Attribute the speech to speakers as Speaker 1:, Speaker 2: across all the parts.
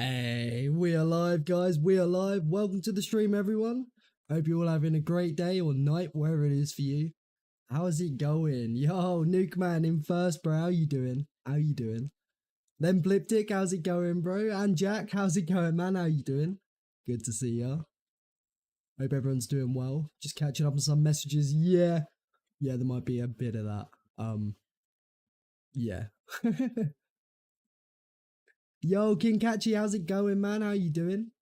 Speaker 1: Hey, we are live, guys. We are live. Welcome to the stream, everyone. Hope you're all having a great day or night, wherever it is for you. How's it going? Yo, Nuke Man in first, bro. How you doing? How you doing? Then Bliptic, how's it going, bro? And Jack, how's it going, man? How you doing? Good to see ya. Hope everyone's doing well. Just catching up on some messages. Yeah, there might be a bit of that. Yeah. Yo, King Catchy, how's it going, man? How you doing?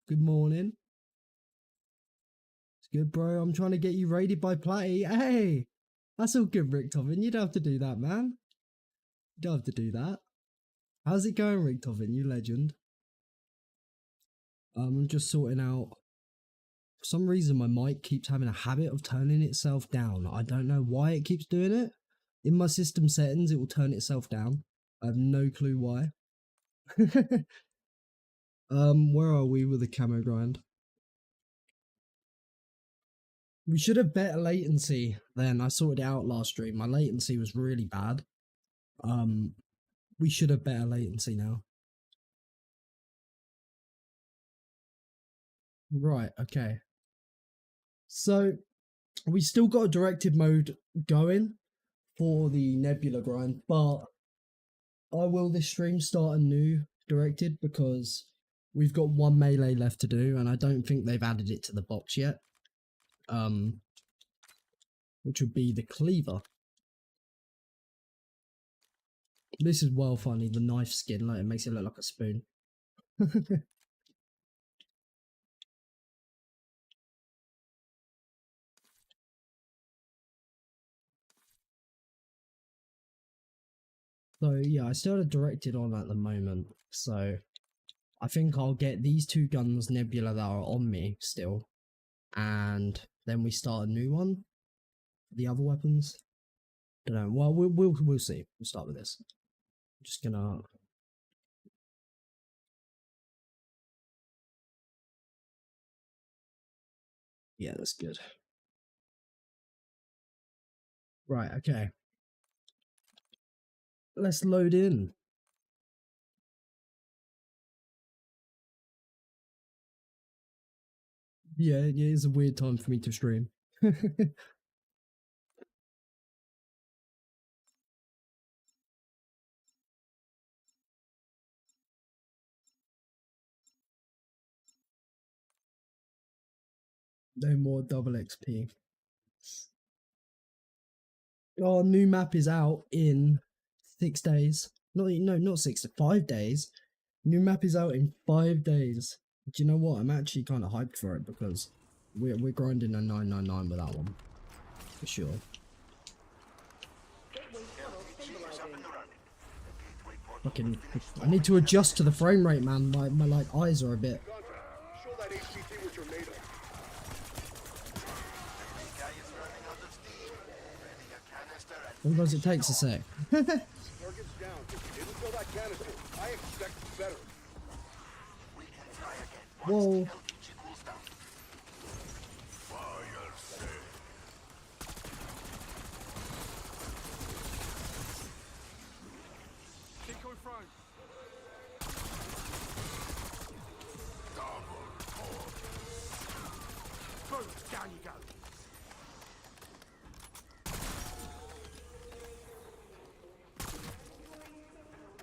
Speaker 1: Good morning. It's good, bro. I'm trying to get you raided by Platty. Hey, that's all good, Richtofen. You don't have to do that, man. You don't have to do that. How's it going, Richtofen? You legend. I'm just sorting out. For some reason, my mic keeps having a habit of turning itself down. I don't know why it keeps doing it. In my system settings, it will turn itself down. I have no clue why. Where are we with the camo grind? We should have better latency then. I sorted it out last stream. My latency was really bad. We should have better latency now. Right, okay. So, we still got a directed mode going for the Nebula grind, but I will this stream start a new directed because we've got one melee left to do and I don't think they've added it to the box yet. Which would be the cleaver. This is well funny, the knife skin, like it makes it look like a spoon. So yeah, I still have directed on at the moment, so I think I'll get these two guns Nebula that are on me still, and then we start a new one. The other weapons, don't know. Well, we'll see. We'll start with this. I'm just gonna. Yeah, that's good. Right. Okay. Let's load in. Yeah, it's a weird time for me to stream. No more double XP. Oh, new map is out in 6 days. Not 6 5 days. New map is out in 5 days. Do you know what? I'm actually kind of hyped for it because we're grinding a 999 with that one for sure. Fucking, I need to adjust to the frame rate, man. My like eyes are a bit. Sometimes it takes a sec. Whoa.
Speaker 2: Down you go.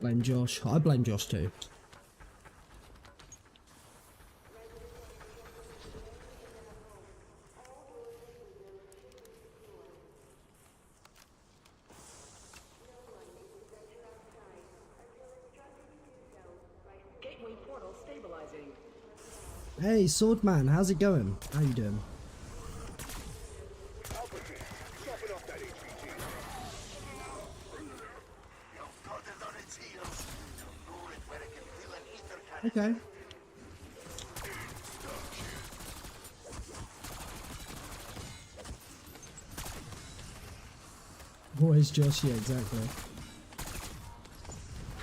Speaker 1: Blame Josh. I blame Josh too.
Speaker 2: Gateway portal stabilizing.
Speaker 1: Hey, Swordman, how's it going? How you doing? Okay. Always Josh, yeah, exactly.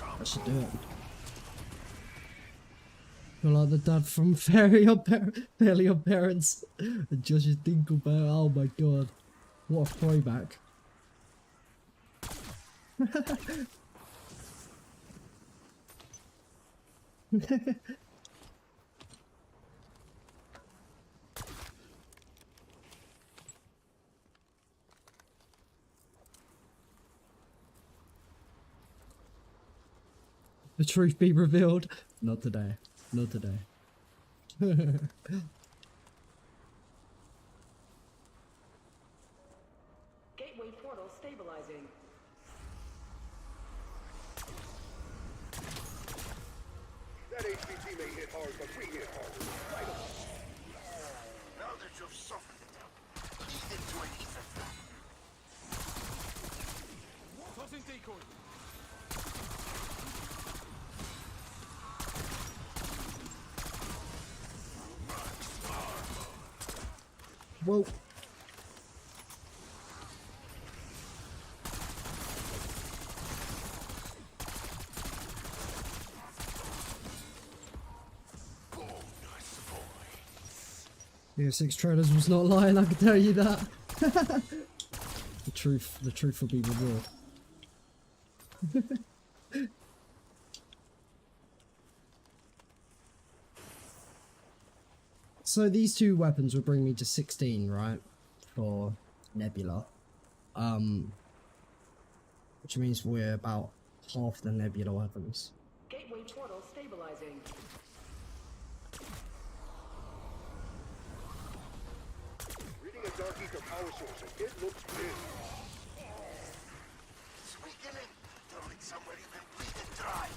Speaker 1: I should do it. Feel like the dad from Fairly Odd Parents. And Josh's Dinkleberry. Oh my god. What a throwback. The truth be revealed. Not today. Not today.
Speaker 2: Gateway portal stabilizing.
Speaker 3: That HVT may hit hard, but we hit hard. Right on.
Speaker 4: Now that you've softened it up, lead it to an ether trap.
Speaker 2: Tossing decoy.
Speaker 1: Whoa. Yeah, 6 trailers was not lying, I can tell you that. the truth will be revealed. So these two weapons will bring me to 16, right? For Nebula. Which means we're about half the Nebula weapons.
Speaker 2: Gateway portal stabilizing.
Speaker 3: Reading a dark ether power source, and it looks big.
Speaker 4: It's weakening. Throw it somewhere you can breathe it dry.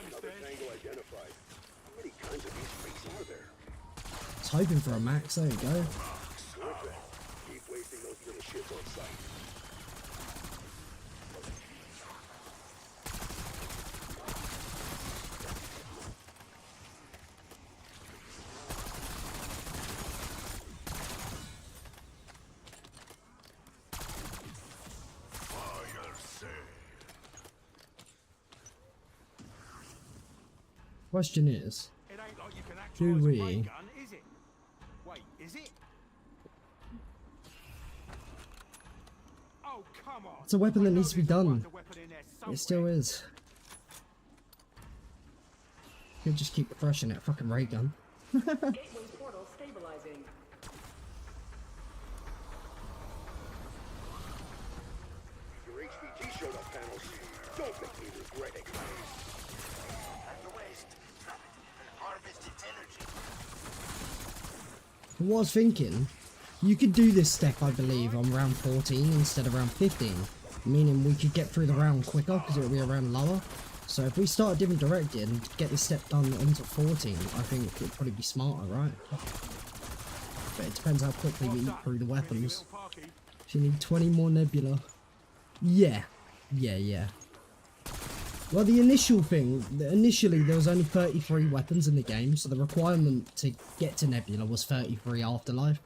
Speaker 3: Another tangle identified. How many kinds of these freaks are there?
Speaker 1: I was hoping for a max, there you go.
Speaker 3: Perfect. Keep wasting those little shits on sight.
Speaker 4: Fire sale.
Speaker 1: Question is,
Speaker 2: It ain't like you can
Speaker 1: Do
Speaker 2: actualize
Speaker 1: we-
Speaker 2: a ray gun, is it? Wait, is it? Oh, come on.
Speaker 1: it's a weapon that
Speaker 2: I know
Speaker 1: needs to be
Speaker 2: there's a
Speaker 1: done.
Speaker 2: wonder weapon in there
Speaker 1: It still
Speaker 2: somewhere.
Speaker 1: is. Could just keep refreshing it, fucking ray gun.
Speaker 2: Gateway portal stabilizing.
Speaker 3: Your HVT showed up, panels. Don't make me regret it.
Speaker 4: At the waste, trap it and harvest its energy.
Speaker 1: What I was thinking, you could do this step, I believe, on round 14 instead of round 15, meaning we could get through the round quicker because it would be a round lower. So if we start a different direction and get this step done onto 14, I think it would probably be smarter, right? But it depends how quickly we eat through the weapons. If you need 20 more Nebula. Yeah. Well, the initial thing, initially there was only 33 weapons in the game, so the requirement to get to Nebula was 33 Afterlife.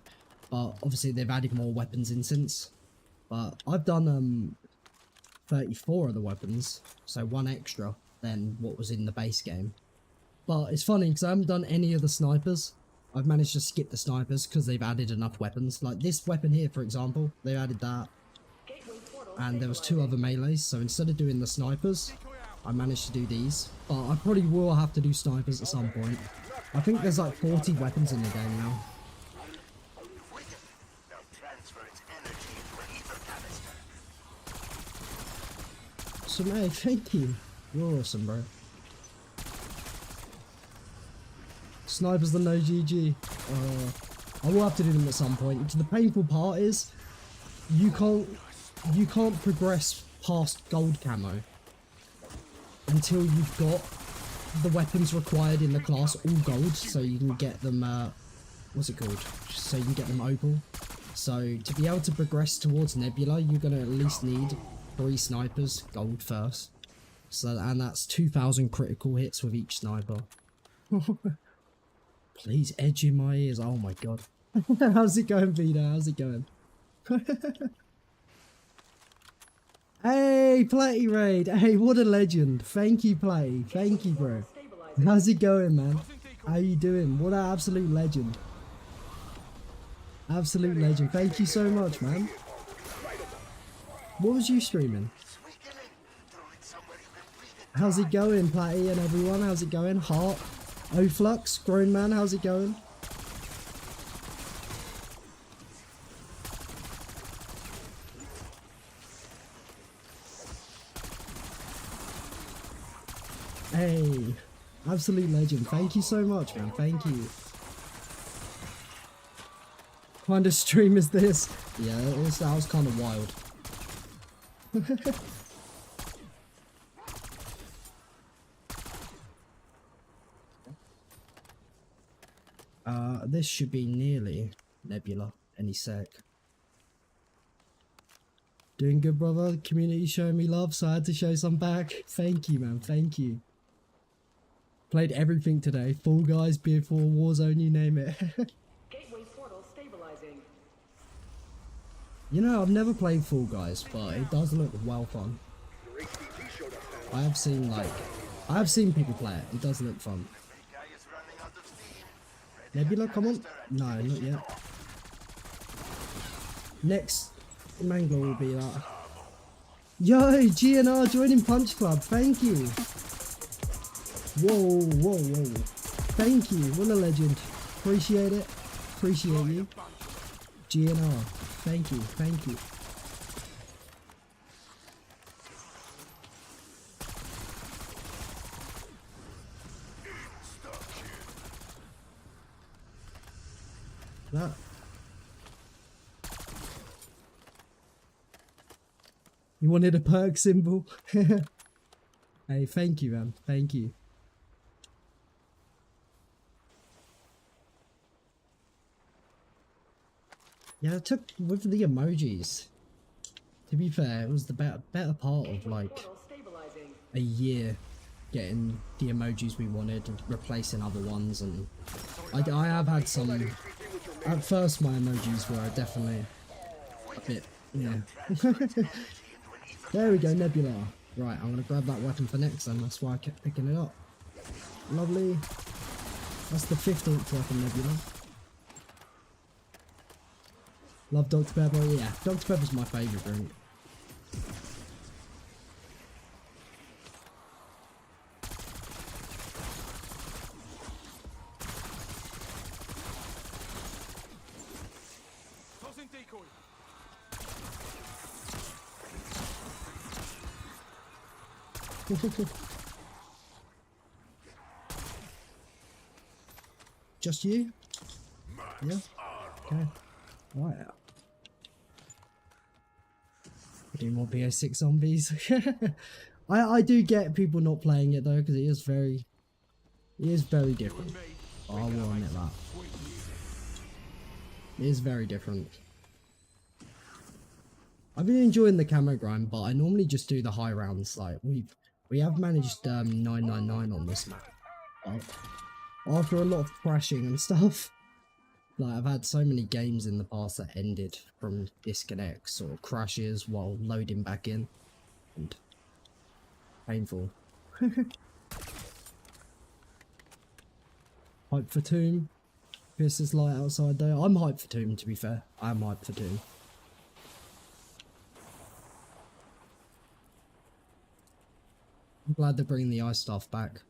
Speaker 1: But obviously they've added more weapons in since. But I've done 34 of the weapons, so one extra than what was in the base game. But it's funny because I haven't done any of the snipers. I've managed to skip the snipers because they've added enough weapons. Like this weapon here, for example, they added that.
Speaker 2: Gateway portal
Speaker 1: And there was 2 other melees, so instead of doing the snipers, I managed to do these. But I probably will have to do snipers at some point. I think there's like 40 weapons in the game now.
Speaker 4: You've weakened. Now transfer its energy into an ether canister.
Speaker 1: So mate, thank you. You're awesome, bro. Snipers the no GG. I will have to do them at some point. The painful part is you can't progress past gold camo until you've got the weapons required in the class all gold, so you can get them what's it called? So you can get them opal. So to be able to progress towards Nebula, you're gonna at least need 3 snipers gold first. So and that's 2,000 critical hits with each sniper. Please edge in my ears. Oh my god. How's it going, Vito? How's it going? Hey, Platty Raid. Hey, what a legend. Thank you, Platty. Thank you, bro.
Speaker 2: stabilizing.
Speaker 1: How's it going, man? How you doing? What an absolute legend. Absolute legend. Thank you so much, man. What was you streaming?
Speaker 4: It's weakening. Throw it somewhere you
Speaker 1: How's it going, Platty and everyone? How's it going? Heart, Oflux, Grown Man, how's it going? Hey, absolute legend. Thank you so much, man. Thank you. What kind of stream is this? Yeah, that was kind of wild. This should be nearly Nebula any sec. Doing good, brother. The community showing me love, so I had to show some back. Thank you, man. Thank you. Played everything today. Fall Guys, Beer 4, Warzone, you name it.
Speaker 2: Gateway portal stabilizing.
Speaker 1: You know, I've never played Fall Guys, but it does look well fun.
Speaker 3: Your HVT showed up panel.
Speaker 1: I have seen people play it. It does look fun.
Speaker 4: Guy is running out of steam.
Speaker 1: Nebula, come on. No, not yet. Next Mangler will be that. Yo, GNR joining Punch Club. Thank you. Whoa, whoa, whoa. Thank you. What a legend. Appreciate it. Appreciate you. GNR. Thank you. Thank you. That. You wanted a perk symbol? Hey, thank you, man. Thank you. Yeah, it took with the emojis. To be fair, it was the better part of like
Speaker 2: Portal stabilizing.
Speaker 1: a year getting the emojis we wanted and replacing other ones, and I have had some. At first, my emojis were definitely a bit, yeah. There we go, Nebula. Right, I'm gonna grab that weapon for next, and that's why I kept picking it up. Lovely. That's the 15th weapon, Nebula. Love Dr. Pepper. Yeah, Dr. Pepper's my favourite drink.
Speaker 2: Tossing decoy.
Speaker 1: Just you? Yeah? Okay. Right. Do more BO6 zombies. I do get people not playing it though, because it is very different. I will admit that. It is very different. I've been enjoying the camo grind, but I normally just do the high rounds. Like we have managed 999 on this map. After a lot of crashing and stuff. Like, I've had so many games in the past that ended from disconnects or crashes while loading back in. And painful. Hype for Tomb. Pierce's light outside though. I'm hyped for Tomb, to be fair. I'm hyped for Tomb. I'm glad they're bringing the ice stuff back.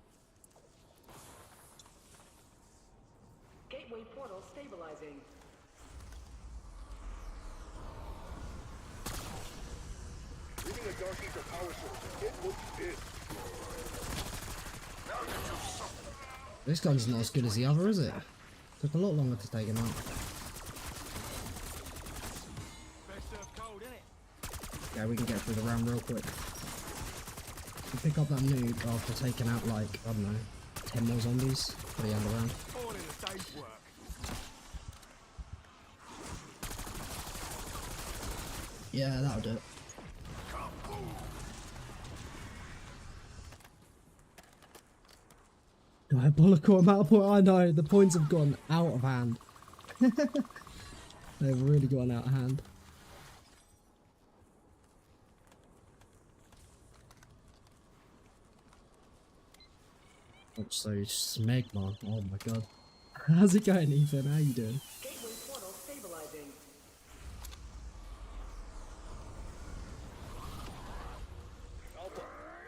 Speaker 2: Gateway portal stabilizing.
Speaker 3: Leaving a dark ether power source. It looks big.
Speaker 4: Now that you've suffered,
Speaker 1: This gun's not as good as the other, is it? Took a lot longer to take him out.
Speaker 2: Best served cold, innit?
Speaker 1: Yeah, we can get through the round real quick. We pick up that noob after taking out like, I don't know, 10 more zombies for the end of the round.
Speaker 2: All in a day's work.
Speaker 1: Yeah, that'll do it. Diabolical amount of points. I know, the points have gone out of hand. They've really gone out of hand. So smegma. Oh my god. How's it going, Ethan? How you doing?
Speaker 2: Gateway portal stabilizing.
Speaker 3: Alpha,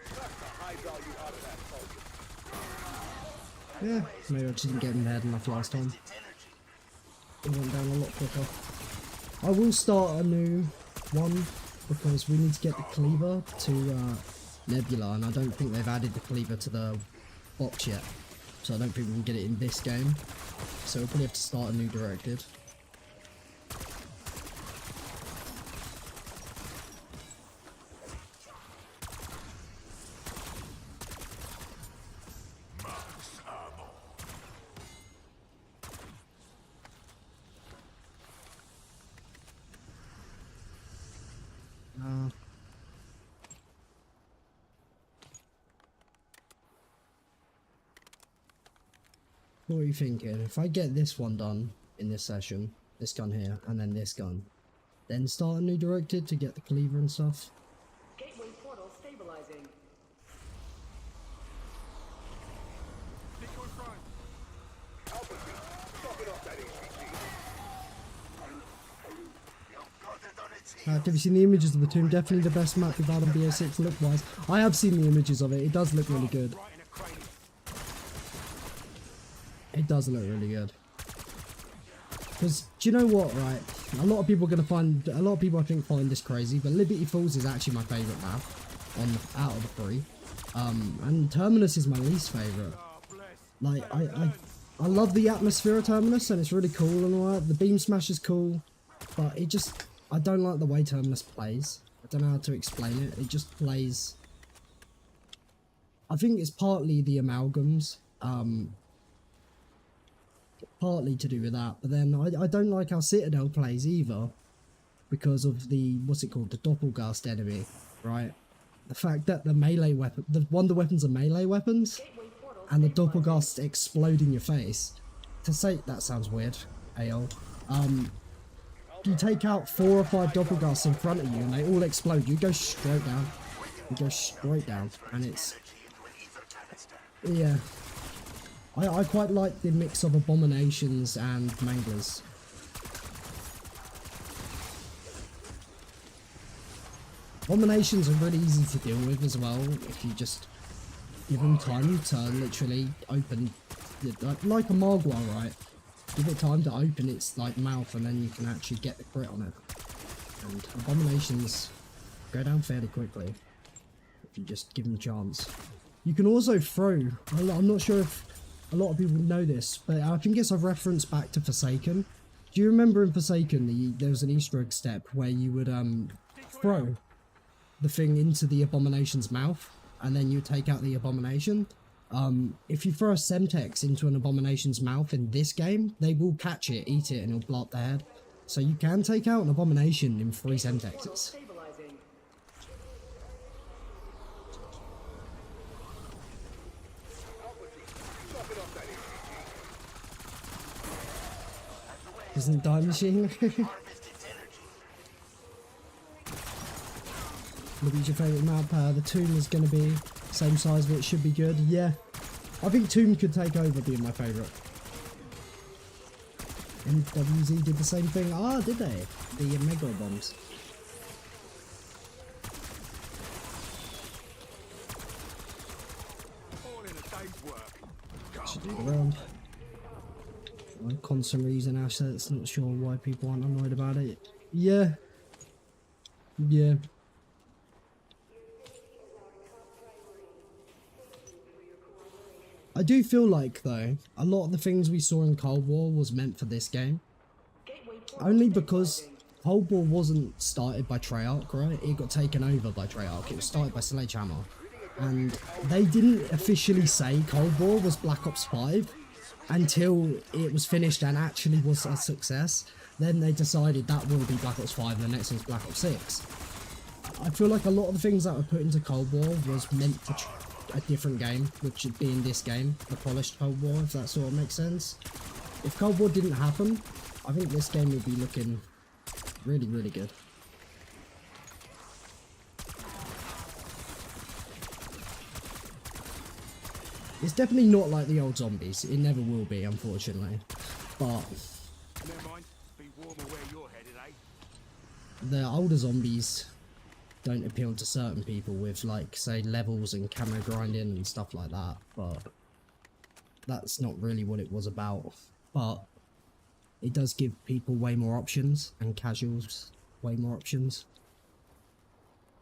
Speaker 3: that's a high value
Speaker 1: Yeah, maybe I just didn't get him there enough last time. It went down a lot quicker. I will start a new one because we need to get the cleaver to Nebula, and I don't think they've added the cleaver to the box yet. So I don't think we can get it in this game. So we'll probably have to start a new directed. What are you thinking? If I get this one done in this session, this gun here, and then this gun, then start a new directed to get the cleaver and stuff?
Speaker 2: Gateway portal stabilizing. Liquid front.
Speaker 3: Alpha team, soften up that HVT.
Speaker 1: Have you seen the images of the tomb? Definitely the best map we've had on BO6 look-wise. I have seen the images of it. It does look really good.
Speaker 2: Right in a crane.
Speaker 1: It does look really good. Because, do you know what, right? A lot of people I think find this crazy, but Liberty Falls is actually my favourite map out of the three. And Terminus is my least favourite. Like, I love the atmosphere of Terminus, and it's really cool and all that. The beam smash is cool, but it just, I don't like the way Terminus plays. I don't know how to explain it. It just plays, I think it's partly the amalgams, partly to do with that, but then I don't like how Citadel plays either, because of the, what's it called, the Doppelgast enemy, right? The fact that the melee weapon, the wonder weapons are melee weapons, and the Doppelgast explode in your face. To say, that sounds weird, AO. You take out 4 or 5 Doppelgasts in front of you and they all explode, you go straight down. You go straight down, and it's, yeah. I quite like the mix of abominations and manglers. Abominations are really easy to deal with as well if you just give them time to literally open, like a Margwa, right? Give it time to open its like mouth and then you can actually get the crit on it. And abominations go down fairly quickly if you just give them a chance. You can also throw, I'm not sure if a lot of people know this, but I think it's a reference back to Forsaken. Do you remember in Forsaken there was an Easter egg step where you would throw the thing into the abomination's mouth and then you take out the abomination? If you throw a Semtex into an abomination's mouth in this game, they will catch it, eat it, and it'll blow up their head. So you can take out an abomination in 3 Semtexes.
Speaker 2: Stabilizing.
Speaker 3: Alpha team, soften up that HVT.
Speaker 1: Isn't it Die Machine? What is your favourite map? The Tomb is going to be same size, but it should be good. Yeah, I think Tomb could take over being my favourite. MWZ did the same thing. Ah, did they? The Mega Bombs.
Speaker 2: All in a day's work.
Speaker 1: Should do the round. Constant reason assets, not sure why people aren't annoyed about it. Yeah. Yeah. I do feel like, though, a lot of the things we saw in Cold War was meant for this game.
Speaker 2: Gateway portal
Speaker 1: Only because
Speaker 2: stabilizing.
Speaker 1: Cold War wasn't started by Treyarch, right? It got taken over by Treyarch. It was started by Sledgehammer. And they didn't officially say Cold War was Black Ops 5 until it was finished and actually was a success. Then they decided that will be Black Ops 5 and the next one's Black Ops 6. I feel like a lot of the things that were put into Cold War was meant for a different game, which would be in this game, the polished Cold War, if that sort of makes sense. If Cold War didn't happen, I think this game would be looking really, really good. It's definitely not like the old zombies. It never will be, unfortunately. But
Speaker 2: Never mind. Be warmer where you're headed, eh?
Speaker 1: the older zombies don't appeal to certain people with, like, say, levels and camo grinding and stuff like that. But that's not really what it was about. But it does give people way more options, and casuals way more options.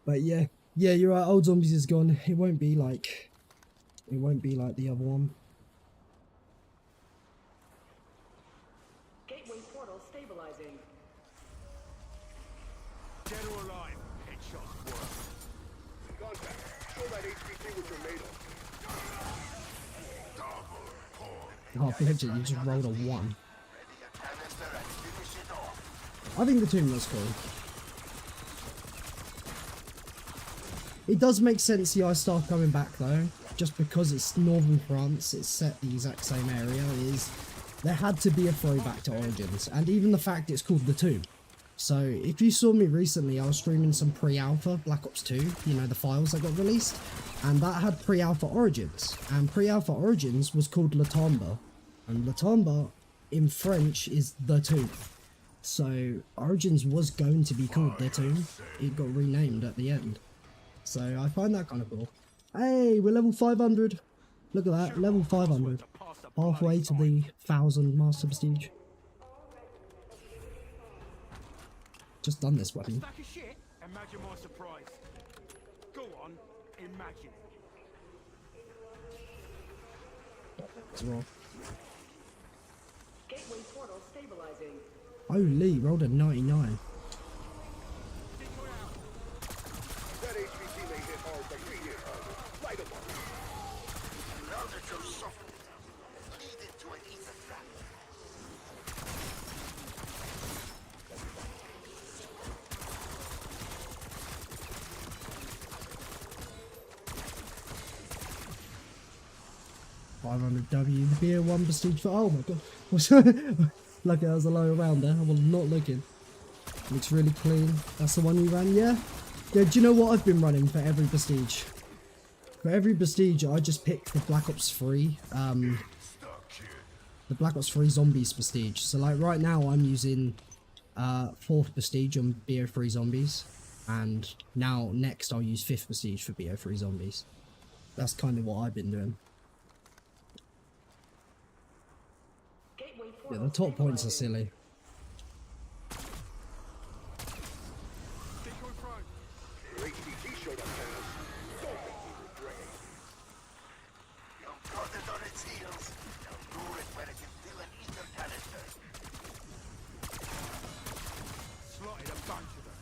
Speaker 1: But yeah, you're right. Old Zombies is gone. It won't be like the other one.
Speaker 5: Gateway portal stabilizing.
Speaker 2: Dead or alive, headshots work.
Speaker 3: Contact. Show that HVT what you're made of.
Speaker 1: Oh, Poteate, you just rolled a 1. I think the tomb looks cool. It does make sense the ice star coming back though, just because it's northern France, it's set the exact same area, there had to be a throwback to Origins, and even the fact it's called the tomb. So if you saw me recently, I was streaming some pre-alpha Black Ops 2, you know, the files that got released, and that had pre-alpha Origins, and pre-alpha Origins was called La Tombe, and La Tombe in French is the tomb. So Origins was going to be called the tomb, it got renamed at the end. So I find that kind of cool. Hey, we're level 500. Look at that, level 500. Halfway to the 1000 Master Prestige. Just done this weapon.
Speaker 2: Stack of shit? Imagine my surprise. Go on, imagine it.
Speaker 1: As well.
Speaker 5: Gateway portal stabilizing.
Speaker 1: Holy, rolled a 99.
Speaker 3: That HVT may hit hard, but we hit harder. Light 'em up.
Speaker 4: Now that you've suffered, lead into an ether trap.
Speaker 1: $500W, the beer 1 prestige for. Oh my god. Lucky I was a low around there. I was not looking. Looks really clean. That's the one you ran, yeah? Yeah, do you know what I've been running for every prestige? For every prestige, I just picked the Black Ops 3, the Black Ops 3 Zombies prestige. So like right now I'm using 4th prestige on BO3 Zombies, and now next I'll use 5th prestige for BO3 Zombies. That's kind of what I've been doing.
Speaker 5: Gateway
Speaker 1: Yeah,
Speaker 5: portal
Speaker 1: the top points are
Speaker 5: stabilizing.
Speaker 1: silly.
Speaker 2: Decoy prone.
Speaker 3: Your HVT showed up, panels. Don't make me regret it.
Speaker 4: You've got it on its heels. Now lure it where it can fill an ether canister.
Speaker 2: Slotted a bunch of them.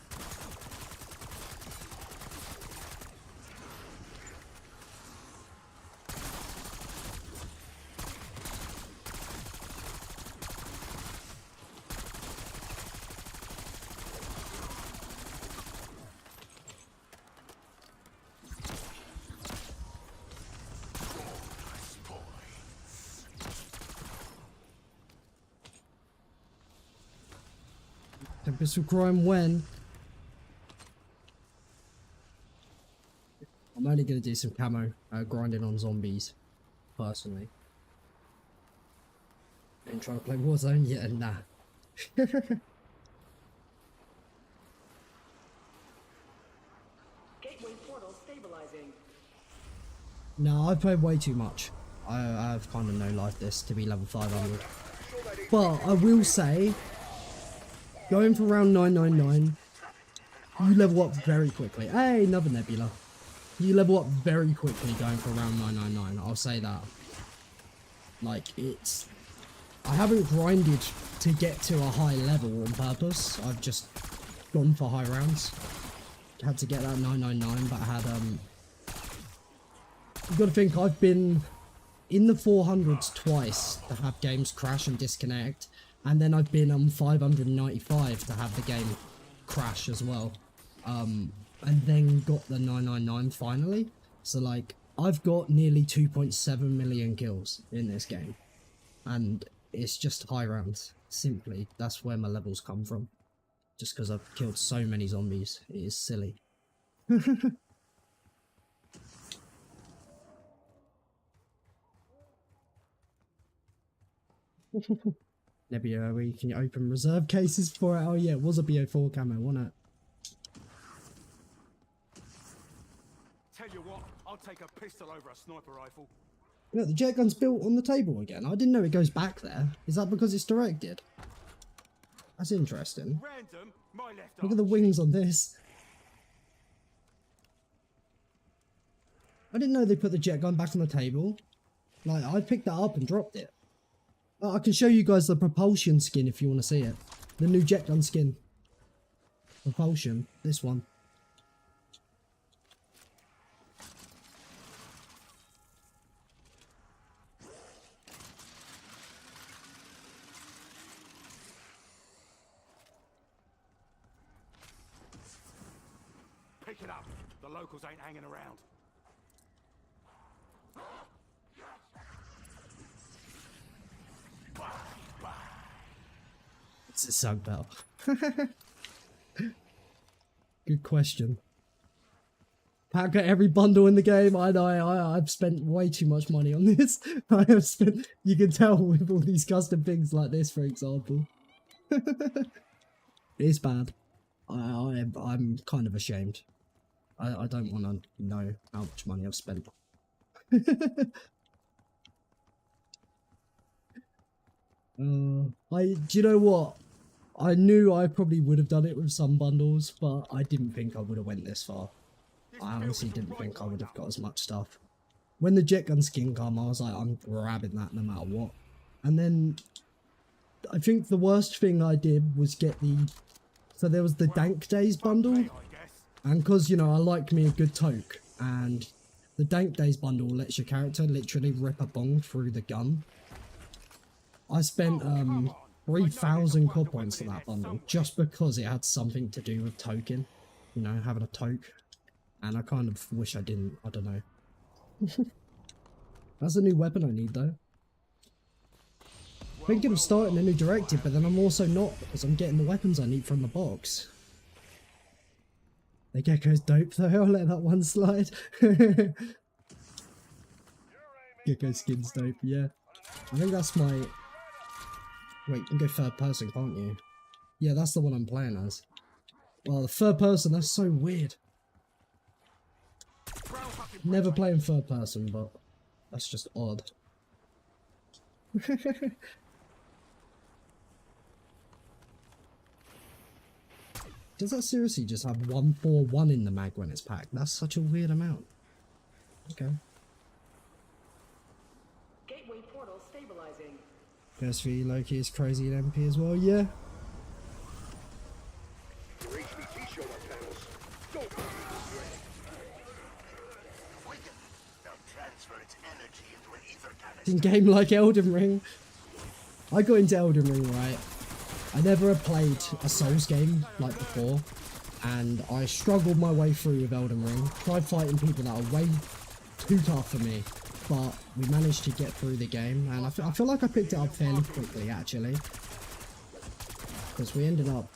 Speaker 1: Pistol crime when? I'm only going to do some camo grinding on zombies, personally. Ain't trying to play Warzone yet, nah.
Speaker 5: Gateway portal stabilizing.
Speaker 1: No, I've played way too much. I've kind of no life this to be level 500. But I will say, going for round 999, you level up very quickly. Hey, another Nebula. You level up very quickly going for round 999, I'll say that. Like, I haven't grinded to get to a high level on purpose. I've just gone for high rounds. Had to get that 999, but I had, you've got to think, I've been in the 400s twice to have games crash and disconnect. And then I've been on 595 to have the game crash as well. And then got the 999 finally. So like, I've got nearly 2.7 million kills in this game. And it's just high rounds. Simply, that's where my levels come from. Just because I've killed so many zombies. It is silly. Nebula, where you can open reserve cases for it. Oh yeah, it was a BO4 camo, wasn't it?
Speaker 2: Tell you what, I'll take a pistol over a sniper rifle.
Speaker 1: Look, the jet gun's built on the table again. I didn't know it goes back there. Is that because it's directed? That's interesting.
Speaker 2: Random, my left
Speaker 1: Look at the wings on this. I didn't know they put the jet gun back on the table. Like, I picked that up and dropped it. Oh, I can show you guys the propulsion skin if you want to see it. The new jet gun skin. Propulsion. This one.
Speaker 2: Pick it up. The locals ain't hanging around.
Speaker 1: It's a sug bell. Good question. Pat got every bundle in the game. I know. I've spent way too much money on this. I have spent. You can tell with all these custom things like this, for example. It's bad. I'm kind of ashamed. I don't want to know how much money I've spent. Do you know what? I knew I probably would have done it with some bundles, but I didn't think I would have went this far. I honestly didn't think I would have got as much stuff. When the jet gun skin came, I was like, I'm grabbing that no matter what. And then I think the worst thing I did was get the... So there was the Dank Days bundle. And because, you know, I like me a good toke. And the Dank Days bundle lets your character literally rip a bong through the gun. I spent 3,000 COD points for that bundle just because it had something to do with token. You know, having a toke. And I kind of wish I didn't. I don't know. That's a new weapon I need though. Thinking of starting a new directive, but then I'm also not because I'm getting the weapons I need from the box. The gecko's dope though, I'll let that one slide. Gecko skin's dope, yeah. I think that's my... Wait, you can go third person, can't you? Yeah, that's the one I'm playing as. Well, the third person, that's so weird. Never playing third person, but that's just odd. Does that seriously just have 141 in the mag when it's packed? That's such a weird amount. Okay.
Speaker 5: Gateway portal stabilizing.
Speaker 1: PSV Loki is crazy in MP as well, yeah.
Speaker 3: Your HVT showed up panels. Don't be
Speaker 4: Quicken. Now transfer its energy into an ether canister.
Speaker 1: In game like Elden Ring. I got into Elden Ring, right? I never had played a Souls game like before, and I struggled my way through with Elden Ring. Tried fighting people that are way too tough for me, but we managed to get through the game, and I feel like I picked it up fairly quickly actually, because we ended up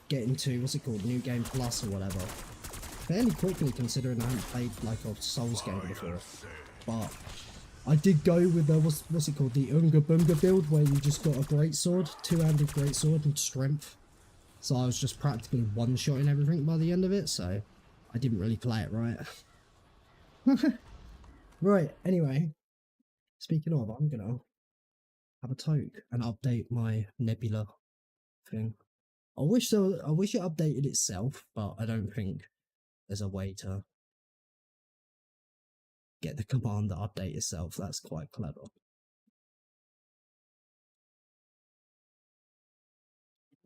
Speaker 1: getting to, what's it called, New Game Plus or whatever, fairly quickly considering I hadn't played like a Souls game before. But I did go with the, what's it called, the Unga Bunga build, where you just got a greatsword, two-handed greatsword and strength. So I was just practically one-shotting everything by the end of it, so I didn't really play it right. Right, anyway, speaking of, I'm gonna have a toke and update my Nebula thing. I wish it updated itself, but I don't think there's a way to get the command to update itself. That's quite clever.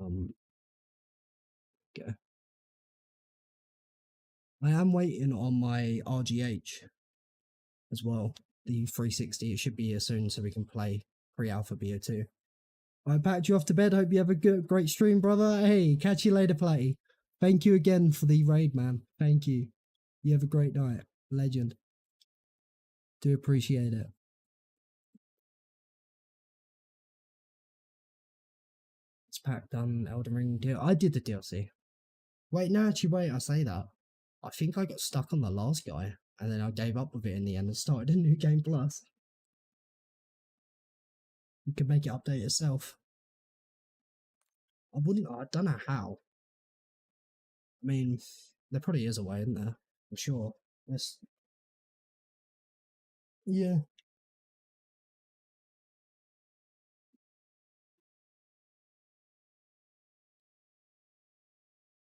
Speaker 1: Okay. I am waiting on my RGH as well. The 360, it should be here soon so we can play pre-alpha BO2. I packed you off to bed. Hope you have a great stream, brother. Hey, catch you later, Platty. Thank you again for the raid, man. Thank you. You have a great night. Legend. Do appreciate it. It's packed done Elden Ring deal. I did the DLC. Wait, no, actually, wait, I say that. I think I got stuck on the last guy, and then I gave up with it in the end and started a New Game Plus. You can make it update itself. I don't know how. I mean, there probably is a way, isn't there? I'm sure. Yeah.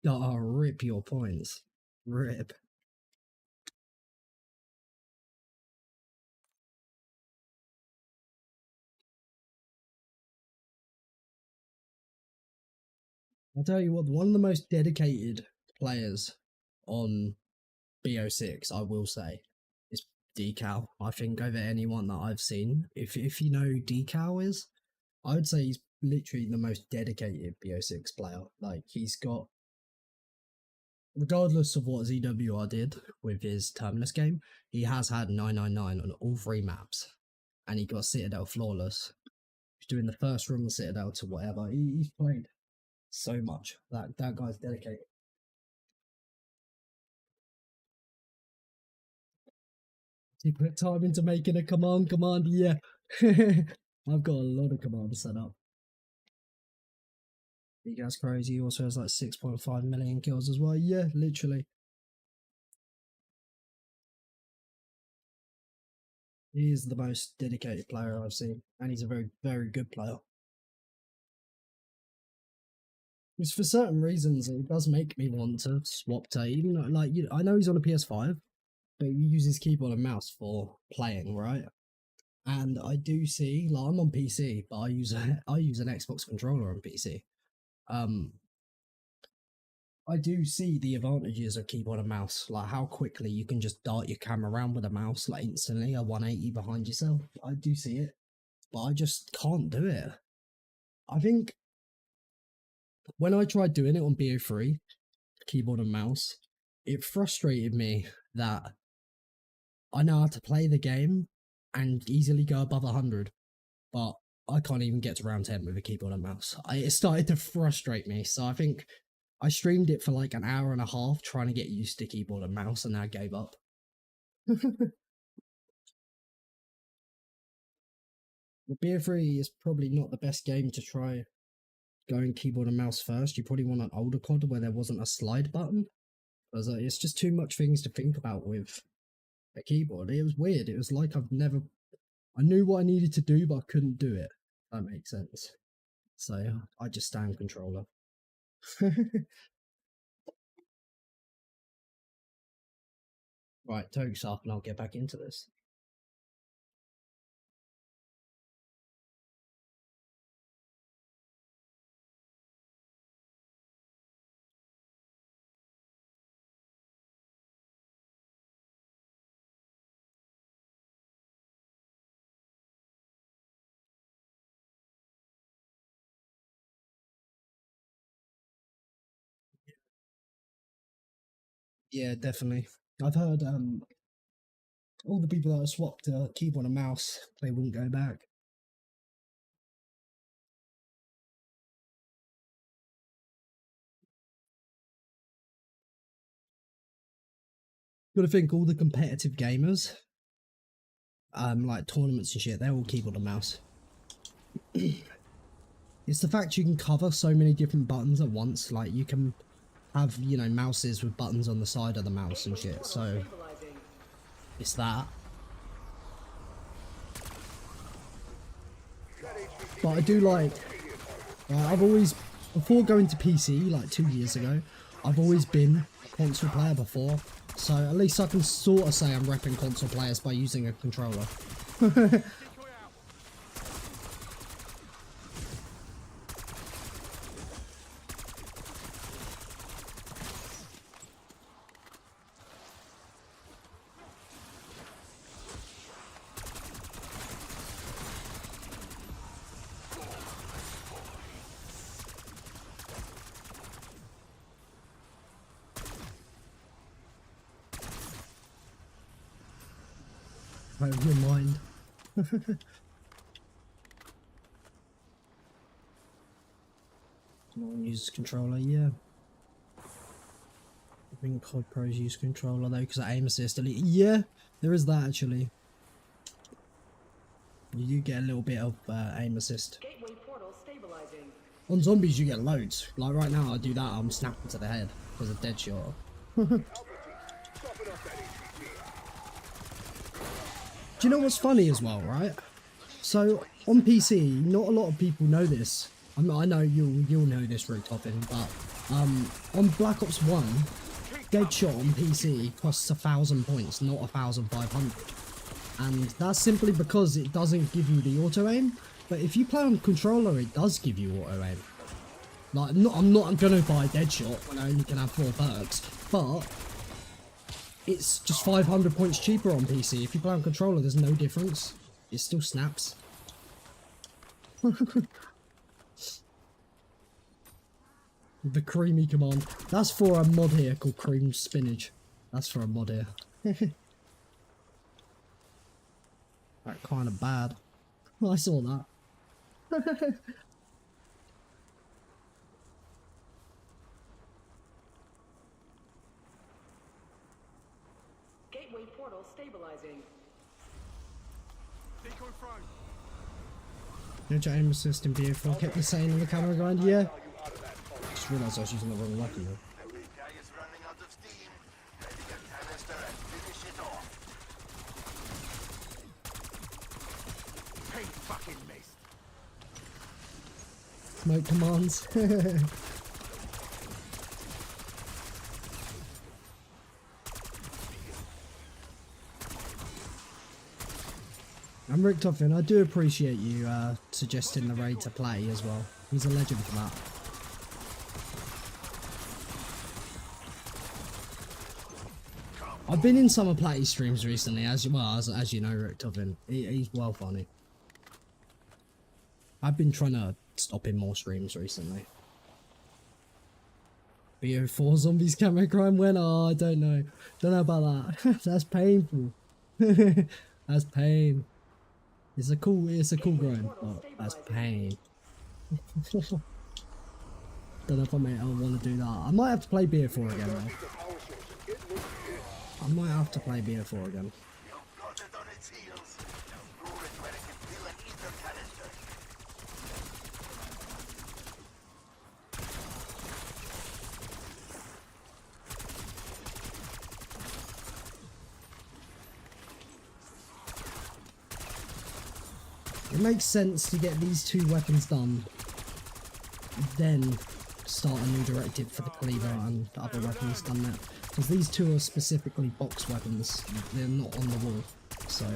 Speaker 1: Oh, rip your points. Rip. I'll tell you what, one of the most dedicated players on BO6, I will say, is Decal. I think over anyone that I've seen, if you know who Decal is, I would say he's literally the most dedicated BO6 player. Like, he's got, regardless of what ZWR did with his Terminus game, he has had 999 on all 3 maps, and he got Citadel flawless. He's doing the first room of Citadel to whatever. He's played so much. That guy's dedicated. He put time into making a command, yeah. I've got a lot of commands set up. He guy's crazy. He also has like 6.5 million kills as well. Yeah, literally. He is the most dedicated player I've seen, and he's a very, very good player. Which for certain reasons it does make me want to swap to, even though, like, you know, I know he's on a PS5, but he uses keyboard and mouse for playing, right? And I do see, like, I'm on PC, but I use an Xbox controller on PC. I do see the advantages of keyboard and mouse, like how quickly you can just dart your camera around with a mouse, like instantly, a 180 behind yourself. I do see it, but I just can't do it. I think when I tried doing it on BO3, keyboard and mouse, it frustrated me that I know how to play the game and easily go above 100, but I can't even get to round 10 with a keyboard and mouse. It started to frustrate me, so I think I streamed it for like an hour and a half trying to get used to keyboard and mouse, and I gave up. The BO3 is probably not the best game to try going keyboard and mouse first. You probably want an older COD where there wasn't a slide button, because it's just too much things to think about with a keyboard. It was weird. It was like I knew what I needed to do, but I couldn't do it. That makes sense. So I just stand controller. Right, Toke's up and I'll get back into this. Yeah, definitely. I've heard all the people that have swapped keyboard and mouse, they wouldn't go back. Gotta think all the competitive gamers, like tournaments and shit, they're all keyboard and mouse. It's the fact you can cover so many different buttons at once, like you can have, you know, mouses with buttons on the side of the mouse and shit, so it's that. But I do like, I've always, before going to PC like 2 years ago, I've always been a console player before, so at least I can sort of say I'm repping console players by using a controller. Out of your mind. No one uses controller, yeah. I think COD pros use controller though, because I aim assist elite. Yeah, there is that actually. You do get a little bit of aim assist.
Speaker 5: Gateway portal stabilizing.
Speaker 1: On zombies you get loads. Like right now I do that, I'm snapping to the head because of dead shot. Do you know what's funny as well, right? So on PC, not a lot of people know this. I know you'll know this, Root Topping, but On Black Ops 1, Deadshot on PC costs 1,000 points, not 1,500. And that's simply because it doesn't give you the auto aim. But if you play on controller, it does give you auto aim. Like, I'm not gonna buy Deadshot when I only can have 4 perks, but it's just 500 points cheaper on PC. If you play on controller, there's no difference. It still snaps. The creamy command. That's for a mod here called cream spinach. That's for a mod here. That kind of bad. I saw that.
Speaker 5: Gateway portal stabilizing.
Speaker 2: Decoy thrown.
Speaker 1: Ninja aim assist in BO4 kept me sane on the camera grind, yeah. Just realised I was using the wrong weapon though.
Speaker 4: The guy is running out of steam. Ready a canister and finish it off.
Speaker 2: He fucking missed.
Speaker 1: Smoke commands. I'm Rick Toffin. I do appreciate you suggesting the raid to play as well. He's a legend for that. I've been in some of Platty streams recently, as you know, Rick Toffin. He's well funny. I've been trying to stop in more streams recently. BO4 zombies camo crime when? Oh, I don't know. Don't know about that. That's painful. That's pain. It's a cool grind, but that's pain. Don't know if I want to do that. I might have to play BO4 again though. I might have to play BO4 again.
Speaker 4: Got it on its heels. Lure it where it can fill an ether canister.
Speaker 1: It makes sense to get these 2 weapons done, then start a new directive for the cleaver and the other weapons done that. Because these 2 are specifically box weapons, they're not on the wall, so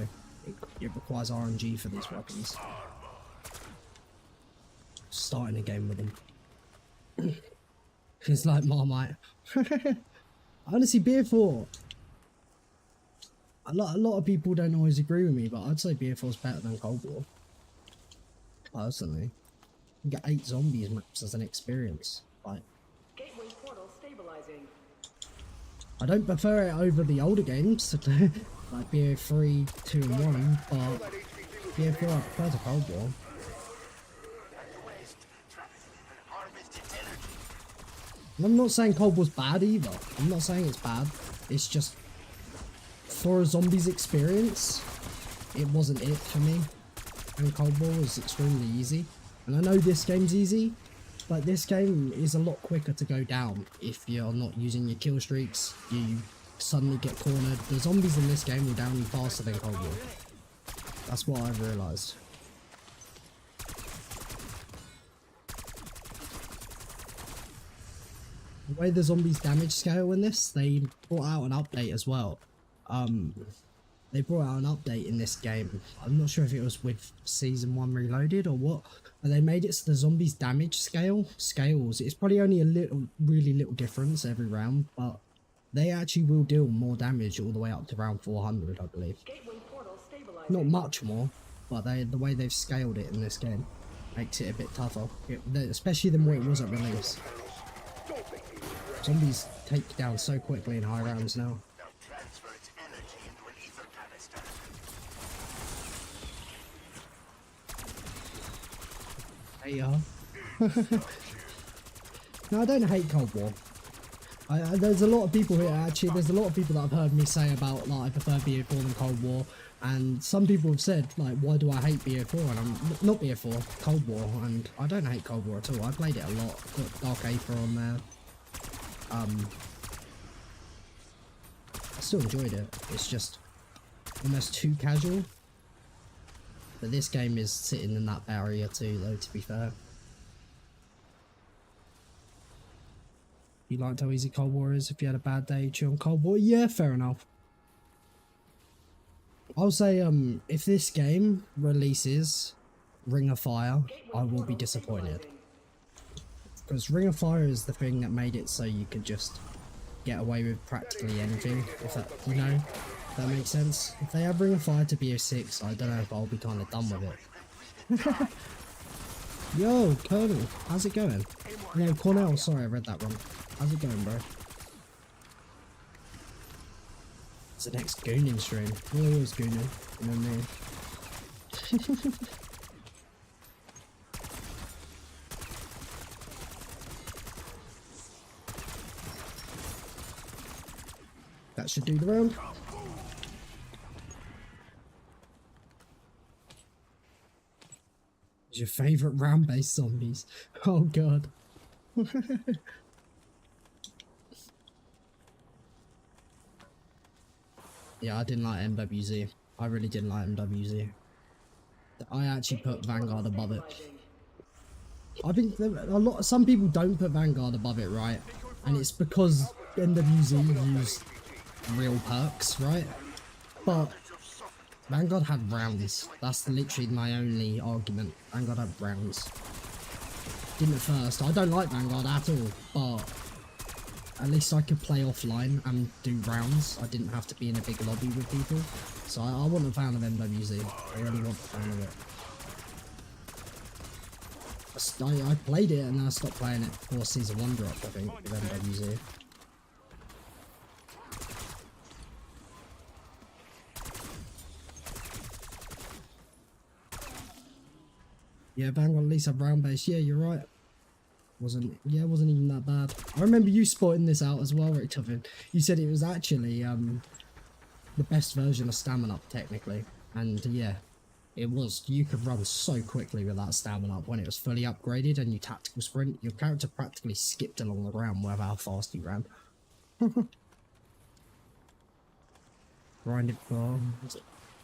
Speaker 1: it requires RNG for these weapons. Starting a game with them. It's like Marmite. Honestly, BO4. A lot of people don't always agree with me, but I'd say BO4 is better than Cold War. Personally, you get 8 zombies maps as an experience. Like,
Speaker 5: Gateway portal stabilizing.
Speaker 1: I don't prefer it over the older games, like BO3, 2 and 1, but BO4 I prefer to Cold War. I'm not saying Cold War's bad either. I'm not saying it's bad. It's just, for a zombies experience, it wasn't it for me. And Cold War was extremely easy. And I know this game's easy, but this game is a lot quicker to go down if you're not using your kill streaks. You suddenly get cornered. The zombies in this game will down you faster than Cold War. That's what I've realised. The way the zombies damage scale in this, they brought out an update as well. They brought out an update in this game. I'm not sure if it was with Season 1 Reloaded or what, but they made it so the zombies damage scales. It's probably only a really little difference every round, but they actually will deal more damage all the way up to round 400, I believe.
Speaker 5: Gateway portal stabilizing.
Speaker 1: Not much more, but the way they've scaled it in this game makes it a bit tougher, especially than what it was at release. Zombies take down so quickly in high rounds now.
Speaker 4: Now transfer its energy into an ether canister.
Speaker 1: Hey, no, I don't hate Cold War. There's a lot of people here, actually, there's a lot of people that I've heard me say about, like, I prefer BO4 than Cold War, and some people have said, like, why do I hate BO4, and I'm not BO4, Cold War, and I don't hate Cold War at all. I played it a lot, put Dark Aether on there. I still enjoyed it. It's just almost too casual. But this game is sitting in that barrier too, though, to be fair. You liked how easy Cold War is. If you had a bad day, chill on Cold War. Yeah, fair enough. I'll say, if this game releases Ring of Fire, I will be disappointed. Because Ring of Fire is the thing that made it so you could just get away with practically anything, if that, you know, if that makes sense. If they have Ring of Fire to BO6, I don't know if I'll be kind of done with it. Yo, Koenig, how's it going? No, Cornell, sorry I read that wrong. How's it going, bro? It's the next gooning stream. We're always gooning, you know me. That should do the round. What's your favourite round-based zombies? Oh god. Yeah, I didn't like MWZ. I really didn't like MWZ. I actually put Vanguard above it. I think some people don't put Vanguard above it, right? And it's because MWZ used real perks, right? But Vanguard had rounds. That's literally my only argument. Vanguard had rounds. Didn't at first. I don't like Vanguard at all, but at least I could play offline and do rounds. I didn't have to be in a big lobby with people. So I wasn't a fan of MWZ. I really wasn't a fan of it. I played it and then I stopped playing it before Season 1 dropped, I think, with MWZ. Yeah, Vanguard at least had round base. Yeah, you're right. Wasn't even that bad. I remember you spotting this out as well, Rick Tuffin. You said it was actually the best version of Stamina Up, technically. And yeah, it was. You could run so quickly with that Stamina Up when it was fully upgraded and you tactical sprint. Your character practically skipped along the ground with how fast you ran. Grind it for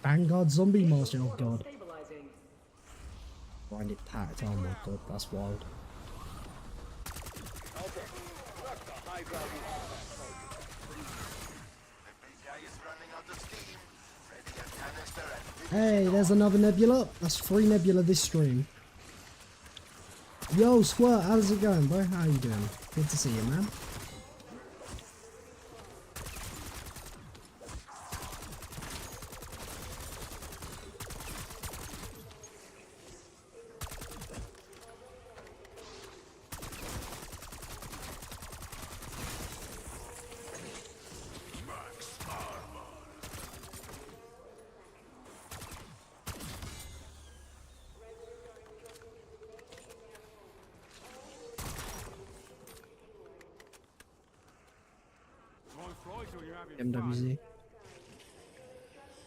Speaker 1: Vanguard Zombie Master. Oh god. Grind it packed. Oh my god, that's wild. Hey, there's another Nebula. That's 3 Nebula this stream. Yo, Squirt, how's it going, bro? How you doing? Good to see you, man. MWZ.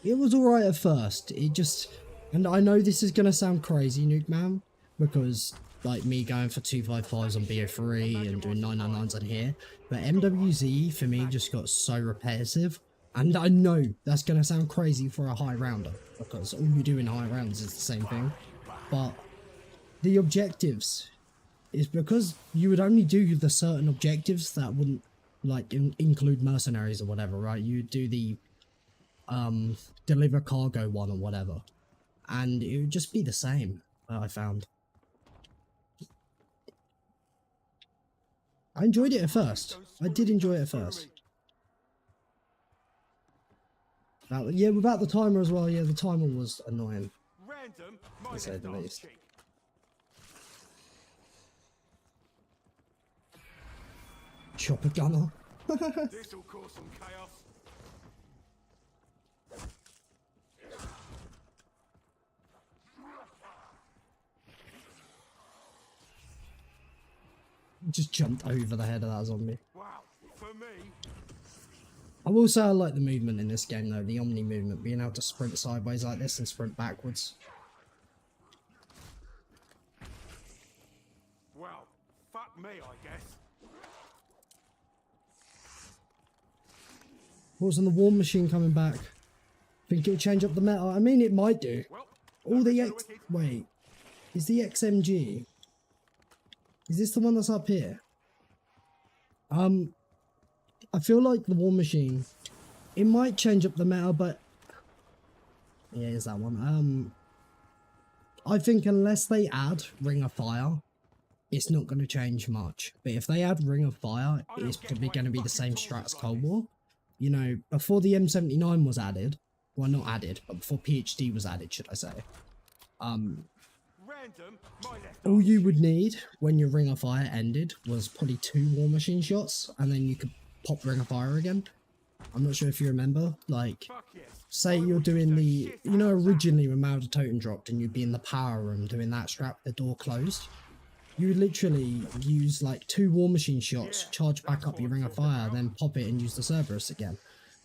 Speaker 1: It was alright at first. It just, and I know this is gonna sound crazy, Nuke Man, because like me going for 255s on BO3 and doing 999s on here, but MWZ for me just got so repetitive, and I know that's gonna sound crazy for a high rounder because all you do in high rounds is the same thing, but the objectives is because you would only do the certain objectives that wouldn't like include mercenaries or whatever, right? You do the deliver cargo one or whatever, and it would just be the same. I found I enjoyed it at first. I did enjoy it at first. Yeah, without the timer as well. Yeah, the timer was annoying, to say the least. Chopper gunner.
Speaker 2: This'll cause some chaos.
Speaker 1: Just jumped over the head of that zombie.
Speaker 2: Wow, for me.
Speaker 1: I will say I like the movement in this game though, the Omni movement, being able to sprint sideways like this and sprint backwards.
Speaker 2: Well, fuck me, I guess.
Speaker 1: What's on the War Machine coming back? Think it'll change up the meta? I mean, it might do.
Speaker 2: Well,
Speaker 1: All the wait, is the XMG? Is this the one that's up here? I feel like the War Machine, it might change up the meta, but yeah, here's that one. I think unless they add Ring of Fire, it's not going to change much. But if they add Ring of Fire, it's probably going to be the same strat as Cold War. You know, before the M79 was added, well, not added, but before PhD was added, should I say. All you would need when your Ring of Fire ended was probably 2 War Machine shots, and then you could pop Ring of Fire again. I'm not sure if you remember, like, say you're doing the, you know, originally when Mauder Totem dropped and you'd be in the power room doing that strap, the door closed. You would literally use like 2 War Machine shots, charge back up your Ring of Fire, then pop it and use the Cerberus again.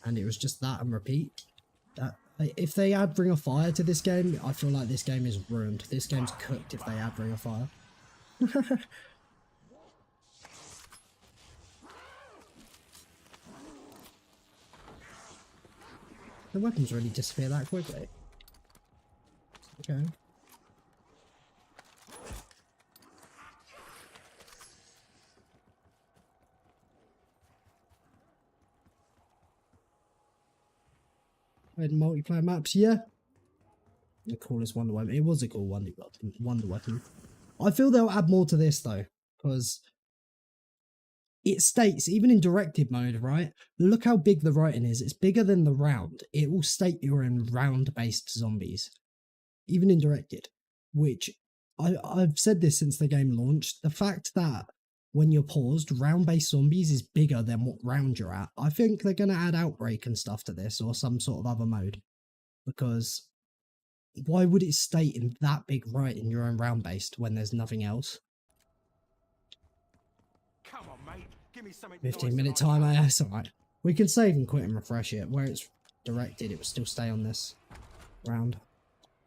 Speaker 1: And it was just that and repeat. If they add Ring of Fire to this game, I feel like this game is ruined. This game's cooked if they add Ring of Fire. The weapons really disappear that quickly. Okay. Multiplayer maps, yeah. The coolest Wonder Weapon. It was a cool Wonder Weapon. I feel they'll add more to this though, because it states, even in directed mode, right? Look how big the writing is. It's bigger than the round. It will state you're in round-based zombies, even in directed. Which I've said this since the game launched. The fact that when you're paused, round-based zombies is bigger than what round you're at. I think they're going to add Outbreak and stuff to this, or some sort of other mode. Because why would it state in that big writing you're in round-based when there's nothing else?
Speaker 2: Come on, mate. Give me something
Speaker 1: 15-minute timer, that's alright. We can save and quit and refresh it. Where it's directed, it will still stay on this round.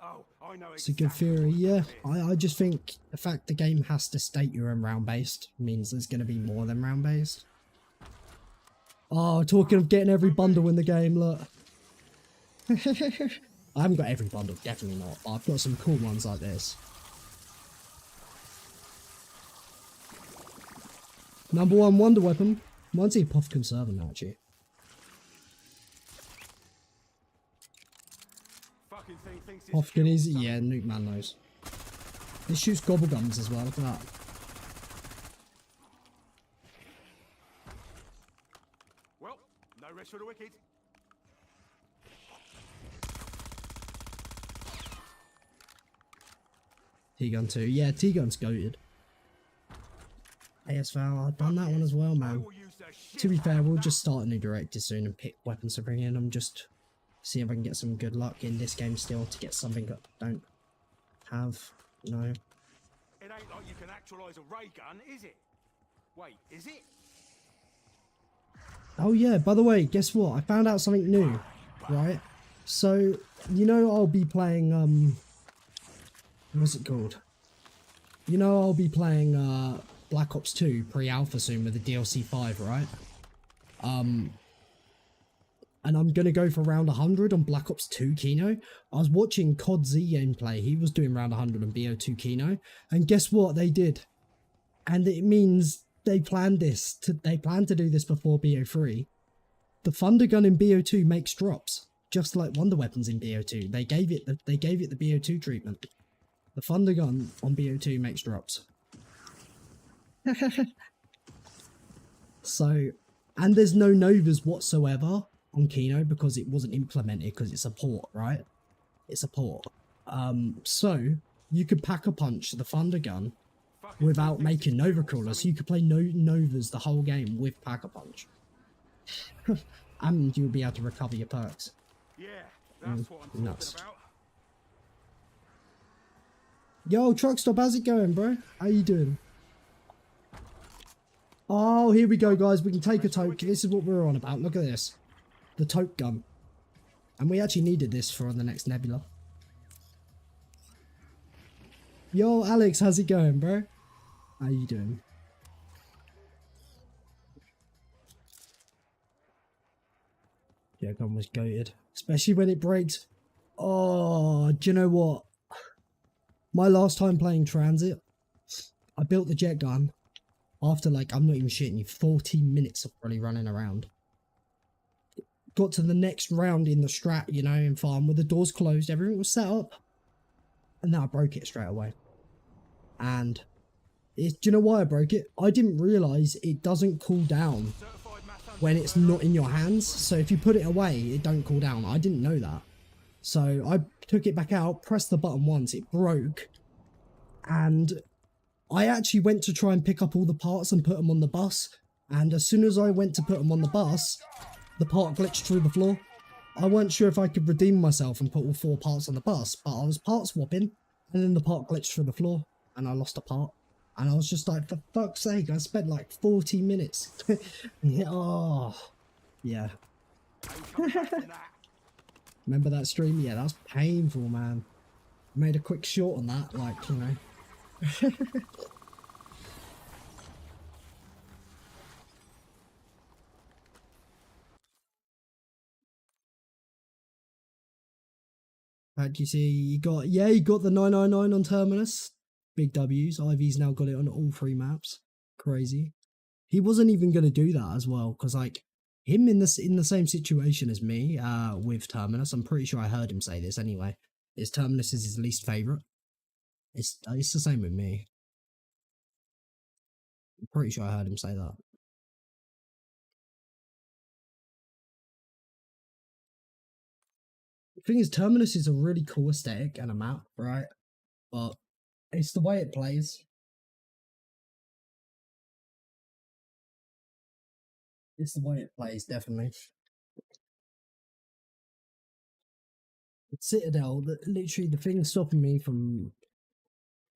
Speaker 2: Oh, I know
Speaker 1: It's a good theory, yeah. I just think the fact the game has to state you're in round-based means there's going to be more than round-based. Oh, talking of getting every bundle in the game, look. I haven't got every bundle, definitely not. But I've got some cool ones like this. Number 1 Wonder Weapon. Mine's a Puff Conserver now, actually. Hofkin is, yeah, Nuke Man knows. This shoots gobble guns as well, look at that.
Speaker 2: Well, no rest for the wicked.
Speaker 1: T-Gun 2, yeah, T-Gun's goated. ASVAL, I've done that one as well, man. To be fair, we'll just start a new director soon and pick weapons to bring in. I'm just see if I can get some good luck in this game still to get something that I don't have, you know.
Speaker 2: It ain't like you can actualize a ray gun, is it? Wait, is it?
Speaker 1: Oh yeah, by the way, guess what? I found out something new, right? So, you know I'll be playing, what's it called? You know I'll be playing, Black Ops 2 pre-alpha soon with the DLC 5, right? And I'm going to go for round 100 on Black Ops 2 Kino. I was watching Cod Z gameplay. He was doing round 100 on BO2 Kino. And guess what? They did. And it means they planned this. They planned to do this before BO3. The Thunder Gun in BO2 makes drops. Just like Wonder Weapons in BO2. They gave it the BO2 treatment. The Thunder Gun on BO2 makes drops. So, and there's no Novas whatsoever on Kino because it wasn't implemented because it's a port, right? It's a port. So you could pack a punch the Thunder Gun without making Nova Crawlers. So you could play Novas the whole game with pack a punch. And you'll be able to recover your perks.
Speaker 2: Yeah, that's what I'm
Speaker 1: nuts.
Speaker 2: talking about.
Speaker 1: Yo, Truckstop, how's it going, bro? How you doing? Oh, here we go, guys. We can take a toke. This is what we're on about. Look at this. The toke gun. And we actually needed this for the next Nebula. Yo, Alex, how's it going, bro? How you doing? Yeah, gun was goated. Especially when it breaks. Oh, do you know what? My last time playing Transit, I built the jet gun. after like, I'm not even shitting you, 40 minutes of probably running around. Got to the next round in the strat, you know, in farm, with the doors closed, everything was set up. And then I broke it straight away. And do you know why I broke it? I didn't realise it doesn't cool down when it's not in your hands. So if you put it away, it don't cool down. I didn't know that. So I took it back out, pressed the button once, it broke. And I actually went to try and pick up all the parts and put them on the bus. And as soon as I went to put them on the bus, the part glitched through the floor. I weren't sure if I could redeem myself and put all 4 parts on the bus, but I was part swapping, and then the part glitched through the floor, and I lost a part. And I was just like, for fuck's sake, I spent like 40 minutes. Oh, yeah. Remember that stream? Yeah, that was painful, man. I made a quick short on that, like, you know. How'd you see? You got the 999 on Terminus. Big W's. Ivy's now got it on all 3 maps. Crazy. He wasn't even going to do that as well, because like him in the same situation as me with Terminus. I'm pretty sure I heard him say this anyway. Is Terminus is his least favorite. It's the same with me. I'm pretty sure I heard him say that. The thing is, Terminus is a really cool aesthetic and a map, right? But it's the way it plays. It's the way it plays, definitely. Citadel, literally the thing stopping me from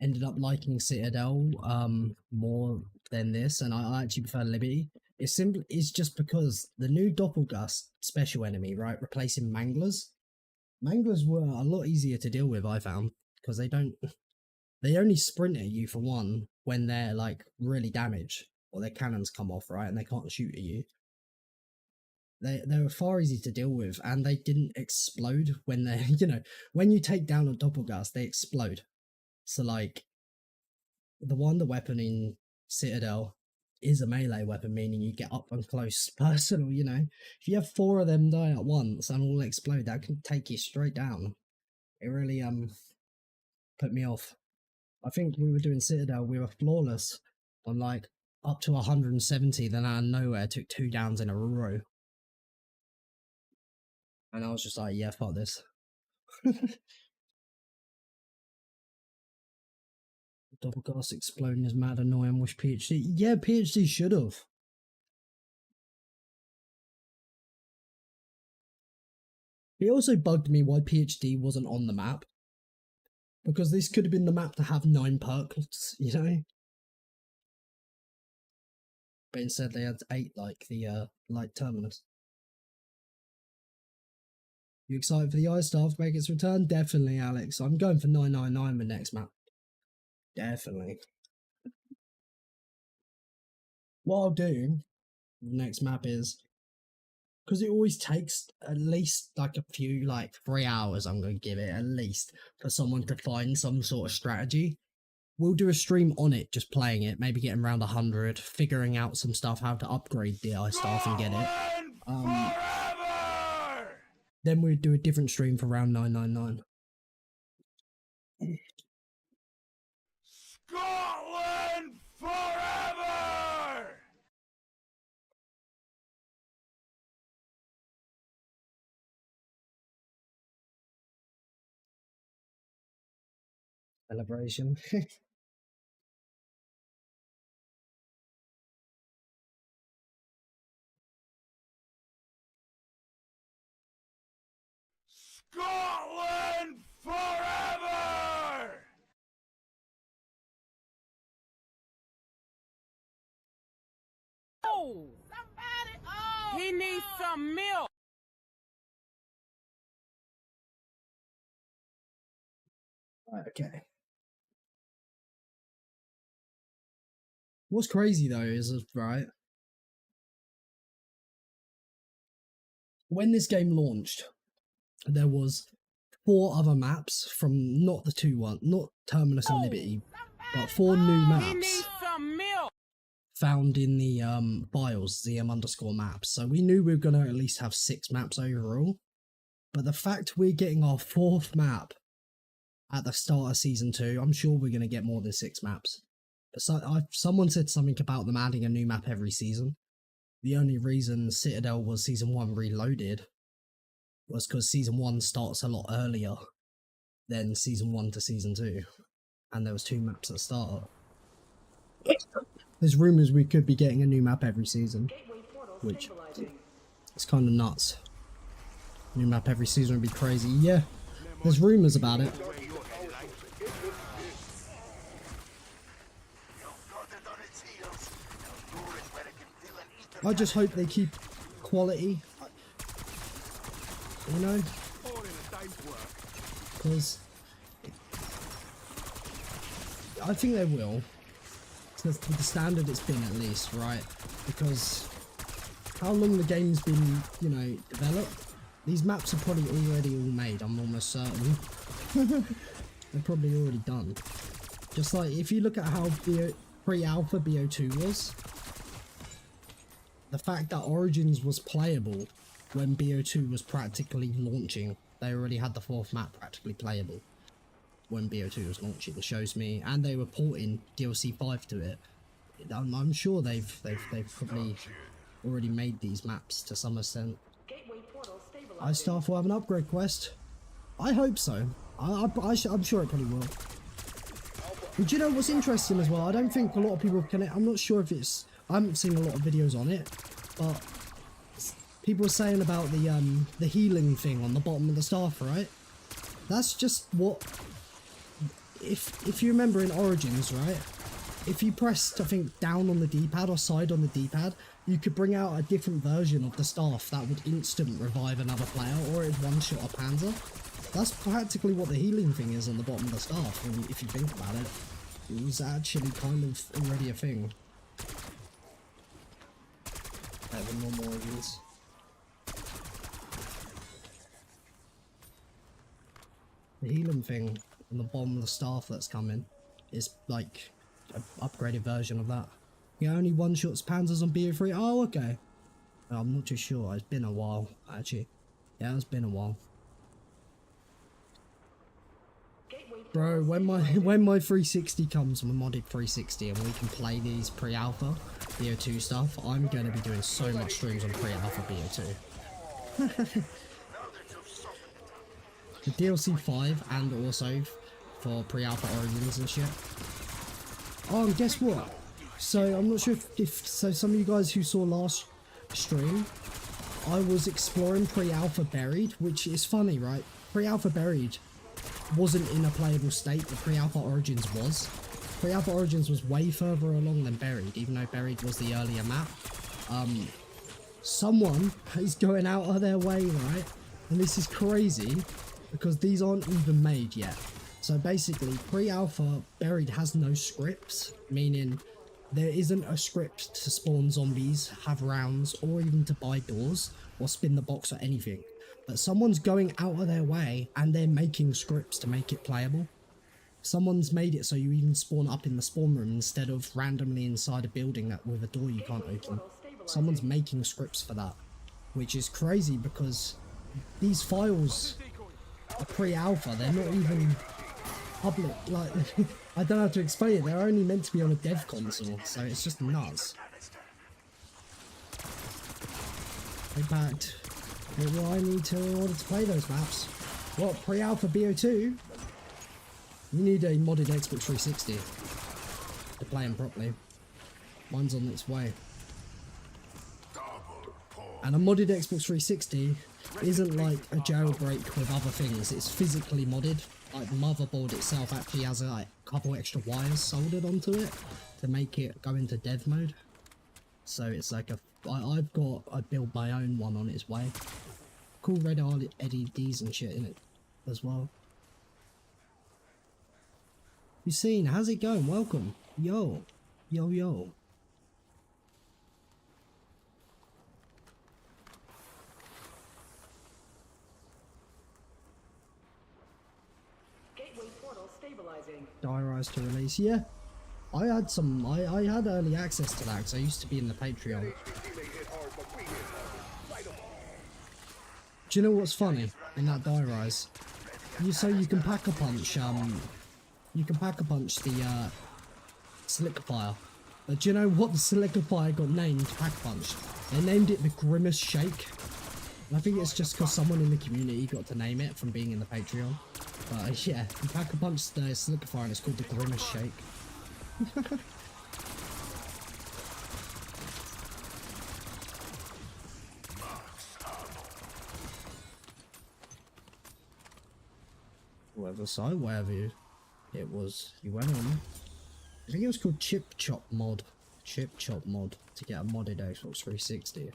Speaker 1: ended up liking Citadel more than this, and I actually prefer Liberty. It's just because the new Doppelgust special enemy, right, replacing Manglers. Manglers were a lot easier to deal with, I found, because they only sprint at you for one when they're like really damaged or their cannons come off, right, and they can't shoot at you. They were far easier to deal with, and they didn't explode when they're, you know, when you take down a Doppelgast, they explode. So like the weapon in Citadel is a melee weapon, meaning you get up and close personal, you know. If you have 4 of them die at once and all explode, that can take you straight down. It really put me off. I think we were doing Citadel, we were flawless on like up to 170, then out of nowhere took 2 downs in a row. And I was just like, yeah, fuck this. Double gas exploding is mad annoying. Wish PhD. Yeah, PhD should have. It also bugged me why PhD wasn't on the map. Because this could have been the map to have 9 perks, you know? But instead they had 8 like the light Terminus. You excited for the ice staff to make its return? Definitely, Alex. I'm going for 999 the next map. Definitely. What I'll do the next map is, because it always takes at least like a few, like 3 hours, I'm going to give it at least, for someone to find some sort of strategy. We'll do a stream on it, just playing it, maybe getting around 100, figuring out some stuff, how to upgrade the ice staff and get it. Then we'd do a different stream for round 999.
Speaker 2: Scotland forever!
Speaker 1: Celebration.
Speaker 2: Scotland forever!
Speaker 6: Oh! Somebody! Oh! He needs some milk!
Speaker 1: Right, okay. What's crazy though is, right, when this game launched, there was 4 other maps from not the 2-1, not Terminus and Liberty, but 4 new maps.
Speaker 6: He needs some milk!
Speaker 1: found in the files, ZM_maps. So we knew we were going to at least have 6 maps overall. But the fact we're getting our 4th map at the start of Season 2, I'm sure we're going to get more than 6 maps. Someone said something about them adding a new map every season. The only reason Citadel was Season 1 reloaded was because Season 1 starts a lot earlier than Season 1 to Season 2. And there was 2 maps at the start. There's rumours we could be getting a new map every season,
Speaker 5: Gateway portal
Speaker 1: which
Speaker 5: stabilizing.
Speaker 1: is kind of nuts. New map every season would be crazy. Yeah, there's rumours about it. I just hope they keep quality, you know, because I think they will. To the standard it's been, at least, right? Because how long the game's been, you know, developed, these maps are probably already all made, I'm almost certain. They're probably already done. Just like, if you look at how pre-alpha BO2 was, the fact that Origins was playable when BO2 was practically launching, they already had the 4th map practically playable when BO2 was launching, shows me, and they were porting DLC 5 to it. I'm sure they've probably already made these maps to some extent.
Speaker 5: Gateway portal stabilizing.
Speaker 1: iStaff will have an upgrade quest. I hope so. I'm sure it probably will. But you know what's interesting as well? I don't think a lot of people can. I'm not sure if it's. I haven't seen a lot of videos on it, but people are saying about the healing thing on the bottom of the staff, right? That's just what. If you remember in Origins, right? If you pressed, I think, down on the D-pad or side on the D-pad, you could bring out a different version of the staff that would instant revive another player, or it'd one-shot a panzer. That's practically what the healing thing is on the bottom of the staff, if you think about it. It was actually kind of already a thing. Better than normal Origins. The healing thing on the bottom of the staff that's coming is like an upgraded version of that. Yeah, only one-shots panzers on BO3. Oh, okay. I'm not too sure. It's been a while, actually. Yeah, it's been a while.
Speaker 5: Gateway
Speaker 1: Bro,
Speaker 5: portal
Speaker 1: when my 360 comes, my modded 360, and we can play these pre-alpha BO2 stuff, I'm going to be doing so much streams on pre-alpha BO2. The DLC 5 and also for pre-alpha Origins and shit. Oh, and guess what? So I'm not sure if so some of you guys who saw last stream, I was exploring pre-alpha buried, which is funny, right? Pre-alpha buried wasn't in a playable state, but pre-alpha Origins was. Pre-alpha Origins was way further along than buried, even though buried was the earlier map. Someone is going out of their way, right? And this is crazy because these aren't even made yet. So basically, pre-alpha buried has no scripts, meaning there isn't a script to spawn zombies, have rounds, or even to buy doors, or spin the box or anything. But someone's going out of their way and they're making scripts to make it playable. Someone's made it so you even spawn up in the spawn room instead of randomly inside a building that with a door you can't open. Someone's making scripts for that, which is crazy because these files are pre-alpha, they're not even public, like, I don't know how to explain it, they're only meant to be on a dev console, so it's just nuts. Impact. What do I need to in order to play those maps? What, pre-alpha BO2? You need a modded Xbox 360 to play them properly. Mine's on its way. And a modded Xbox 360 isn't like a jailbreak with other things, it's physically modded. Like the motherboard itself actually has a couple extra wires soldered onto it to make it go into dev mode. So it's like I build my own one on its way. Cool red LEDs and shit in it as well. You seen? How's it going? Welcome. Yo. Yo yo.
Speaker 5: Gateway portal stabilizing.
Speaker 1: Diarise to release. Yeah. I had some. I had early access to that because I used to be in the Patreon.
Speaker 3: HVT may hit hard, but we hit harder. Fight 'em all.
Speaker 1: Do you know what's funny in that die rise? You can pack a punch. You can pack a punch the slicker fire. But do you know what the slicker fire got named? Pack a punch. They named it the Grimace Shake. And I think it's just because someone in the community got to name it from being in the Patreon. But yeah, you pack a punch the slicker fire and it's called the Grimace Shake. Whatever side, wherever it was, you went on. I think it was called Chip Chop Mod. Chip Chop Mod to get a modded Xbox 360.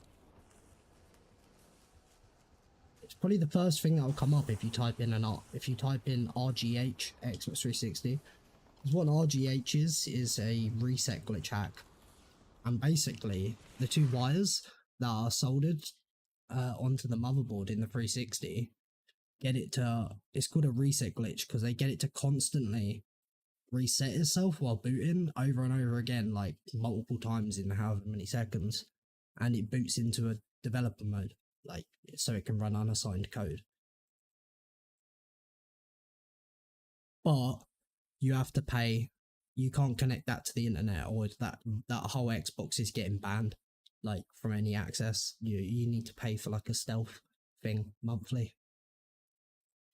Speaker 1: It's probably the first thing that will come up if you type in RGH Xbox 360. Because what an RGH is a reset glitch hack, and basically the two wires that are soldered onto the motherboard in the 360 get it to. It's called a reset glitch because they get it to constantly reset itself while booting over and over again, like multiple times in however many seconds, and it boots into a developer mode, like so it can run unassigned code. But you have to pay. You can't connect that to the internet, or that whole Xbox is getting banned, like from any access. You need to pay for like a stealth thing monthly.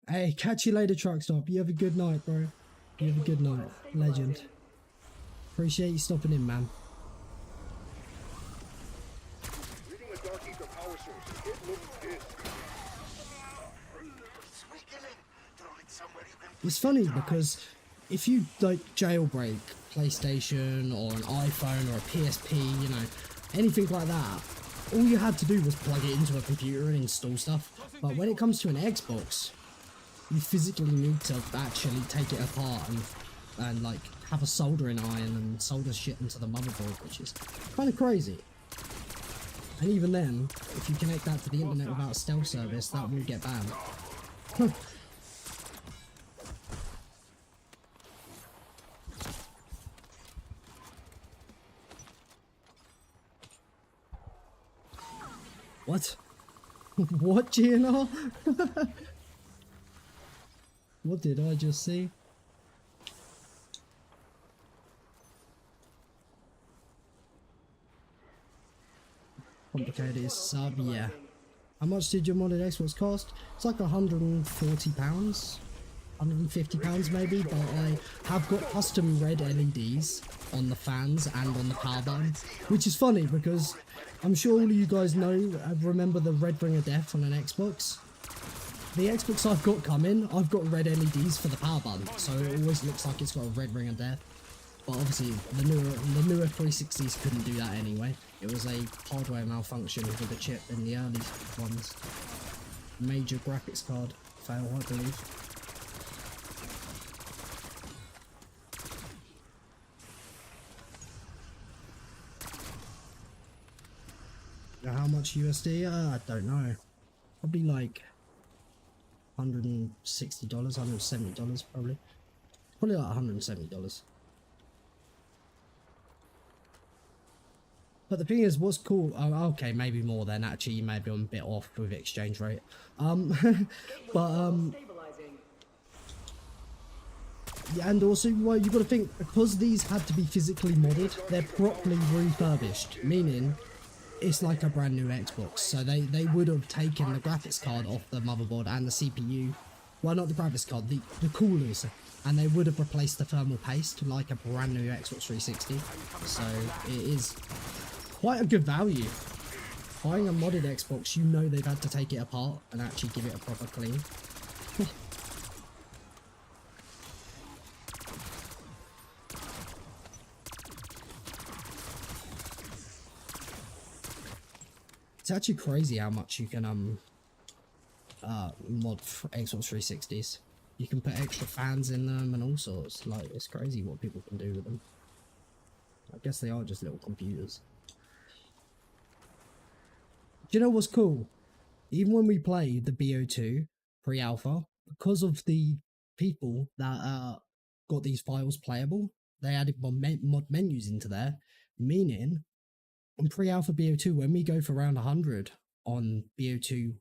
Speaker 1: Hey, catch you later, truck stop. You have a good night, bro. You have a good night, legend. Appreciate you stopping in, man.
Speaker 3: Reading a dark ether power source. It looks this.
Speaker 4: It's weakening. Throw it somewhere you can.
Speaker 1: It's funny because if you like jailbreak PlayStation or an iPhone or a PSP, you know, anything like that, all you had to do was plug it into a computer and install stuff. But when it comes to an Xbox, you physically need to actually take it apart and like have a soldering iron and solder shit into the motherboard, which is kind of crazy. And even then, if you connect that to the internet without a stealth service, that will get banned. What? What, GNR? What did I just see? Complicated sub, yeah. How much did your modded Xbox cost? It's like £140, £150 maybe, but I have got custom red LEDs on the fans and on the power button, which is funny because I'm sure all of you guys remember the red ring of death on an Xbox. The Xbox I've got coming, I've got red LEDs for the power button, so it always looks like it's got a red ring of death. But obviously, the newer 360s couldn't do that anyway. It was a hardware malfunction with the chip in the early ones. Major graphics card fail, I believe. How much USD? I don't know. Probably like $160, $170 probably. Probably like $170. But the thing is, what's cool, okay, maybe more then, actually, maybe I'm a bit off with exchange rate. Yeah, and also, well, you've got to think, because these had to be physically modded, they're properly refurbished, meaning it's like a brand new Xbox. So they would have taken the graphics card off the motherboard and the CPU, well, not the graphics card, the coolers, and they would have replaced the thermal paste like a brand new Xbox 360. So it is quite a good value. Buying a modded Xbox, you know they've had to take it apart and actually give it a proper clean. It's actually crazy how much you can mod Xbox 360s. You can put extra fans in them and all sorts. Like, it's crazy what people can do with them. I guess they are just little computers. Do you know what's cool? Even when we play the BO2 pre-alpha, because of the people that got these files playable, they added mod menus into there, meaning on pre-alpha BO2, when we go for round 100 on BO2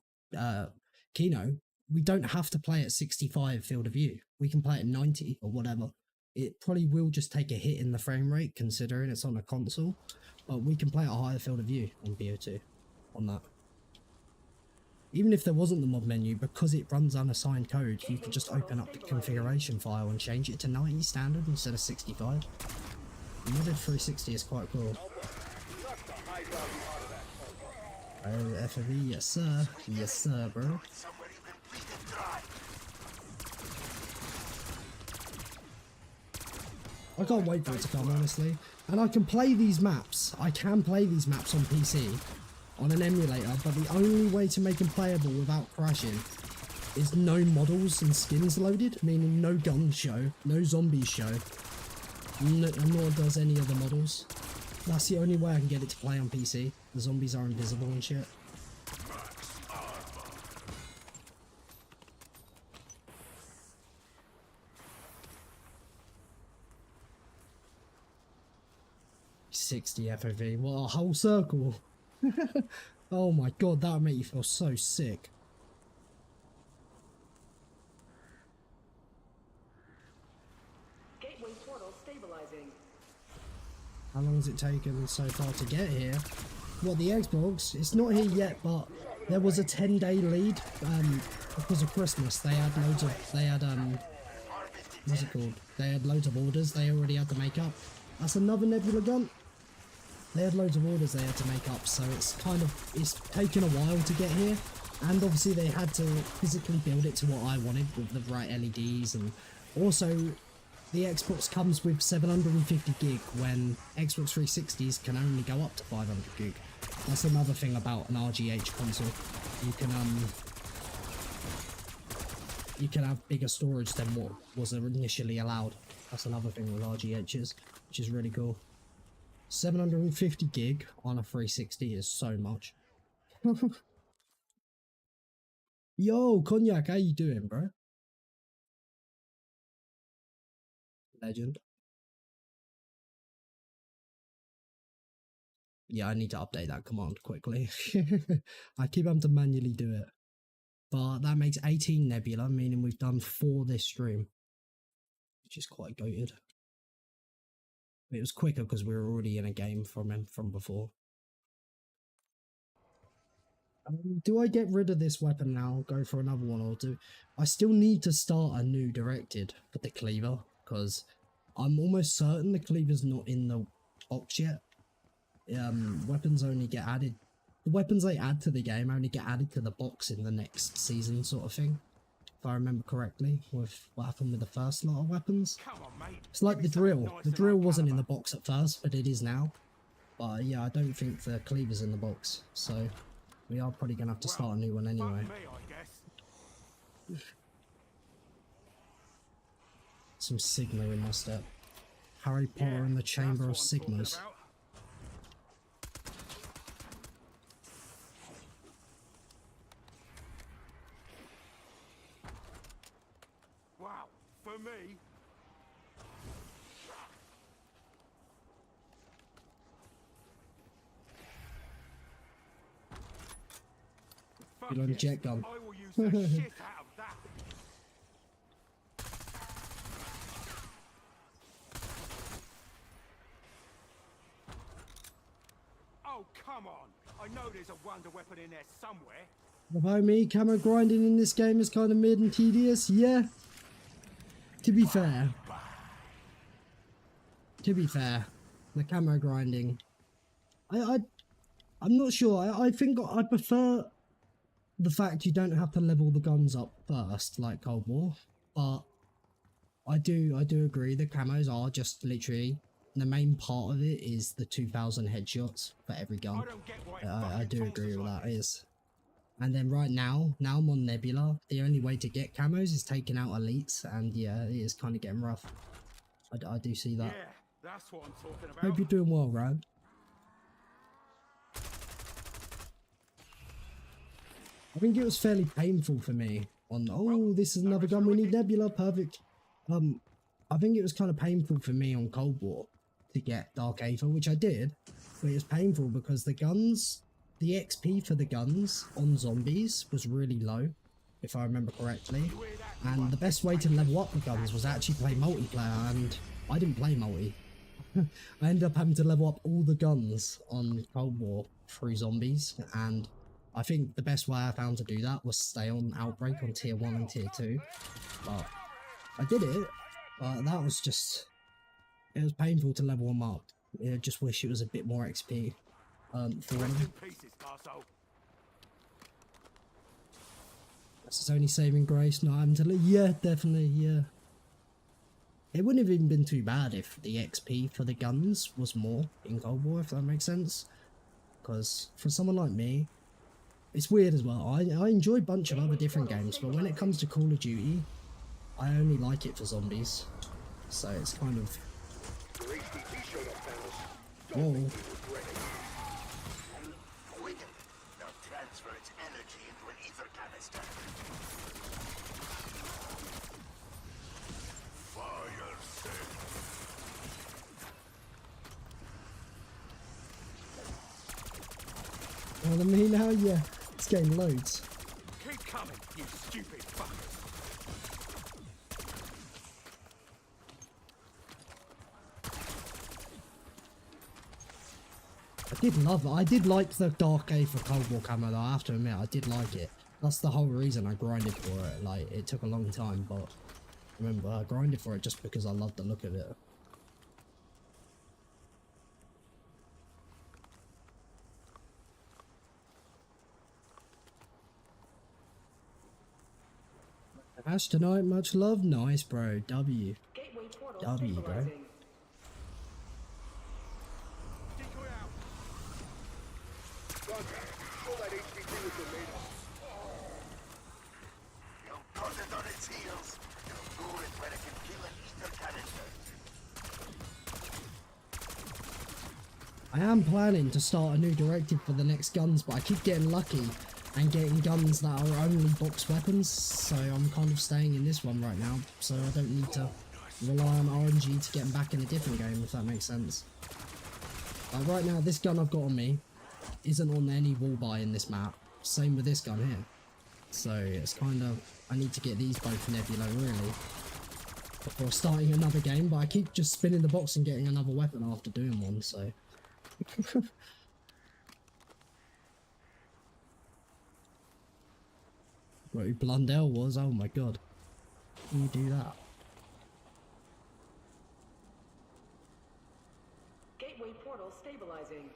Speaker 1: Kino, we don't have to play at 65 field of view. We can play at 90 or whatever. It probably will just take a hit in the frame rate considering it's on a console, but we can play at a higher field of view on BO2 on that. Even if there wasn't the mod menu, because it runs unassigned code, you could just open up the configuration file and change it to 90 standard instead of 65. Modded 360 is quite cool. Oh, FOV, yes sir. Yes sir, bro. I can't wait for it to come, honestly. And I can play these maps. I can play these maps on PC, on an emulator, but the only way to make them playable without crashing is no models and skins loaded, meaning no guns show, no zombies show, nor does any other models. That's the only way I can get it to play on PC. The zombies are invisible and shit. $60 FOV, what a whole circle. Oh my god, that would make you feel so sick.
Speaker 5: Gateway portal stabilizing.
Speaker 1: How long has it taken so far to get here? Well, the Xbox, it's not here yet, but there was a 10-day lead because of Christmas. They had loads of, what's it called? They had loads of orders they already had to make up. That's another Nebula gun. They had loads of orders they had to make up, so it's taken a while to get here. And obviously they had to physically build it to what I wanted with the right LEDs, and also the Xbox comes with 750 gig when Xbox 360s can only go up to 500 gig. That's another thing about an RGH console. You can have bigger storage than what was initially allowed. That's another thing with RGHs, which is really cool. 750 gig on a 360 is so much. Yo, Cognac, how you doing, bro? Legend. Yeah, I need to update that command quickly. I keep having to manually do it. But that makes 18 Nebula, meaning we've done 4 this stream. Which is quite goated. It was quicker because we were already in a game from before. Do I get rid of this weapon now, go for another one, or do I still need to start a new directed for the cleaver? Because I'm almost certain the cleaver's not in the box yet. Weapons only get added. The weapons they add to the game only get added to the box in the next season, sort of thing. If I remember correctly, with what happened with the first lot of weapons.
Speaker 2: Come on, mate.
Speaker 1: It's like the drill. The drill wasn't in the box at first, but it is now. But yeah, I don't think the cleaver's in the box, so we are probably gonna have to start a new one anyway.
Speaker 2: Me, I guess.
Speaker 1: Some Sigma in my step. Harry Potter and the Chamber of Sigmas.
Speaker 2: Wow, for me.
Speaker 1: Good on jet gun.
Speaker 2: I will use the shit out of that. Oh, come on. I know there's a wonder weapon in there somewhere.
Speaker 1: About me, camo grinding in this game is kind of mid and tedious. Yeah. To be fair, the camo grinding, I'm not sure. I think I prefer the fact you don't have to level the guns up first, like Cold War. But I do agree the camos are just literally the main part of it is the 2000 headshots for every gun. I do agree with that. Is. And then right now I'm on Nebula. The only way to get camos is taking out elites, and yeah, it is kind of getting rough. I do see that.
Speaker 2: Yeah, that's what I'm talking about.
Speaker 1: Hope you're doing well, Rad. I think it was fairly painful for me. On this is another gun. We need Nebula. Perfect. I I think it was kind of painful for me on Cold War to get Dark Aether, which I did, but it was painful because the guns, the XP for the guns on zombies was really low, if I remember correctly, and the best way to level up the guns was actually play multiplayer, and I didn't play multi. I ended up having to level up all the guns on Cold War through zombies, and I think the best way I found to do that was stay on Outbreak on tier 1 and tier 2, but I did it, but that was just, it was painful to level them up. I just wish it was a bit more XP for them. That's his only saving grace, not having to yeah, definitely, yeah. It wouldn't have even been too bad if the XP for the guns was more in Cold War, if that makes sense. Because for someone like me, it's weird as well. I enjoy a bunch of other different games, but when it comes to Call of Duty, I only like it for zombies. So it's kind of... Whoa.
Speaker 4: Awaken. Now transfer its energy into an ether canister. Fire sale.
Speaker 1: Well, I mean, now, yeah, it's getting loads.
Speaker 2: Keep coming, you stupid fuckers.
Speaker 1: I did like the Dark Aether Cold War camo though, I have to admit, I did like it. That's the whole reason I grinded for it, like, it took a long time, but remember, I grinded for it just because I loved the look of it. Ash tonight, much love, nice bro, W.
Speaker 5: Gateway portal
Speaker 1: W, bro.
Speaker 5: stabilizing.
Speaker 3: Show that HVT what you're made of.
Speaker 4: You'll cut it on its heels. You'll lure it where it can kill an ether canister.
Speaker 1: I am planning to start a new directive for the next guns, but I keep getting lucky and getting guns that are only box weapons, so I'm kind of staying in this one right now, so I don't need to rely on RNG to get them back in a different game, if that makes sense. Like right now, this gun I've got on me isn't on any wall buy in this map, same with this gun here. So it's kind of, I need to get these both Nebula really before starting another game, but I keep just spinning the box and getting another weapon after doing one, so... What, who Blundell was? Oh my god. How do you do that?
Speaker 5: Gateway portal stabilizing.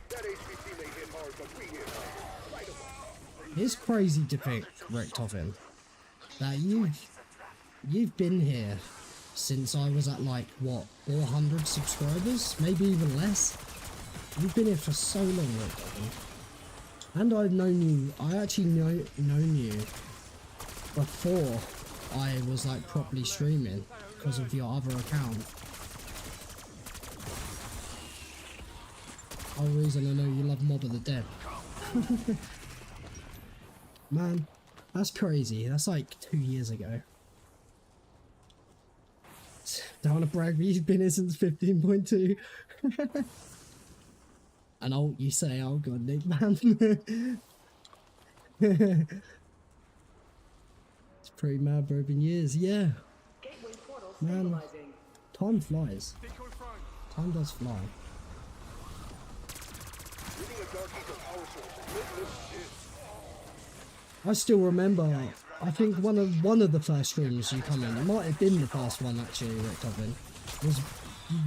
Speaker 3: That HVT may hit hard, but we hit hard. Light 'em up.
Speaker 1: It's crazy to think, Richtofen, that you've been here since I was at like, what, 400 subscribers? Maybe even less? You've been here for so long, Richtofen. And I've known you, I actually known you before I was like properly streaming because of your other account. Whole reason I know you love Mob of the Dead. Man, that's crazy. That's like 2 years ago. Don't want to brag, but you've been here since 15.2. And oh, you say, oh god, Nick, man. It's pretty mad, bro, been years, yeah.
Speaker 5: Gateway portal
Speaker 1: Man,
Speaker 5: stabilizing.
Speaker 1: time flies. Time does fly.
Speaker 3: Getting a dark ether power source. Limitless shit.
Speaker 1: I still remember, I think one of the first streams you come in, it might have been the first one actually, Rick Tobin, was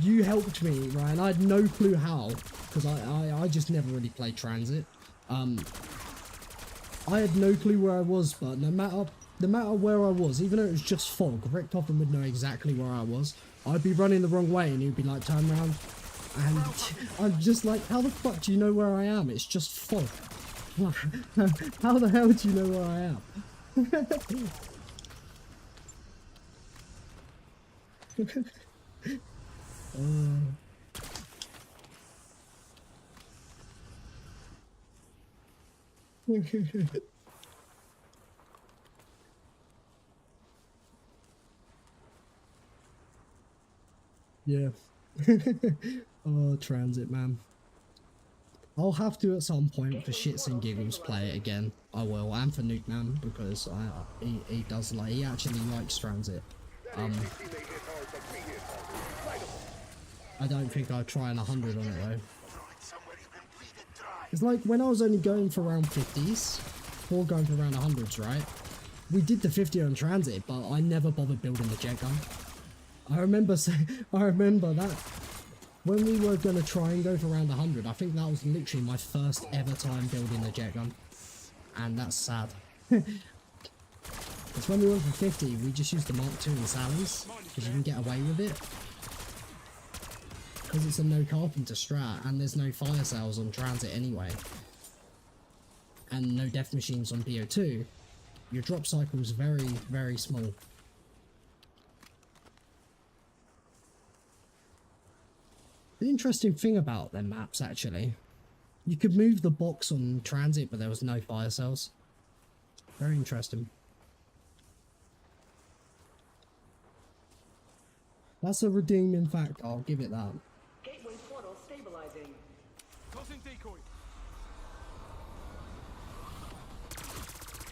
Speaker 1: you helped me, right, and I had no clue how, because I just never really played Transit. I had no clue where I was, but no matter where I was, even though it was just fog, Rick Tobin would know exactly where I was. I'd be running the wrong way and he'd be like, turn around, and I'm just like, how the fuck do you know where I am? It's just fog. How the hell do you know where I am? Yeah. Oh, transit, man. I'll have to at some point for shits and giggles play it again. I will, and for Nuke Man, because he does like, he actually likes transit.
Speaker 3: That HVT may hit hard, but we hit hard. Light 'em up.
Speaker 1: I don't think I'd try an 100 on it though.
Speaker 4: Throw it somewhere you can bleed it dry.
Speaker 1: It's like when I was only going for around 50s, or going for around 100s, right? We did the 50 on transit, but I never bothered building the jet gun. I remember that when we were gonna try and go for around 100, I think that was literally my first ever time building the jet gun, and that's sad. Because when we went for 50, we just used the Mark II and Sally's, because you can get away with it. Because it's a no carpenter strat, and there's no fire cells on transit anyway, and no death machines on BO2, your drop cycle is very, very small. The interesting thing about them maps, actually, you could move the box on transit, but there was no fire cells. Very interesting. That's a redeeming factor, I'll give it that.
Speaker 5: Gateway portal stabilizing.
Speaker 2: Tossing decoy.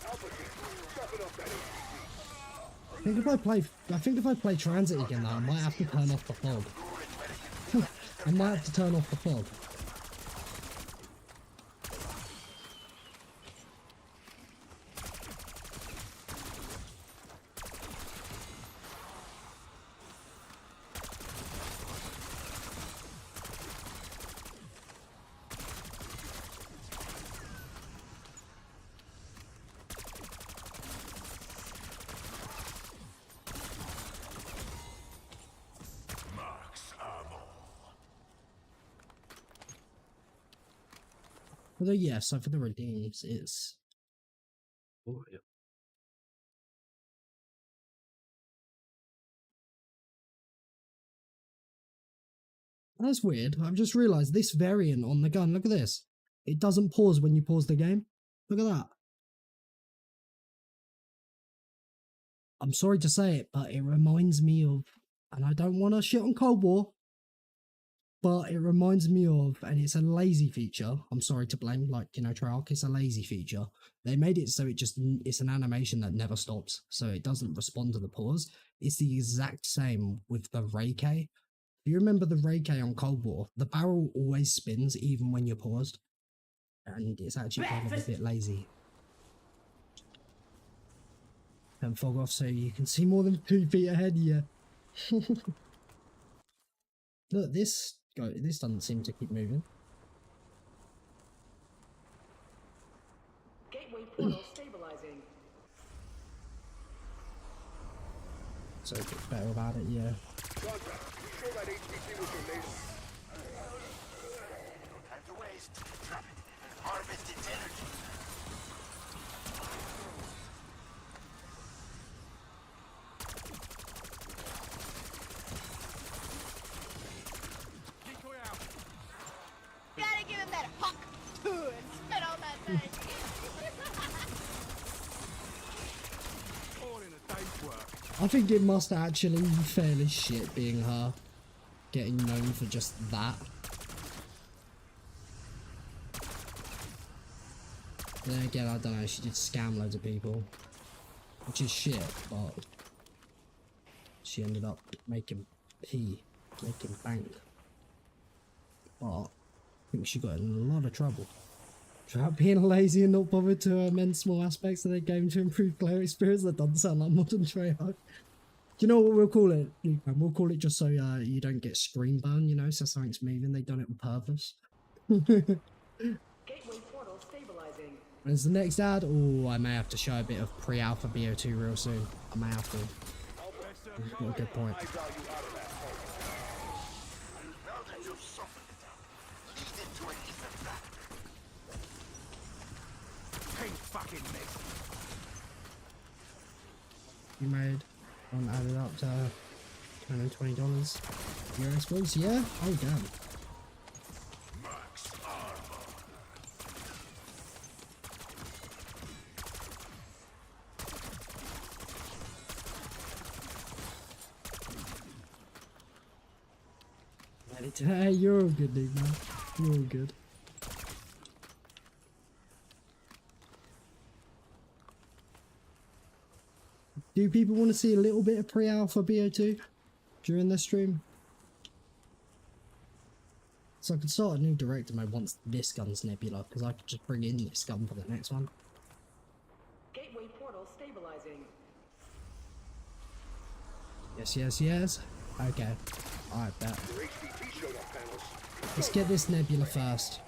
Speaker 3: Alpha team, chopping up that HVT.
Speaker 1: I think if I play transit again though, I might have to turn off the fog. I might have to turn off the fog. Although yeah, so for the redeems, it's... Oh, yeah. That's weird. I've just realised this variant on the gun, look at this. It doesn't pause when you pause the game. Look at that. I'm sorry to say it, but it reminds me of, and I don't want to shit on Cold War, but it reminds me of, and it's a lazy feature, I'm sorry to blame, like, you know, Treyarch, it's a lazy feature. They made it so it's an animation that never stops, so it doesn't respond to the pause. It's the exact same with the Ray K. If you remember the Ray K on Cold War, the barrel always spins even when you're paused, and it's actually kind of a bit lazy. And fog off so you can see more than 2 feet ahead of you. Look, this doesn't seem to keep moving.
Speaker 5: Gateway portal stabilizing.
Speaker 1: So it gets better about it, yeah.
Speaker 3: Contact, you sure that HVT was your native?
Speaker 4: No time to waste. Drop it. Harvest its energy.
Speaker 2: Decoy out.
Speaker 6: Gotta give him that hawk too and spit on that thing.
Speaker 2: All in a day's work.
Speaker 1: I think it must actually be fairly shit being her, getting known for just that. Then again, I don't know, she did scam loads of people, which is shit, but she ended up making bank. But I think she got in a lot of trouble. About being lazy and not bothered to amend small aspects of their game to improve player experience. That doesn't sound like modern Treyarch. Do you know what we'll call it? We'll call it just so you don't get screen burn, you know, so something's moving. They've done it on purpose.
Speaker 5: Gateway portal stabilizing.
Speaker 1: When's the next ad? Oh, I may have to show a bit of pre-alpha BO2 real soon. I may have to. You've got a good point.
Speaker 3: I value out of that hole.
Speaker 4: Now that you've softened it up, lead it to an ether trap.
Speaker 2: Pink fucking mess.
Speaker 1: You made one added up to $220. US voice, yeah? Oh, damn. Hey, you're all good, dude, man. You're all good. Do people want to see a little bit of pre-alpha BO2 during this stream? So I could start a new director mode once this gun's Nebula, because I could just bring in this gun for the next one.
Speaker 5: Gateway portal stabilizing.
Speaker 1: Yes, yes, yes. Okay. Alright, bet.
Speaker 3: Your HVT showed up panels.
Speaker 1: Let's get this Nebula first,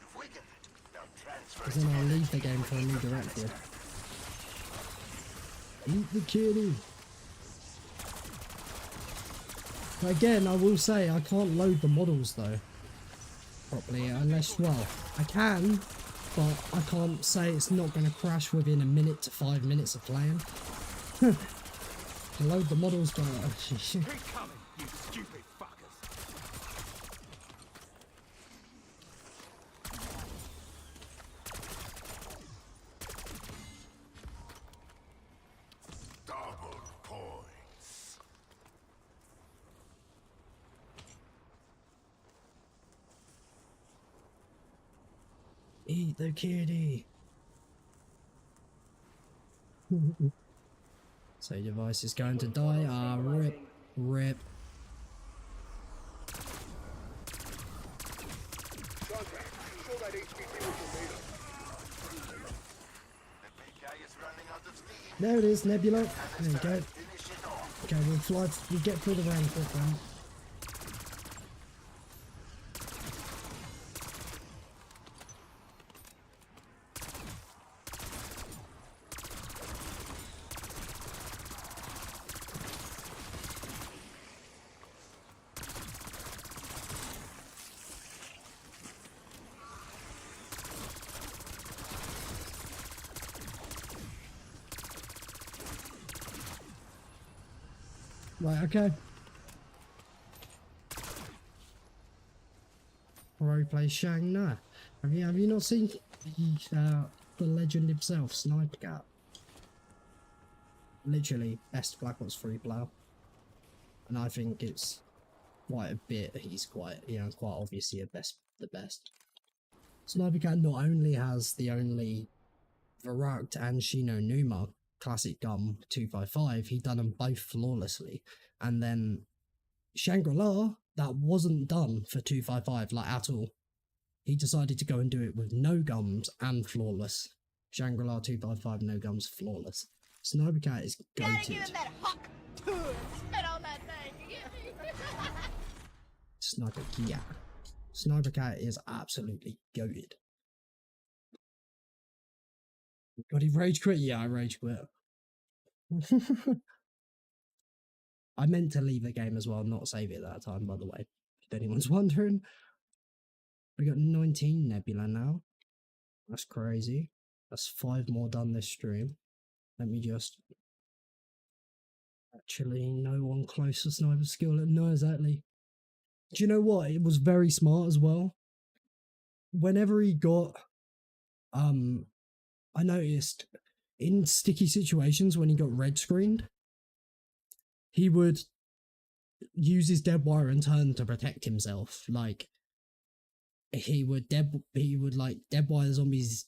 Speaker 4: You've weakened it. Now transfer
Speaker 1: because then I'll leave the game for a new director. Eat the kitty. But again, I will say I can't load the models though properly unless, well, I can, but I can't say it's not going to crash within a minute to 5 minutes of playing. To load the models, but
Speaker 2: Keep coming, you stupid fuckers.
Speaker 4: double points.
Speaker 1: eat the kitty. So your device is going to die. Ah, rip, rip.
Speaker 3: Contact. Show that HVT what you're made of.
Speaker 4: The big guy is running out of steam.
Speaker 1: There it is, Nebula. There you go.
Speaker 4: Finish it off.
Speaker 1: Okay, we'll fly. We'll get through the round quick then. Right, okay. Pro play Shang? No. Have you not seen the legend himself, Sniper Cat? Literally best Black Ops 3 player. And I think it's quite a bit, he's quite, you know, quite obviously the best. Sniper Cat not only has the only Verrucht and Shino Numa classic gun 255, he done them both flawlessly. And then Shangri-La, that wasn't done for 255 like at all. He decided to go and do it with no gums and flawless. Shangri-La 255 no gums flawless. Sniper Cat is
Speaker 6: Gotta
Speaker 1: goated.
Speaker 6: give him that hawk to it. Spit on that thing.
Speaker 1: Sniper Cat. Sniper Cat is absolutely goated. God, he rage quit? Yeah, I rage quit. I meant to leave the game as well, not save it that time, by the way, if anyone's wondering. We got 19 Nebula now. That's crazy. That's 5 more done this stream. Let me just... Actually, no one close to sniper skill. No, exactly. Do you know what? It was very smart as well. Whenever he got... I noticed in sticky situations when he got red screened, he would use his dead wire and turn to protect himself. Like he would dead wire the zombies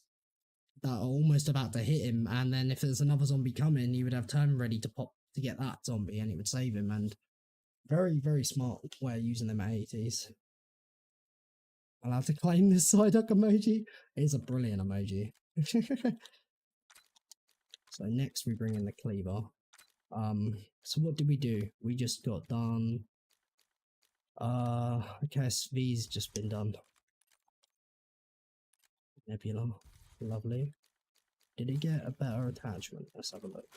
Speaker 1: that are almost about to hit him, and then if there's another zombie coming, he would have turn ready to pop to get that zombie, and it would save him. And very, very smart way of using them at 80s. I'll have to claim this side hook emoji. It's a brilliant emoji. So next we bring in the cleaver. So what did we do? We just got done. Okay, SV's just been done. Nebula, lovely. Did he get a better attachment? Let's have a look.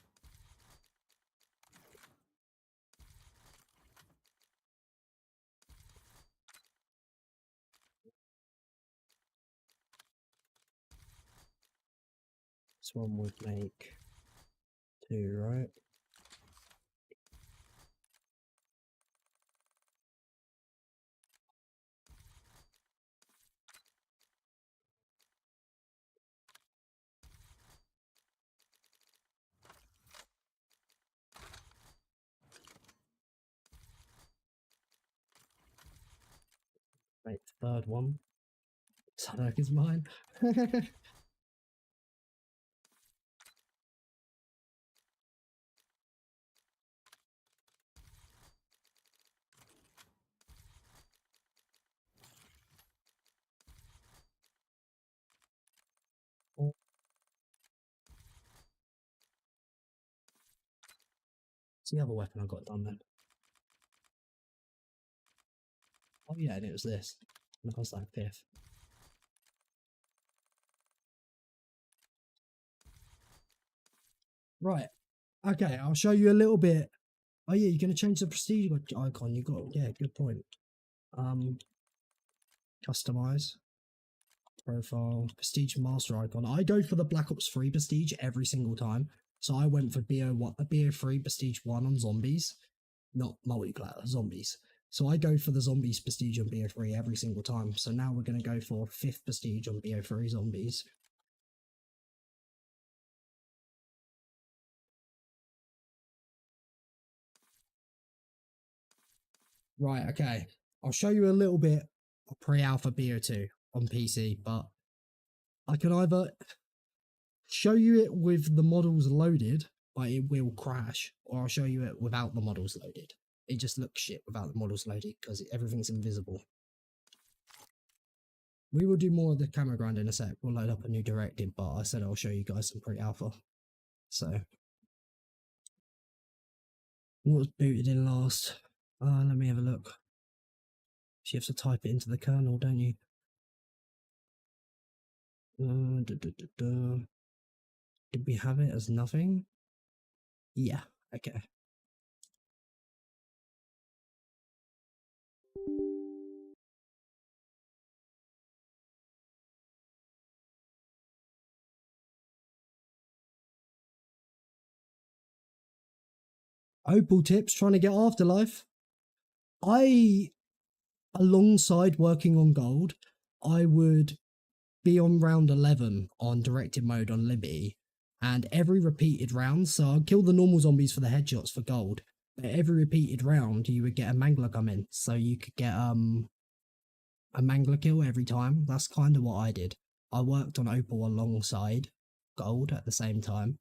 Speaker 1: This one would make 2, right? third one. Sadok is mine. What's the other weapon I got done then? Oh yeah, and it was this. And that was like 5th. Right. Okay, I'll show you a little bit. Oh yeah, you're gonna change the prestige icon. You got, yeah, good point. Customize. Profile. Prestige master icon. I go for the Black Ops 3 prestige every single time. So I went for BO3 prestige 1 on zombies. Not multiplayer, zombies. So I go for the zombies prestige on BO3 every single time. So now we're gonna go for 5th prestige on BO3 zombies. Right, okay. I'll show you a little bit of pre-alpha BO2 on PC, but I can either show you it with the models loaded, but it will crash, or I'll show you it without the models loaded. It just looks shit without the models loaded because everything's invisible. We will do more of the camera grind in a sec. We'll load up a new directive, but I said I'll show you guys some pre-alpha. So, what was booted in last? Let me have a look. You have to type it into the kernel, don't you? Did we have it as nothing? Yeah, okay. Opal tips, trying to get Afterlife. Alongside working on gold, I would be on round 11 on directed mode on Liberty, and every repeated round, so I'd kill the normal zombies for the headshots for gold, but every repeated round you would get a mangler come in, so you could get a mangler kill every time. That's kind of what I did. I worked on Opal alongside gold at the same time.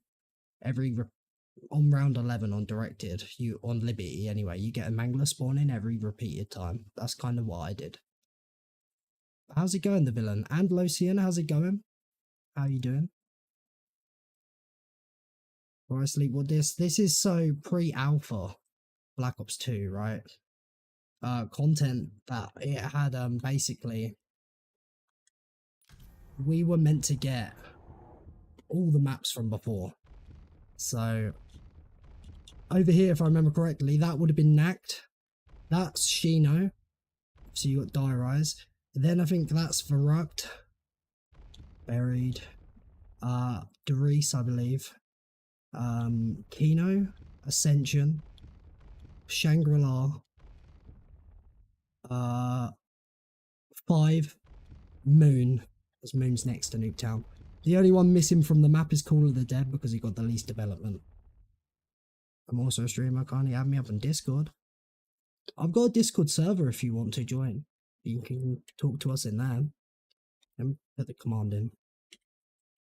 Speaker 1: On round 11 on directed, on Liberty anyway, you get a mangler spawn in every repeated time. That's kind of what I did. How's it going, the villain? And Locian, how's it going? How you doing? Before I sleep, what this is so pre-alpha Black Ops 2, right? Content that it had basically we were meant to get all the maps from before. So over here, if I remember correctly, that would have been Nact. That's Shino. So you got Dire Eyes. Then I think that's Verrucht. Buried. Derice, I believe. Kino. Ascension. Shangri-La. 5. Moon. Because Moon's next to Nuketown. The only one missing from the map is Call of the Dead because he got the least development. I'm also a streamer, kindly add me up on Discord. I've got a Discord server if you want to join. You can talk to us in there. And put the command in.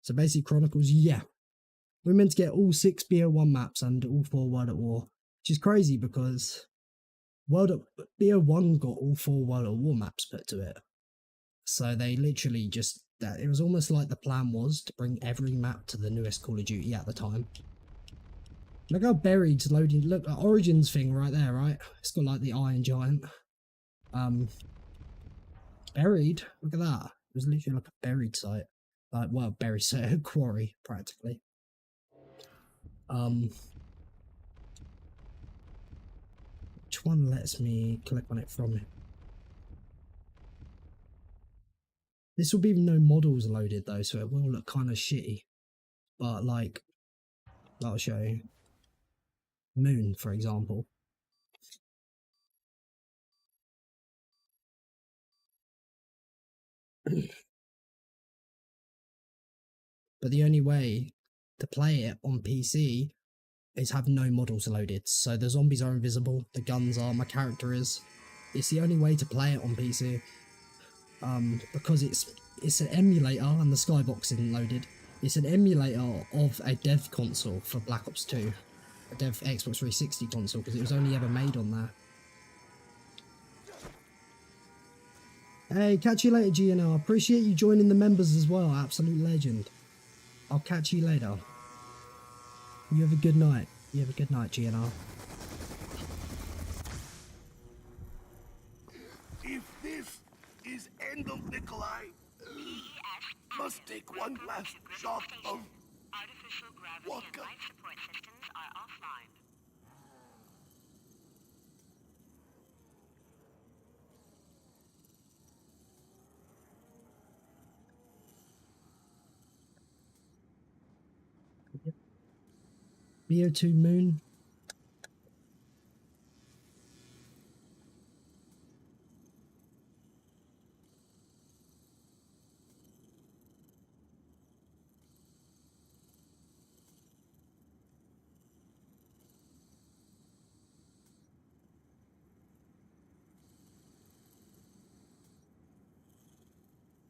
Speaker 1: So basically Chronicles, yeah. We're meant to get all 6 BO1 maps and all 4 World at War. Which is crazy because BO1 got all 4 World at War maps put to it. So they literally just, it was almost like the plan was to bring every map to the newest Call of Duty at the time. Look how Buried's loading. Look, Origins thing right there, right? It's got like the Iron Giant. Buried. Look at that. It was literally like a buried site. Like, well, buried site, a quarry, practically. Which one lets me click on it from it? This will be no models loaded though, so it will look kind of shitty. But like, I'll show you. Moon, for example. But the only way to play it on PC is have no models loaded. So the zombies are invisible, the guns are, my character is. It's the only way to play it on PC. because it's an emulator and the skybox isn't loaded. It's an emulator of a dev console for Black Ops 2, a dev Xbox 360 console, because it was only ever made on there. Hey, catch you later, GNR. Appreciate you joining the members as well. Absolute legend. I'll catch you later. You have a good night. You have a good night, GNR.
Speaker 4: If this is end of Nikolai, must take one last shot of
Speaker 7: artificial gravity
Speaker 4: vodka.
Speaker 7: and life support systems are offline.
Speaker 1: BO2 Moon.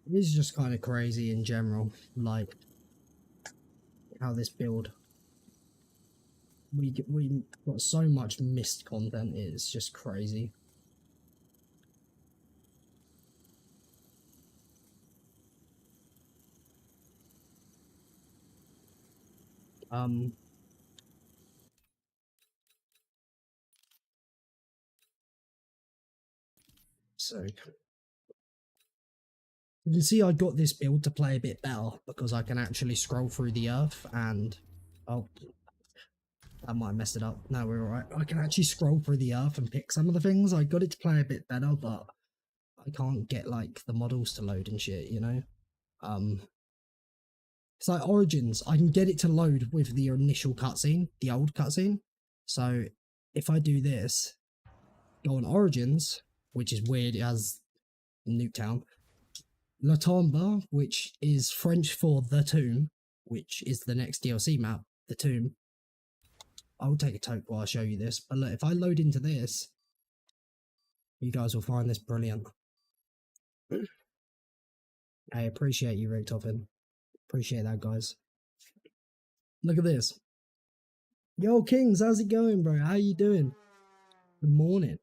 Speaker 1: It is just kind of crazy in general, like how this build. We got so much missed content. It's just crazy. So you can see I got this build to play a bit better because I can actually scroll through the earth and oh, that might have messed it up. No, we're alright. I can actually scroll through the earth and pick some of the things. I got it to play a bit better, but I can't get like the models to load and shit, you know? It's like Origins. I can get it to load with the initial cutscene, the old cutscene. So if I do this, go on Origins, which is weird, it has Nuketown, La Tombe, which is French for The Tomb, which is the next DLC map, The Tomb. I'll take a toke while I show you this, but look, if I load into this, you guys will find this brilliant. I appreciate you, Richtofen. Appreciate that, guys. Look at this. Yo, Kings, how's it going, bro? How you doing? Good morning.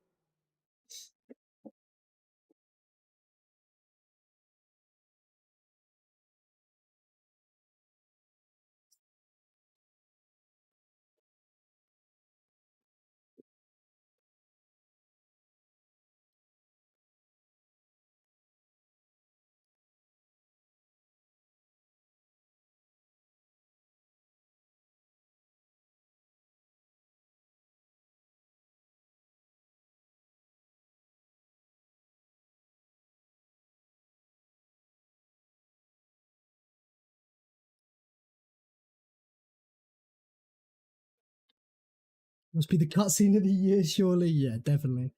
Speaker 1: Must be the cutscene of the year, surely. Yeah, definitely.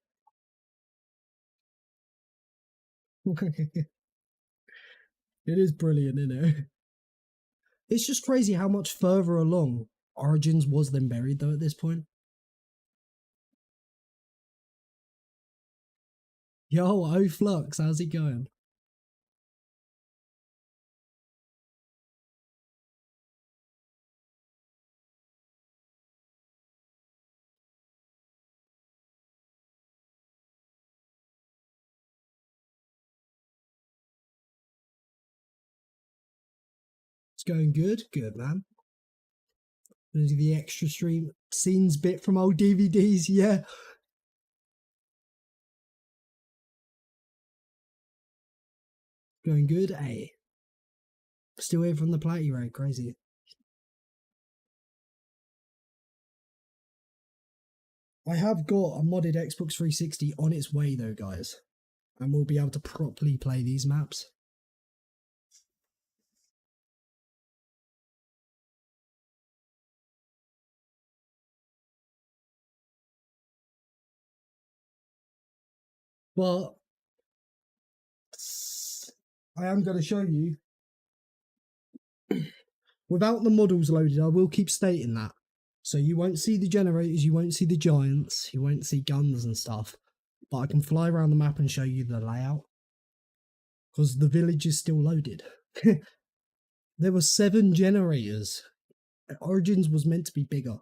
Speaker 1: It is brilliant, isn't it? It's just crazy how much further along Origins was than Buried, though, at this point. Yo, oh Flux, how's it going? It's going good? Good, man. Gonna do the extra stream scenes bit from old DVDs, yeah. Going good? Hey. Still here from the Platy raid, crazy. I have got a modded Xbox 360 on its way though, guys. And we'll be able to properly play these maps. But I am going to show you. Without the models loaded, I will keep stating that. So you won't see the generators, you won't see the giants, you won't see guns and stuff. But I can fly around the map and show you the layout. because the village is still loaded. There were 7 generators. Origins was meant to be bigger.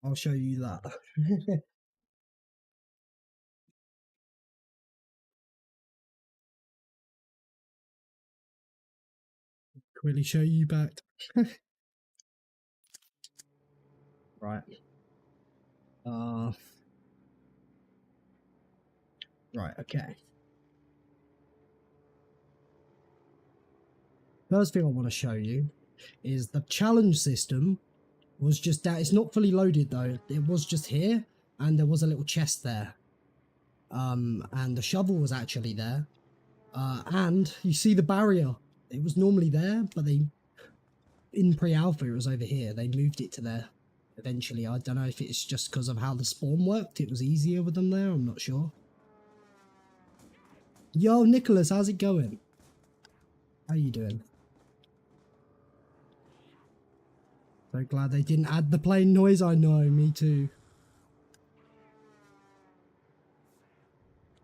Speaker 1: I'll show you that. Quickly show you back. Right. Right, okay. First thing I want to show you is the challenge system was just that. It's not fully loaded though. It was just here, and there was a little chest there. And the shovel was actually there. And you see the barrier. It was normally there, but in pre-alpha it was over here. They moved it to there eventually. I don't know if it's just because of how the spawn worked. It was easier with them there. I'm not sure. Yo, Nicholas, how's it going? How you doing? So glad they didn't add the plane noise. I know, me too.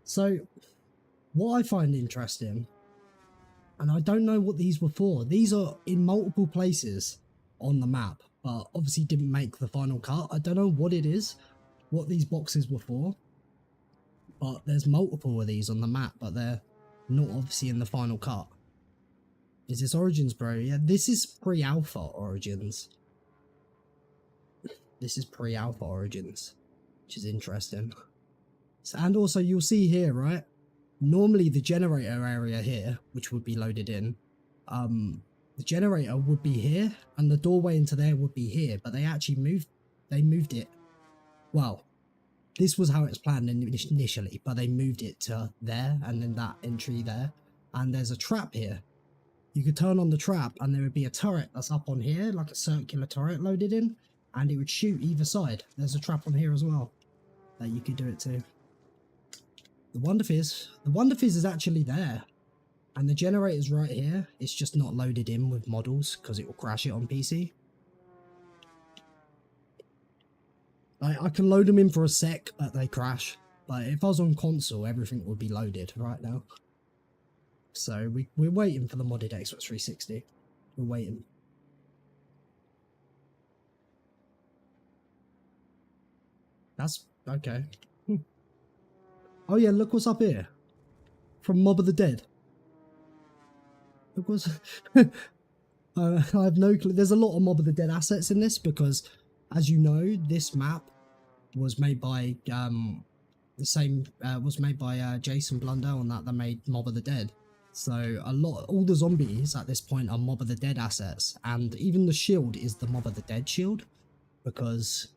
Speaker 1: So, what I find interesting, and I don't know what these were for. These are in multiple places on the map, but obviously didn't make the final cut. I don't know what it is, what these boxes were for, but there's multiple of these on the map, but they're not obviously in the final cut. Is this Origins, bro? Yeah, this is pre-alpha Origins. This is pre-alpha Origins, which is interesting. So, and also you'll see here, right? Normally the generator area here, which would be loaded in, the generator would be here, and the doorway into there would be here, but they actually moved it. Well, this was how it's planned initially, but they moved it to there, and then that entry there, and there's a trap here. You could turn on the trap, and there would be a turret that's up on here, like a circular turret loaded in, and it would shoot either side. There's a trap on here as well that you could do it to. The Wonder Fizz is actually there, and the generator's right here. It's just not loaded in with models because it will crash it on PC. I can load them in for a sec, but they crash. But if I was on console, everything would be loaded right now. So we're waiting for the modded Xbox 360. We're waiting. That's okay. Oh yeah, look what's up here. From Mob of the Dead. Look what's... I have no clue. There's a lot of Mob of the Dead assets in this because, as you know, this map was made by Jason Blundell, and that made Mob of the Dead. So all the zombies at this point are Mob of the Dead assets, and even the shield is the Mob of the Dead shield because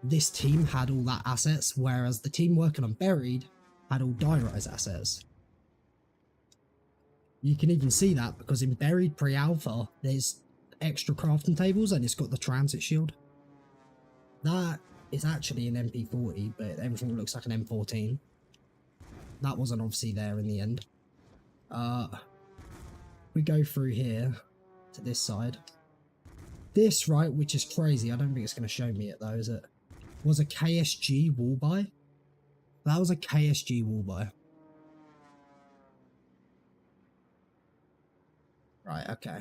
Speaker 1: this team had all that assets, whereas the team working on Buried had all Die Rise assets. You can even see that because in Buried pre-alpha, there's extra crafting tables and it's got the transit shield. That is actually an MP40, but everything looks like an M14. That wasn't obviously there in the end. We go through here to this side. This, right, which is crazy, I don't think it's going to show me it though, is it? Was a KSG wall buy. That was a KSG wall buy. Right, okay.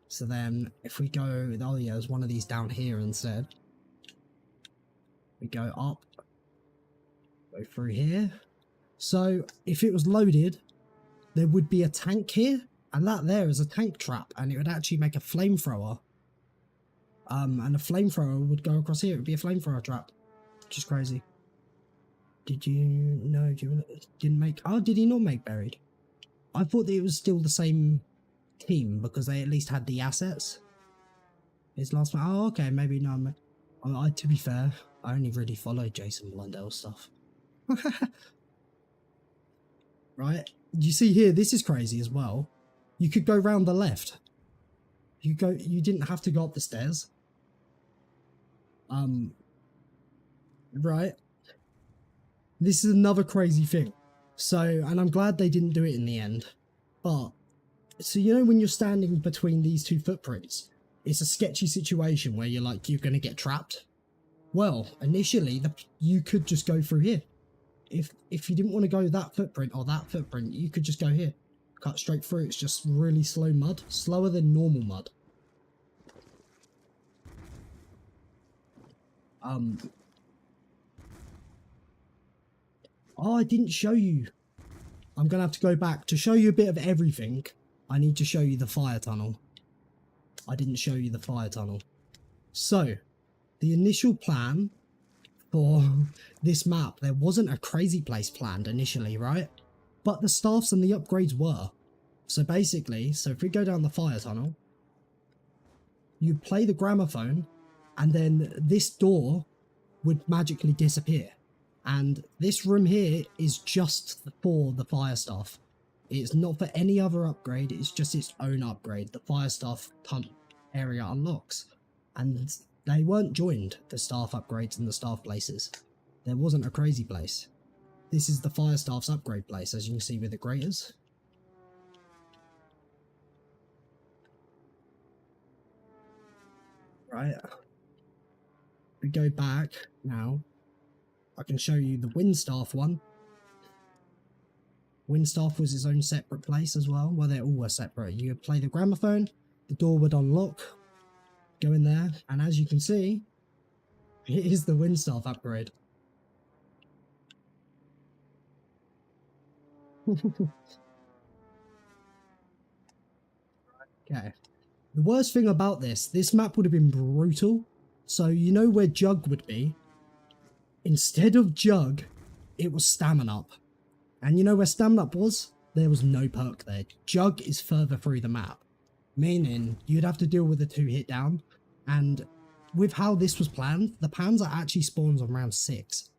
Speaker 1: So then if we go, oh yeah, there's one of these down here instead. We go up, go through here. So if it was loaded, there would be a tank here, and that there is a tank trap, and it would actually make a flamethrower. And a flamethrower would go across here. It would be a flamethrower trap, which is crazy. Did you know? Didn't make? Oh, did he not make Buried? I thought that it was still the same team because they at least had the assets. His last one. Oh, okay, maybe no. To be fair, I only really followed Jason Blundell stuff. Right? You see here, this is crazy as well. You could go round the left. You didn't have to go up the stairs. Right? This is another crazy thing. So, and I'm glad they didn't do it in the end. But, so you know when you're standing between these two footprints, it's a sketchy situation where you're like, you're going to get trapped. Well, initially, you could just go through here. If you didn't want to go that footprint or that footprint, you could just go here. cut straight through. It's just really slow mud, slower than normal mud. Oh, I didn't show you. I'm gonna have to go back to show you a bit of everything. I need to show you the fire tunnel. I didn't show you the fire tunnel. So, the initial plan for this map, there wasn't a crazy place planned initially, right? But the staffs and the upgrades were. So basically, if we go down the fire tunnel, you play the gramophone, and then this door would magically disappear. And this room here is just for the fire staff. It's not for any other upgrade, it's just its own upgrade. The fire staff area unlocks. And they weren't joined, the staff upgrades and the staff places. There wasn't a crazy place. This is the fire staff's upgrade place, as you can see with the graters. Right. We go back now. I can show you the Windstaff one. Windstaff was its own separate place as well. Well, they all were separate. You would play the gramophone, the door would unlock, go in there, and as you can see, it is the Windstaff upgrade. Okay. The worst thing about this map would have been brutal. So you know where Jug would be? Instead of Jug, it was Stamina Up. And you know where Stamina Up was? There was no perk there. Jug is further through the map. Meaning, you'd have to deal with a 2-hit down. And with how this was planned, the Panzer actually spawns on round 6.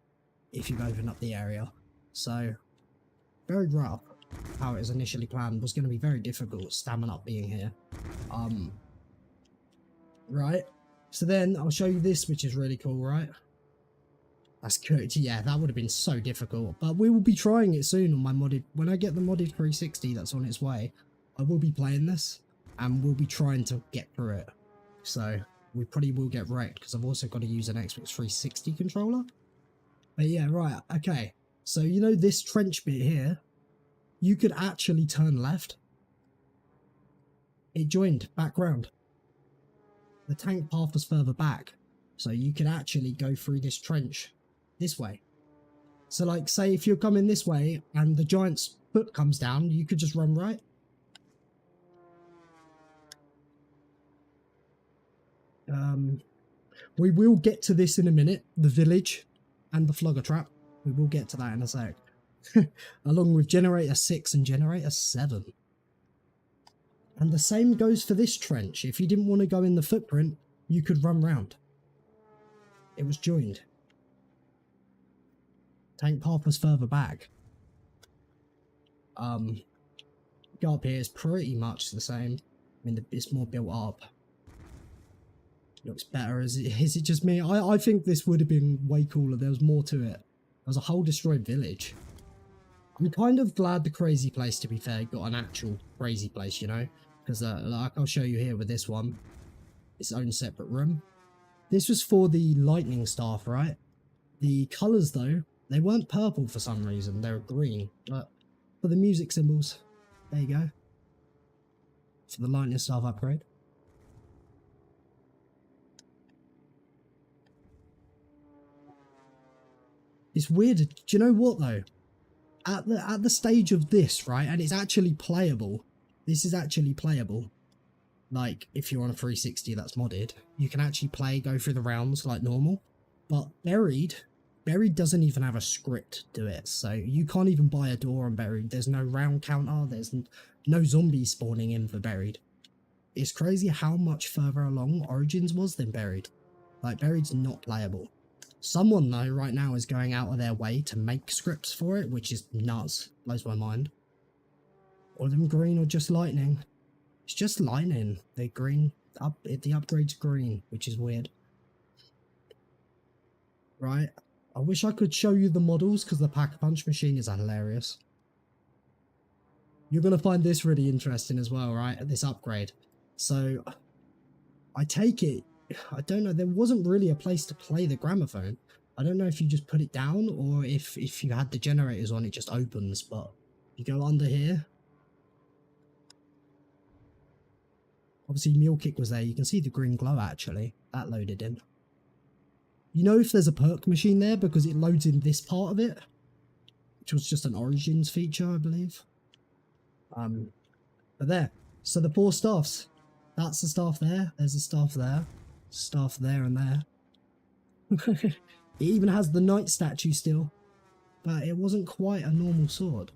Speaker 1: If you open up the area. So, very rough. How it was initially planned was going to be very difficult, Stamina Up being here. Right. So then, I'll show you this, which is really cool, right? That's good. Yeah, that would have been so difficult. But we will be trying it soon on my modded... When I get the modded 360 that's on its way, I will be playing this. And we'll be trying to get through it. So, we probably will get wrecked, because I've also got to use an Xbox 360 controller. But yeah, right. Okay. So, you know this trench bit here? You could actually turn left. It joined back round. The tank path was further back. So you could actually go through this trench this way. So like, say if you're coming this way and the giant's foot comes down, you could just run right. We will get to this in a minute, the village and the flogger trap. We will get to that in a sec. Along with generator 6 and generator 7. And the same goes for this trench. If you didn't want to go in the footprint, you could run round. It was joined. Tank path was further back. Go up here is pretty much the same. I mean, it's more built up. Looks better. Is it just me? I think this would have been way cooler. There was more to it. There was a whole destroyed village. I'm kind of glad the crazy place, to be fair, got an actual crazy place, you know? Because, like I'll show you here with this one, its own separate room. This was for the lightning staff, right? The colours, though, they weren't purple for some reason. They were green. But for the music symbols, there you go. For the lightning staff upgrade. It's weird. Do you know what, though? At the stage of this, right, and it's actually playable. This is actually playable. Like, if you're on a 360 that's modded, you can actually go through the rounds like normal. But Buried doesn't even have a script to it, so you can't even buy a door on Buried. There's no round counter, there's no zombies spawning in for Buried. It's crazy how much further along Origins was than Buried. Like, Buried's not playable. Someone, though, right now is going out of their way to make scripts for it, which is nuts. Blows my mind. All of them green or just lightning? It's just lightning. They're green. The upgrade's green, which is weird. Right. I wish I could show you the models, because the Pack-a-Punch machine is hilarious. You're going to find this really interesting as well, right? This upgrade. So, I take it, I don't know, there wasn't really a place to play the gramophone. I don't know if you just put it down, or if you had the generators on, it just opens, but you go under here, Obviously, Mule Kick was there. You can see the green glow, actually. That loaded in. You know if there's a perk machine there because it loads in this part of it, which was just an Origins feature, I believe. But there. So the 4 staffs. That's the staff there. There's a staff there. Staff there and there. It even has the knight statue still. But it wasn't quite a normal sword.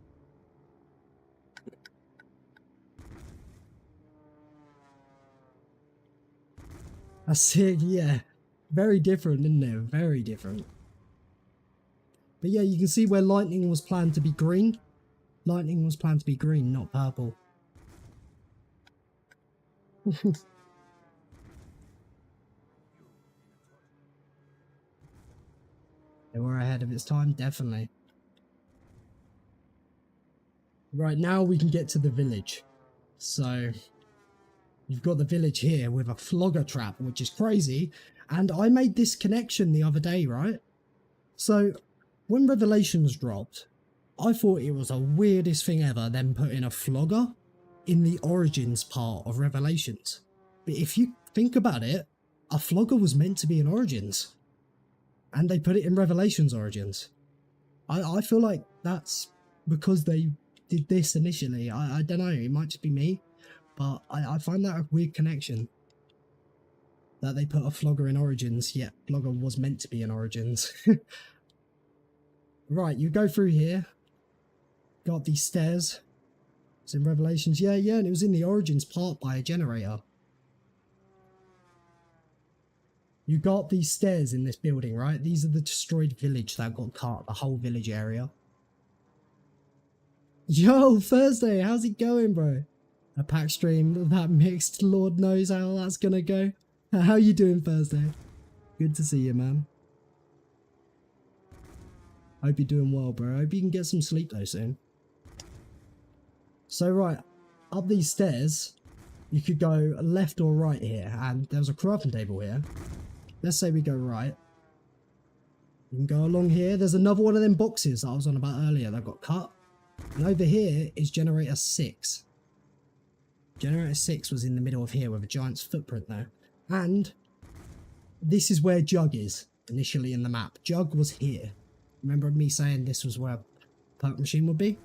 Speaker 1: That's sick, yeah. Very different, isn't it? Very different. But yeah, you can see where lightning was planned to be green. Lightning was planned to be green, not purple. They were ahead of its time, definitely. Right, now we can get to the village. So, you've got the village here with a flogger trap, which is crazy. And I made this connection the other day, right? So, when Revelations dropped, I thought it was the weirdest thing ever, them putting a flogger in the Origins part of Revelations. But if you think about it, a flogger was meant to be in Origins. And they put it in Revelations Origins. I feel like that's because they did this initially. I don't know, it might just be me. But I find that a weird connection. That they put a flogger in Origins, yet flogger was meant to be in Origins. Right, you go through here. Got these stairs. It's in Revelations. Yeah, and it was in the Origins part by a generator. You got these stairs in this building, right? These are the destroyed village that got cut, the whole village area. Yo, Thursday, how's it going, bro? A pack stream, that mixed, Lord knows how that's gonna go. How you doing, Thursday? Good to see you, man. Hope you're doing well, bro. Hope you can get some sleep, though, soon. So, right, up these stairs, you could go left or right here, and there's a crafting table here. Let's say we go right. You can go along here. There's another one of them boxes that I was on about earlier that got cut. And over here is generator 6. Generator 6 was in the middle of here with a giant's footprint there. And this is where Jug is, initially in the map. Jug was here. Remember me saying this was where perk machine would be?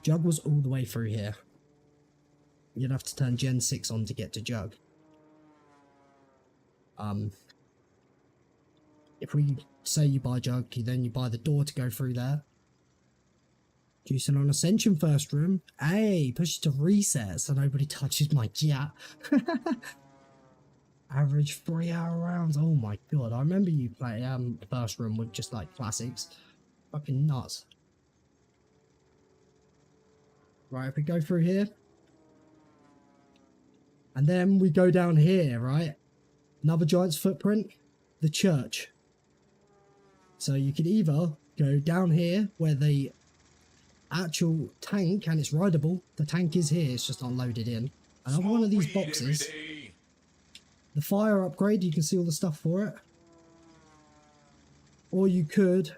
Speaker 1: Jug was all the way through here. You'd have to turn Gen 6 on to get to Jug. If we say you buy Jug, then you buy the door to go through there. Juicing on Ascension first room. Hey, push it to reset so nobody touches my jet. Average 3-hour rounds. Oh my god, I remember you play first room with just like classics. Fucking nuts. Right, if we go through here. And then we go down here, right? Another giant's footprint. The church. So you could either go down here where the actual tank, and it's rideable. The tank is here, it's just not loaded in. Another one of these boxes. The fire upgrade, you can see all the stuff for it. Or you could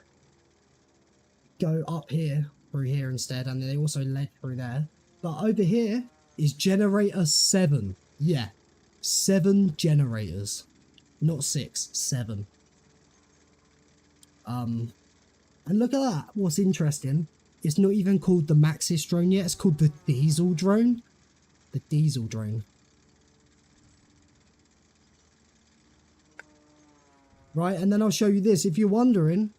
Speaker 1: go up here, through here instead, and they also led through there. But over here is generator 7. Yeah, 7 generators. Not 6, 7. And look at that. What's interesting, it's not even called the Maxis drone yet, it's called the Diesel drone. The Diesel drone. Right, and then I'll show you this. If you're wondering,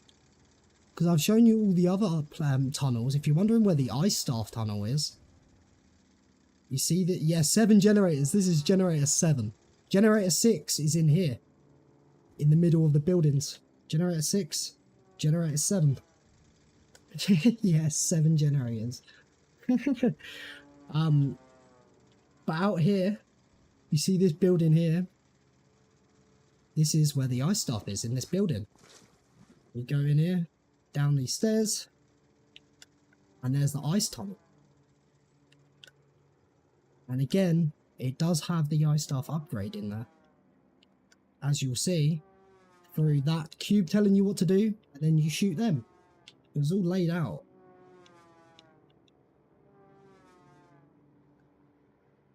Speaker 1: because I've shown you all the other tunnels, if you're wondering where the Ice Staff tunnel is, you see that, yeah, 7 generators. This is generator 7. Generator 6 is in here, in the middle of the buildings. Generator 6, generator 7. Yeah, 7 generators. But out here, you see this building here. This is where the ice staff is, in this building. You go in here, down these stairs, and there's the ice tunnel. And again, it does have the ice staff upgrade in there. As you'll see, through that cube telling you what to do, and then you shoot them. It was all laid out.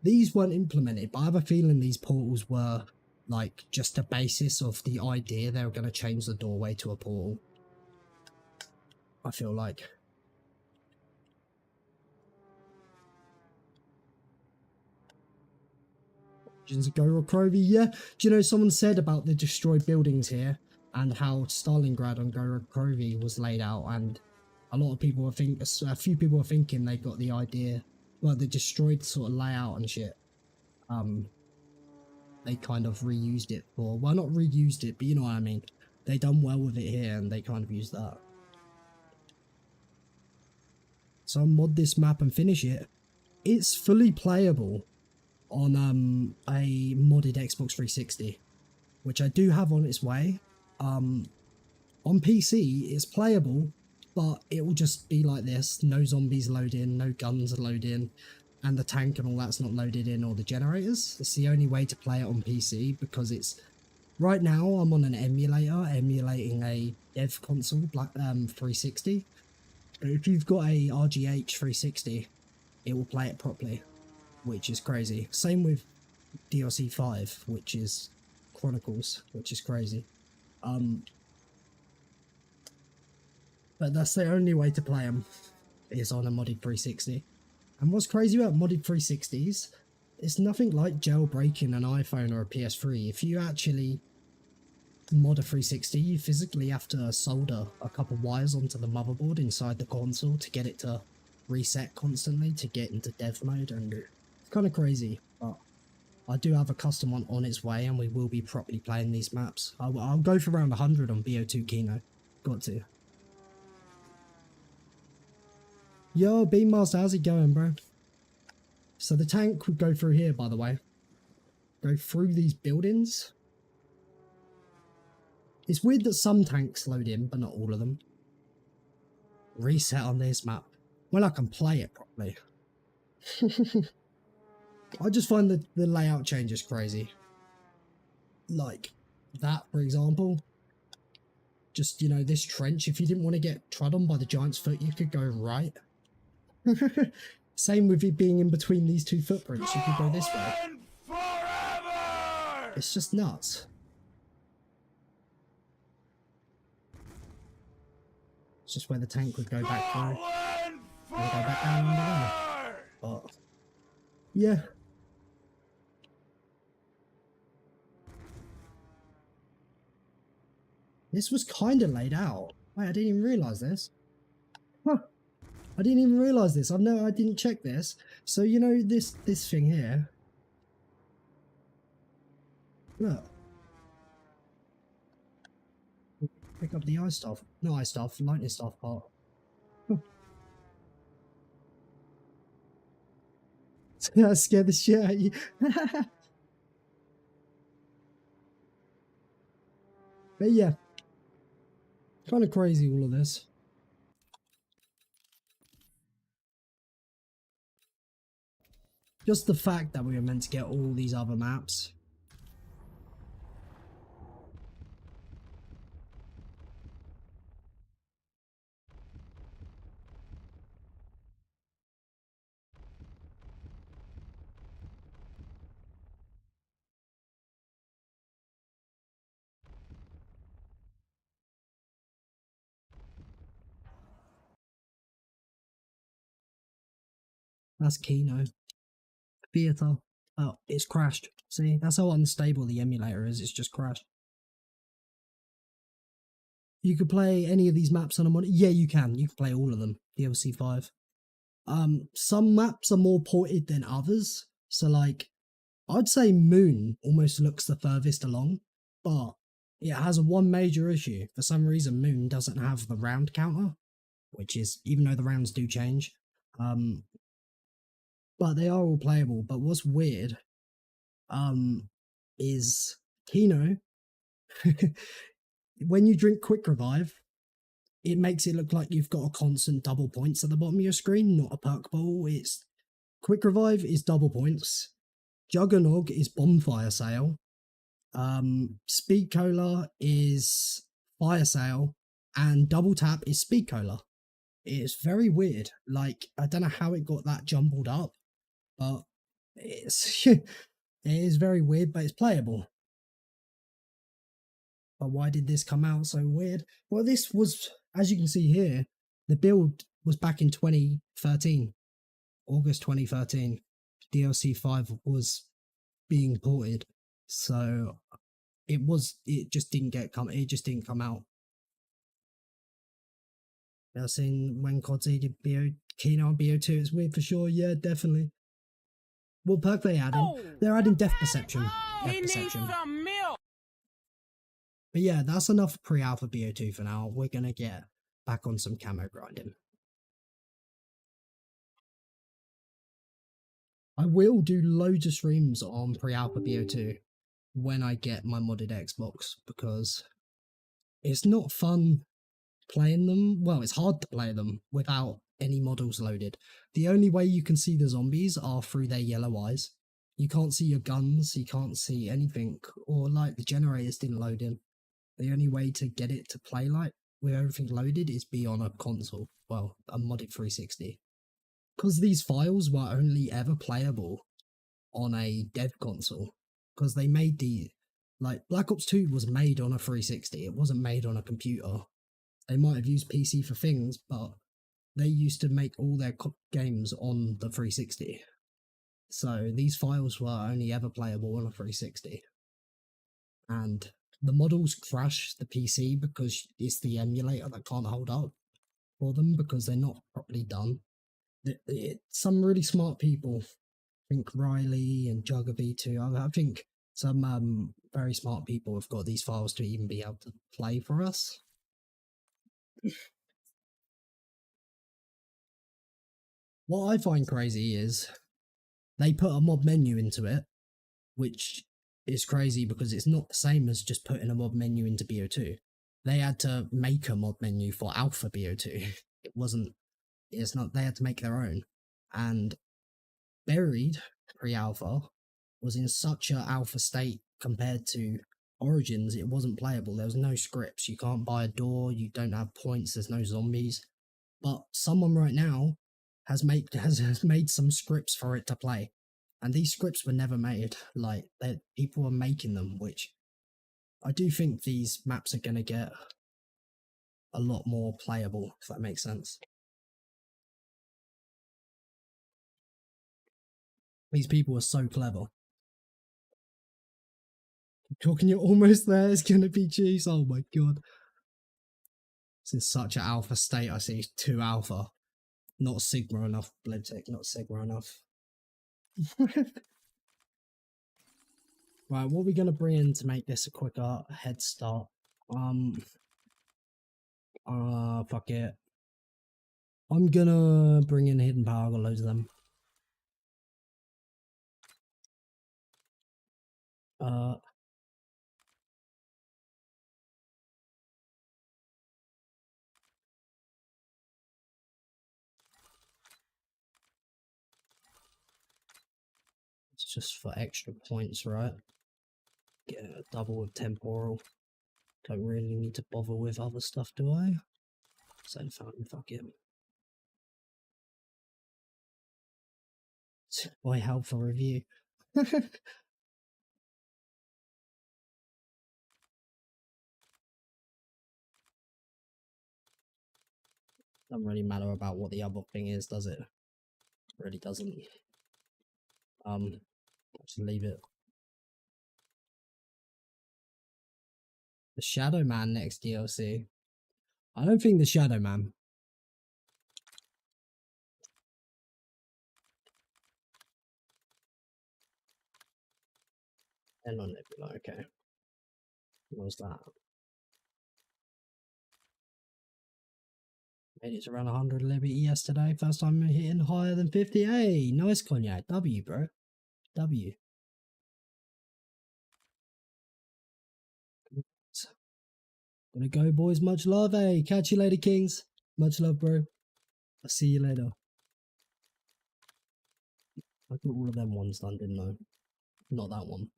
Speaker 1: these weren't implemented, but I have a feeling these portals were like just the basis of the idea they were going to change the doorway to a portal. I feel like. Goro Krovi, yeah. Do you know someone said about the destroyed buildings here and how Stalingrad on Goro Krovi was laid out, and a lot of people a few people are thinking they got the idea, well, the destroyed sort of layout and shit. They kind of reused it for, well, not reused it, but you know what I mean. They done well with it here and they kind of used that. So I'll mod this map and finish it. It's fully playable on a modded Xbox 360, which I do have on its way. On PC it's playable, but it will just be like this: no zombies load in, no guns load in, and the tank and all that's not loaded in, or the generators. It's the only way to play it on PC, because it's right now I'm on an emulator emulating a dev console, 360. But if you've got a RGH 360, it will play it properly, which is crazy. Same with DLC 5, which is Chronicles, which is crazy. But that's the only way to play them, is on a modded 360. And what's crazy about modded 360s, it's nothing like jailbreaking an iPhone or a PS3. If you actually mod a 360, you physically have to solder a couple wires onto the motherboard inside the console to get it to reset constantly to get into dev mode, and it's kind of crazy. But I do have a custom one on its way, and we will be properly playing these maps. I'll go for around 100 on BO2 Kino. Got to. Yo, Beammaster, how's it going, bro? So the tank would go through here, by the way. Go through these buildings. It's weird that some tanks load in, but not all of them. Reset on this map. Well, I can play it properly. I just find the layout changes crazy. Like that, for example. Just, you know, this trench, if you didn't want to get trod on by the giant's foot, you could go right. Same with it being in between these two footprints, you could go this way. It's just nuts. It's just where the tank would go back through. And go back down under there. But yeah. This was kind of laid out. Wait, I didn't even realise this. Huh. I didn't even realise this. I didn't check this. So, you know, this thing here. Look. Pick up the ice stuff. No ice stuff, lightning stuff part. I scared the shit out of you. But yeah. Kind of crazy, all of this. Just the fact that we were meant to get all these other maps. That's Kino. Theater. Oh, it's crashed. See, that's how unstable the emulator is. It's just crashed. You could play any of these maps on a mod. Yeah, you can. You can play all of them. DLC 5. Some maps are more ported than others. So, like, I'd say Moon almost looks the furthest along, but it has one major issue. For some reason, Moon doesn't have the round counter, which is, even though the rounds do change. But they are all playable. But what's weird is Kino, when you drink Quick Revive, it makes it look like you've got a constant double points at the bottom of your screen, not a perk ball. It's Quick Revive is double points, Juggernog is Bonfire Sale, Speed Cola is Fire Sale, and Double Tap is Speed Cola. It's very weird. Like, I don't know how it got that jumbled up, but It's it is very weird, but it's playable. But why did this come out so weird? Well, this was, as you can see here, the build was back in 2013, August 2013. DLC 5 was being ported, so it just didn't come out. I've seen when Cod Z did Kino on BO2, it's weird for sure. Yeah, definitely. What perk they adding? They're adding depth perception. But yeah, that's enough pre-alpha BO2 for now. We're gonna get back on some camo grinding. I will do loads of streams on pre-alpha BO2 when I get my modded Xbox, because it's not fun playing them. Well, it's hard to play them without any models loaded. The only way you can see the zombies are through their yellow eyes. You can't see your guns, you can't see anything, or like the generators didn't load in. The only way to get it to play like with everything loaded is be on a console, well, a modded 360. Because these files were only ever playable on a dev console, because they made like Black Ops 2 was made on a 360, it wasn't made on a computer. They might have used PC for things, but they used to make all their games on the 360. So these files were only ever playable on a 360. And the models crash the PC because it's the emulator that can't hold up for them, because they're not properly done. Some really smart people, I think Riley and JuggerV2, I think some very smart people have got these files to even be able to play for us. What I find crazy is they put a mod menu into it, which is crazy because it's not the same as just putting a mod menu into BO2. They had to make a mod menu for alpha BO2. They had to make their own. And Buried pre-alpha was in such an alpha state compared to Origins, it wasn't playable. There was no scripts. You can't buy a door, you don't have points, there's no zombies. But someone right now has made some scripts for it to play. And these scripts were never made. Like, people are making them, which I do think these maps are going to get a lot more playable, if that makes sense. These people are so clever. Talking, you're almost there, it's going to be juice. Oh my god. This is such an alpha state. I see 2 alpha. Not Sigma enough, Blibtech, not Sigma enough. Right, what are we going to bring in to make this a quicker head start? Fuck it. I'm gonna bring in Hidden Power, I've got loads of them. It's just for extra points, right? Get a double with temporal. Don't really need to bother with other stuff, do I? So fuck it. Boy, helpful review. Doesn't really matter about what the other thing is, does it? Really doesn't. Just leave it. The Shadow Man next DLC. I don't think the Shadow Man. And on Nebula, okay. What was that? Made it to around 100 Liberty yesterday. First time hitting higher than 50. Hey, nice cognac. W, bro. W. Gonna go, boys. Much love. Hey, catch you later, Kings. Much love, bro. I'll see you later. I got all of them ones done, didn't I? Not that one.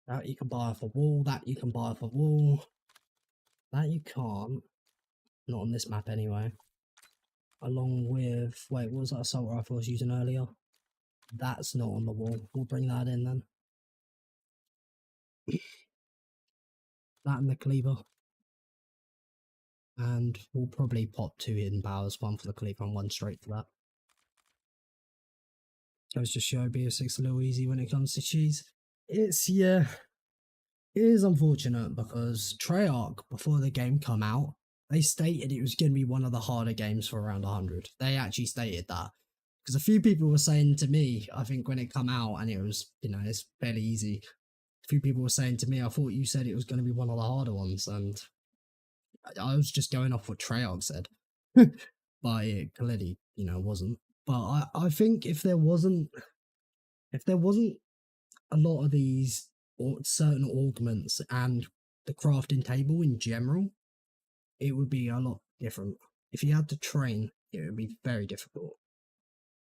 Speaker 1: That you can buy off a wall. That you can buy off a wall. That you can't. Not on this map anyway. Along with... Wait, what was that assault rifle I was using earlier? That's not on the wall. We'll bring that in then. That and the cleaver. And we'll probably pop 2 hidden powers, 1 for the cleaver and 1 straight for that. Goes to show BO6 a little easy when it comes to cheese. It's, yeah, it is unfortunate because Treyarch, before the game come out, they stated it was going to be one of the harder games for around 100. They actually stated that. Because a few people were saying to me, I think when it come out and it was, you know, it's fairly easy. A few people were saying to me, I thought you said it was going to be one of the harder ones. And I was just going off what Treyarch said. But it clearly, you know, wasn't. But I think if there wasn't a lot of these or certain augments and the crafting table in general, it would be a lot different. If you had to train, it would be very difficult.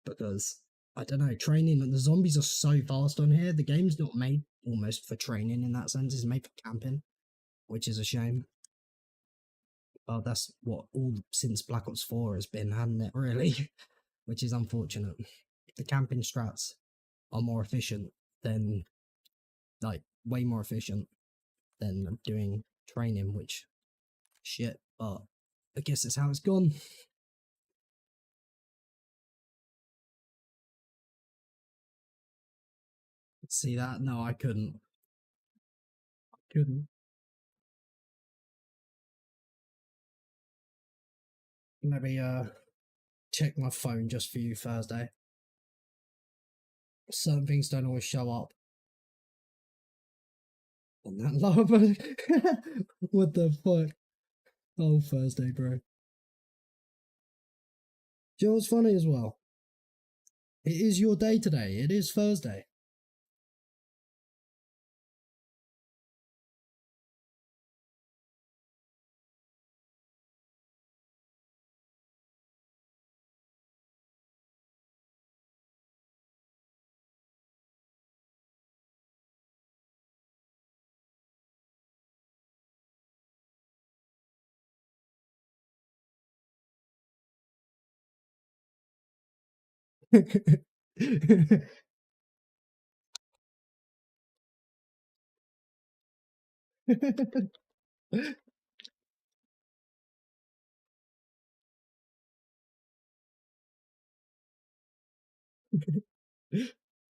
Speaker 1: Because, I don't know, training, the zombies are so fast on here, the game's not made almost for training in that sense, it's made for camping, which is a shame. Well, that's what all since Black Ops 4 has been, hasn't it, really? Which is unfortunate. The camping strats are more efficient than, like, way more efficient than doing training, which, shit, but I guess that's how it's gone. See that? No, I couldn't. Let me, check my phone just for you Thursday. Certain things don't always show up on that lava. What the fuck? Oh, Thursday, bro. Do you know what's funny as well? It is your day today. It is Thursday.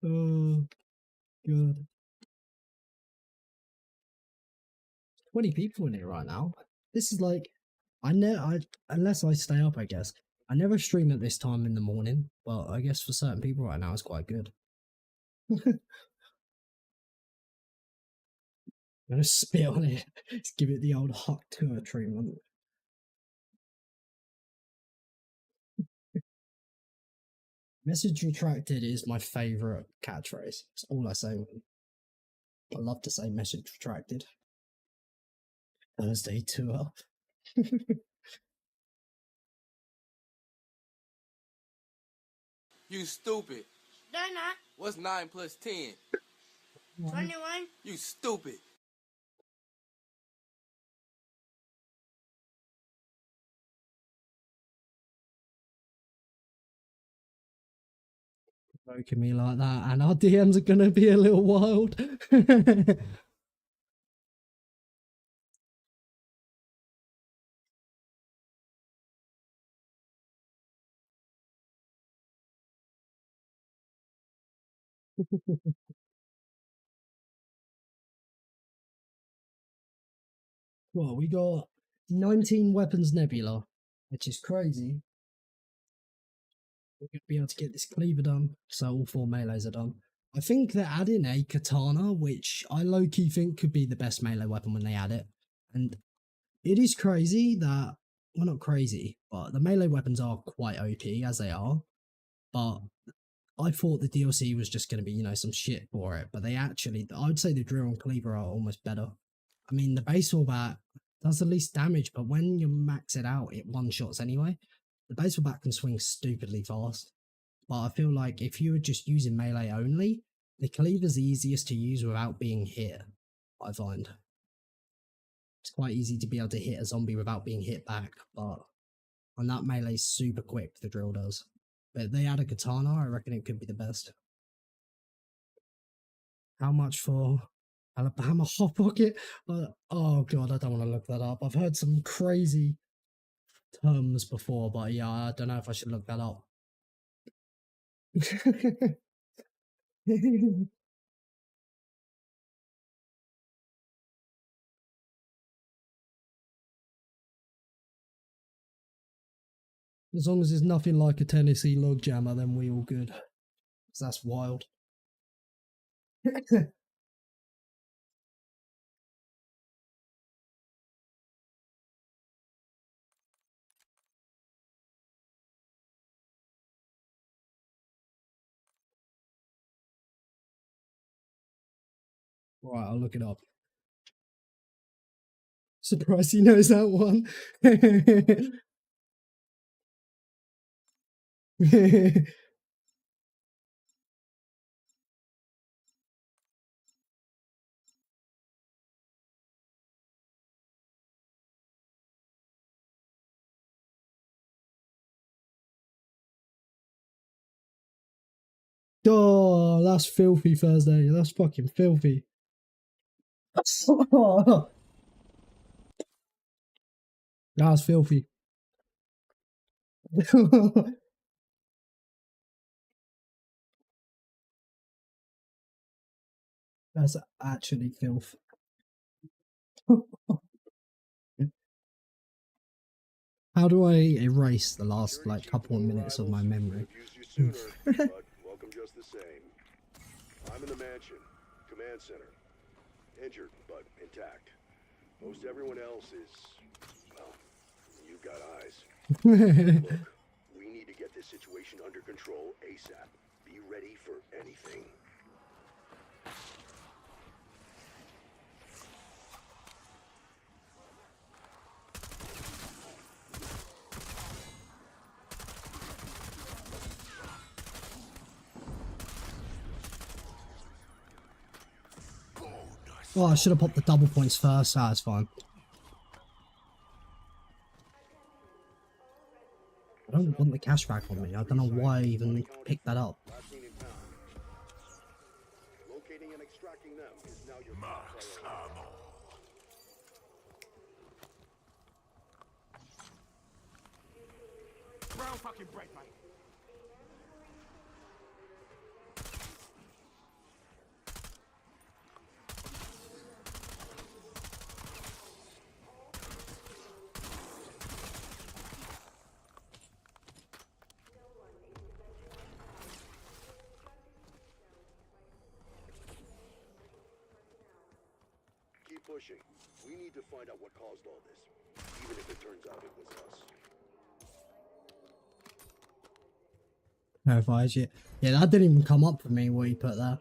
Speaker 1: Oh, God. 20 people in here right now. This is like, unless I stay up, I guess. I never stream at this time in the morning, but I guess for certain people right now, it's quite good. I'm gonna spit on it. Just give it the old hot tour treatment. Message retracted is my favourite catchphrase. It's all I say. I love to say message retracted. Thursday tour.
Speaker 8: You stupid.
Speaker 6: They're not.
Speaker 8: What's 9 plus 10?
Speaker 6: 21.
Speaker 8: You stupid.
Speaker 1: Provoking me like that, and our DMs are gonna be a little wild. Well, we got 19 weapons Nebula, which is crazy. We're going to be able to get this cleaver done, so all 4 melees are done. I think they're adding a katana, which I low-key think could be the best melee weapon when they add it. And it is crazy that, well, not crazy, but the melee weapons are quite OP, as they are. But I thought the DLC was just going to be, you know, some shit for it. But they actually, I would say the drill and cleaver are almost better. I mean, the baseball bat does the least damage, but when you max it out, it one-shots anyway. The baseball bat can swing stupidly fast. But I feel like if you were just using melee only, the cleaver's the easiest to use without being hit, I find. it's quite easy to be able to hit a zombie without being hit back, but on that melee, super quick, the drill does. But if they add a katana, I reckon it could be the best. How much for Alabama Hot Pocket? Oh god, I don't want to look that up. I've heard some crazy terms before, but yeah, I don't know if I should look that up. As long as it's nothing like a Tennessee log jammer, then we all good. 'Cause that's wild. Right, I'll look it up. Surprised he knows that one. Oh, that's filthy, Thursday. That's fucking filthy. That's filthy. That's actually filth. How do I erase the last like couple of minutes of my memory?
Speaker 3: Confused you sooner, but welcome just the same. I'm in the mansion, command center. Injured, but intact. Most everyone else is, well, you've got eyes. Look, we need to get this situation under control ASAP. Be ready for anything.
Speaker 1: Oh, I should have popped the double points first. That's fine. I don't want the cash back on me. I don't know why I even picked that up.
Speaker 3: Last seen in town. Locating and extracting them is now your priority.
Speaker 2: Brown fucking bread, mate.
Speaker 3: Keep pushing. We need to find out what caused all this, even if it turns out it was us.
Speaker 1: Verifies it. Yeah, that didn't even come up for me what you put there.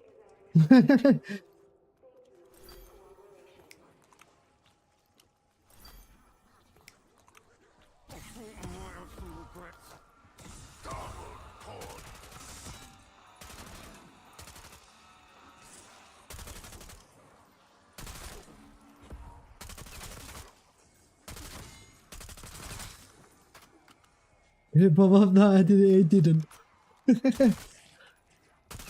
Speaker 1: Did it pop up? No, it didn't.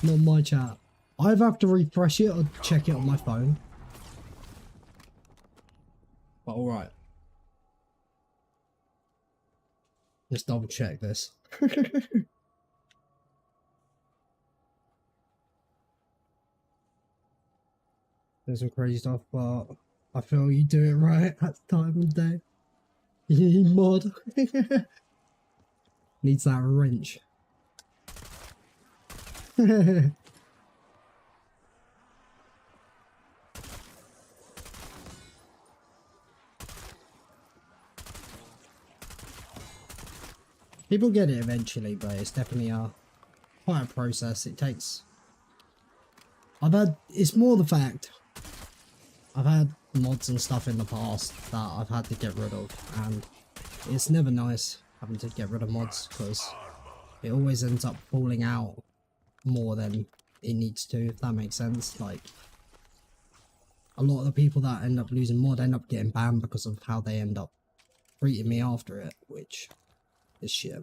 Speaker 1: Not my chat. I either have to refresh it or check it on my phone. But alright. Just double check this. There's some crazy stuff, but I feel you do it right at the time of day. Mod. Needs that wrench. People get it eventually, but it's definitely quite a process. It takes. It's more the fact I've had mods and stuff in the past that I've had to get rid of, and it's never nice having to get rid of mods because it always ends up falling out more than it needs to, if that makes sense. Like, a lot of the people that end up losing mod end up getting banned because of how they end up treating me after it, which is shit.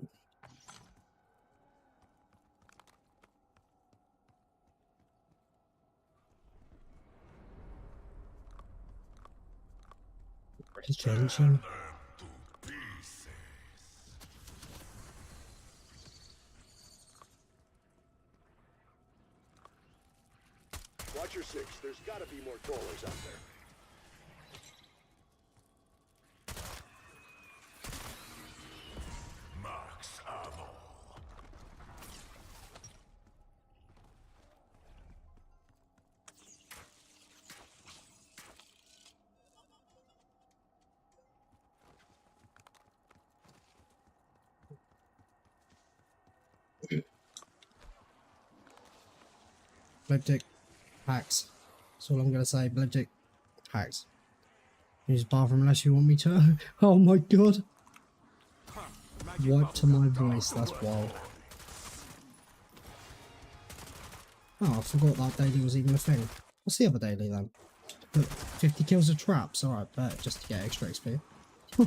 Speaker 1: Attention.
Speaker 3: Watch your six. There's gotta be more trawlers out there.
Speaker 4: Max ammo.
Speaker 1: Bliptick. Hacks. That's all I'm gonna say. Bliptick. Hacks. Use the bathroom unless you want me to. Oh my god. Wipe to my voice. That's wild. Oh, I forgot that daily was even a thing. What's the other daily then? 50 kills of traps. Alright, bet. Just to get extra XP. I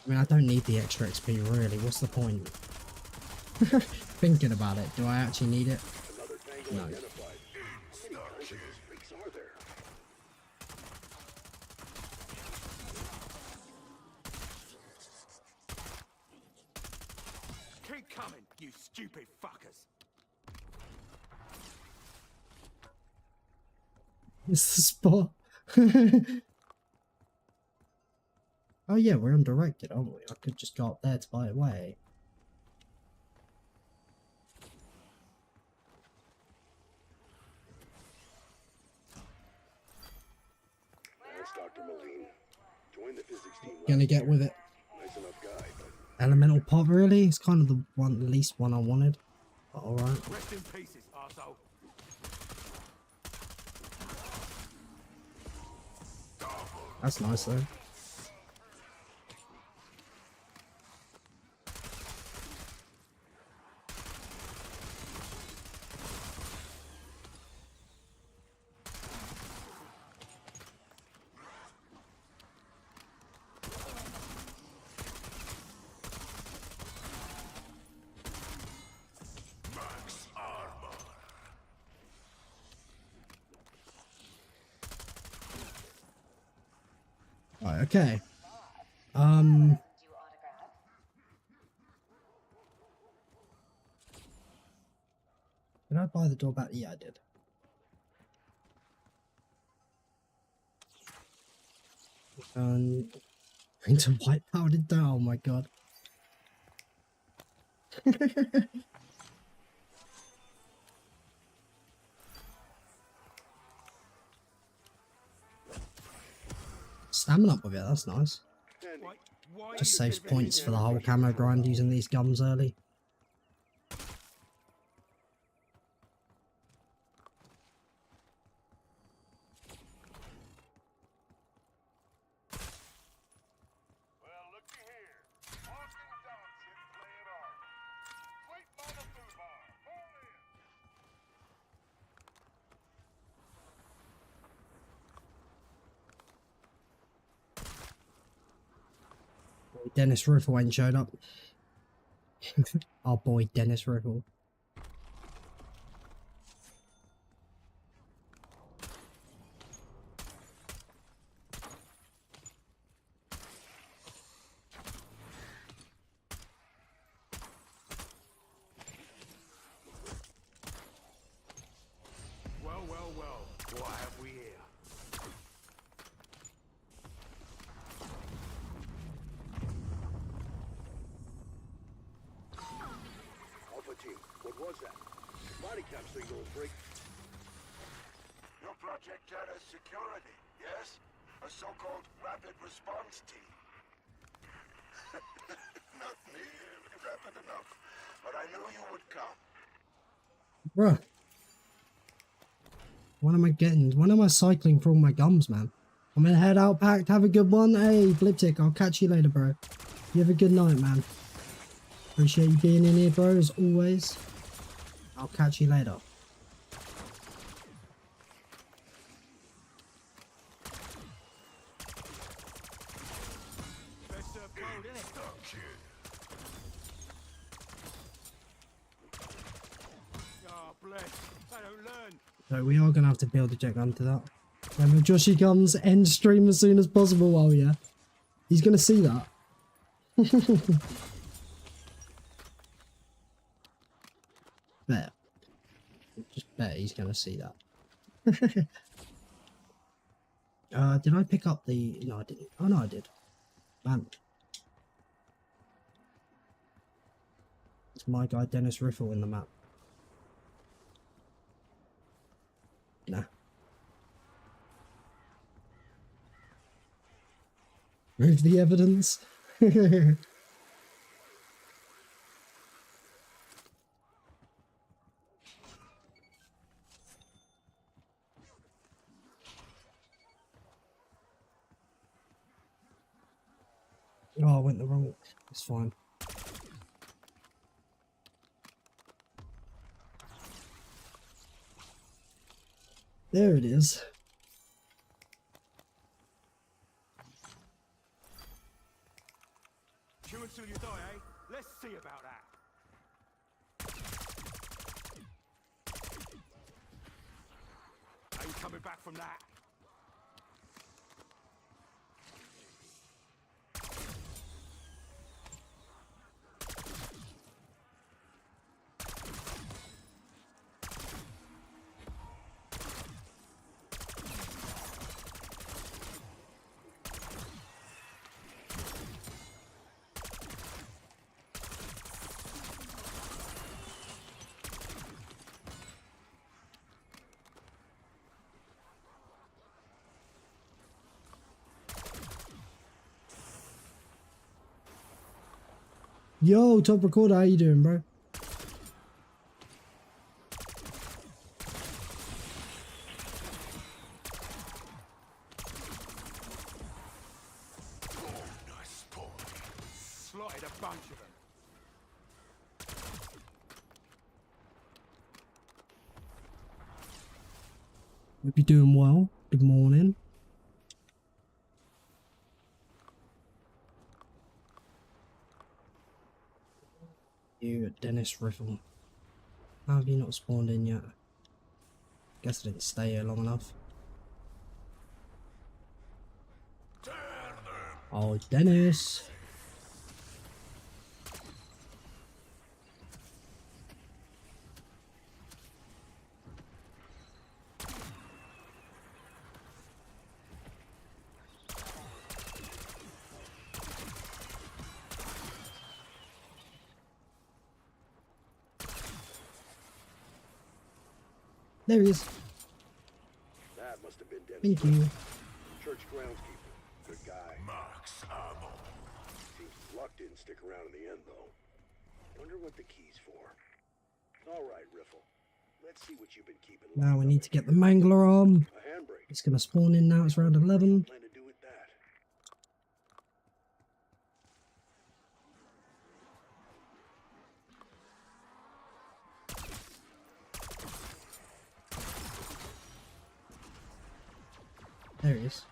Speaker 1: mean, I don't need the extra XP really. What's the point? Thinking about it, do I actually need it? No.
Speaker 3: How many kinds of these freaks are there?
Speaker 2: Keep coming, you stupid fuckers.
Speaker 1: It's the spot. Oh yeah, we're undirected, aren't we? I could just go up there to buy it away.
Speaker 3: Dr. Moline. Join the physics team.
Speaker 1: Gonna get with it.
Speaker 3: Nice enough guy, but
Speaker 1: Elemental pot, really? It's kind of the least one I wanted. But alright.
Speaker 2: Rest in pieces, arsehole.
Speaker 1: That's nice though. Right, okay. Did I buy the door back? Yeah, I did. Into white powdered down, oh my god. Stamina up with it, that's nice. Just saves points for the whole camo grind using these guns early.
Speaker 4: Well, looky here. Walking Johnson playing art. Sweet mother foobar. Fall in.
Speaker 1: Dennis Riffle ain't showed up. Our boy Dennis Riffle.
Speaker 2: Well, well, well. What have we here?
Speaker 3: Alpha team, what was that? Body cam signal is break.
Speaker 4: Your project Terra's security, yes? A so-called rapid response team. Not nearly rapid enough, but I knew you would come.
Speaker 1: Bruh. When am I getting? When am I cycling for all my gums, man? I'm gonna head out packed. Have a good one. Hey, Bliptick, I'll catch you later, bro. You have a good night, man. Appreciate you being in here, bro, as always. I'll catch you later. So we are gonna have to build a jet gun to that. When Joshy comes, end stream as soon as possible. Oh yeah, he's gonna see that. Bet. Just bet he's gonna see that. Did I pick up the? No, I didn't. Oh no, I did. Man, it's my guy Dennis Riffle in the map. Nah. Move the evidence. Oh, I went the wrong. It's fine. There it is.
Speaker 2: Chew until you die, eh? Let's see about that. Ain't coming back from that.
Speaker 1: Yo, top recorder, how you doing, bro?
Speaker 2: Slotted a bunch of them.
Speaker 1: Hope you're doing well. Good morning. You, Dennis Riffle. How have you not spawned in yet? Guess I didn't stay here long enough. Oh, Dennis. There he is.
Speaker 3: That must have been Dennis.
Speaker 1: Thank you.
Speaker 3: Church groundskeeper. Good guy.
Speaker 4: Max ammo.
Speaker 3: Seems luck didn't stick around in the end, though. Wonder what the key's for. All right, Riffle. Let's see what you've been keeping.
Speaker 1: Now we need to get the Mangler arm.
Speaker 3: A handbrake.
Speaker 1: It's gonna spawn in now. It's round 11.
Speaker 3: Plan to do with that.
Speaker 1: There he is.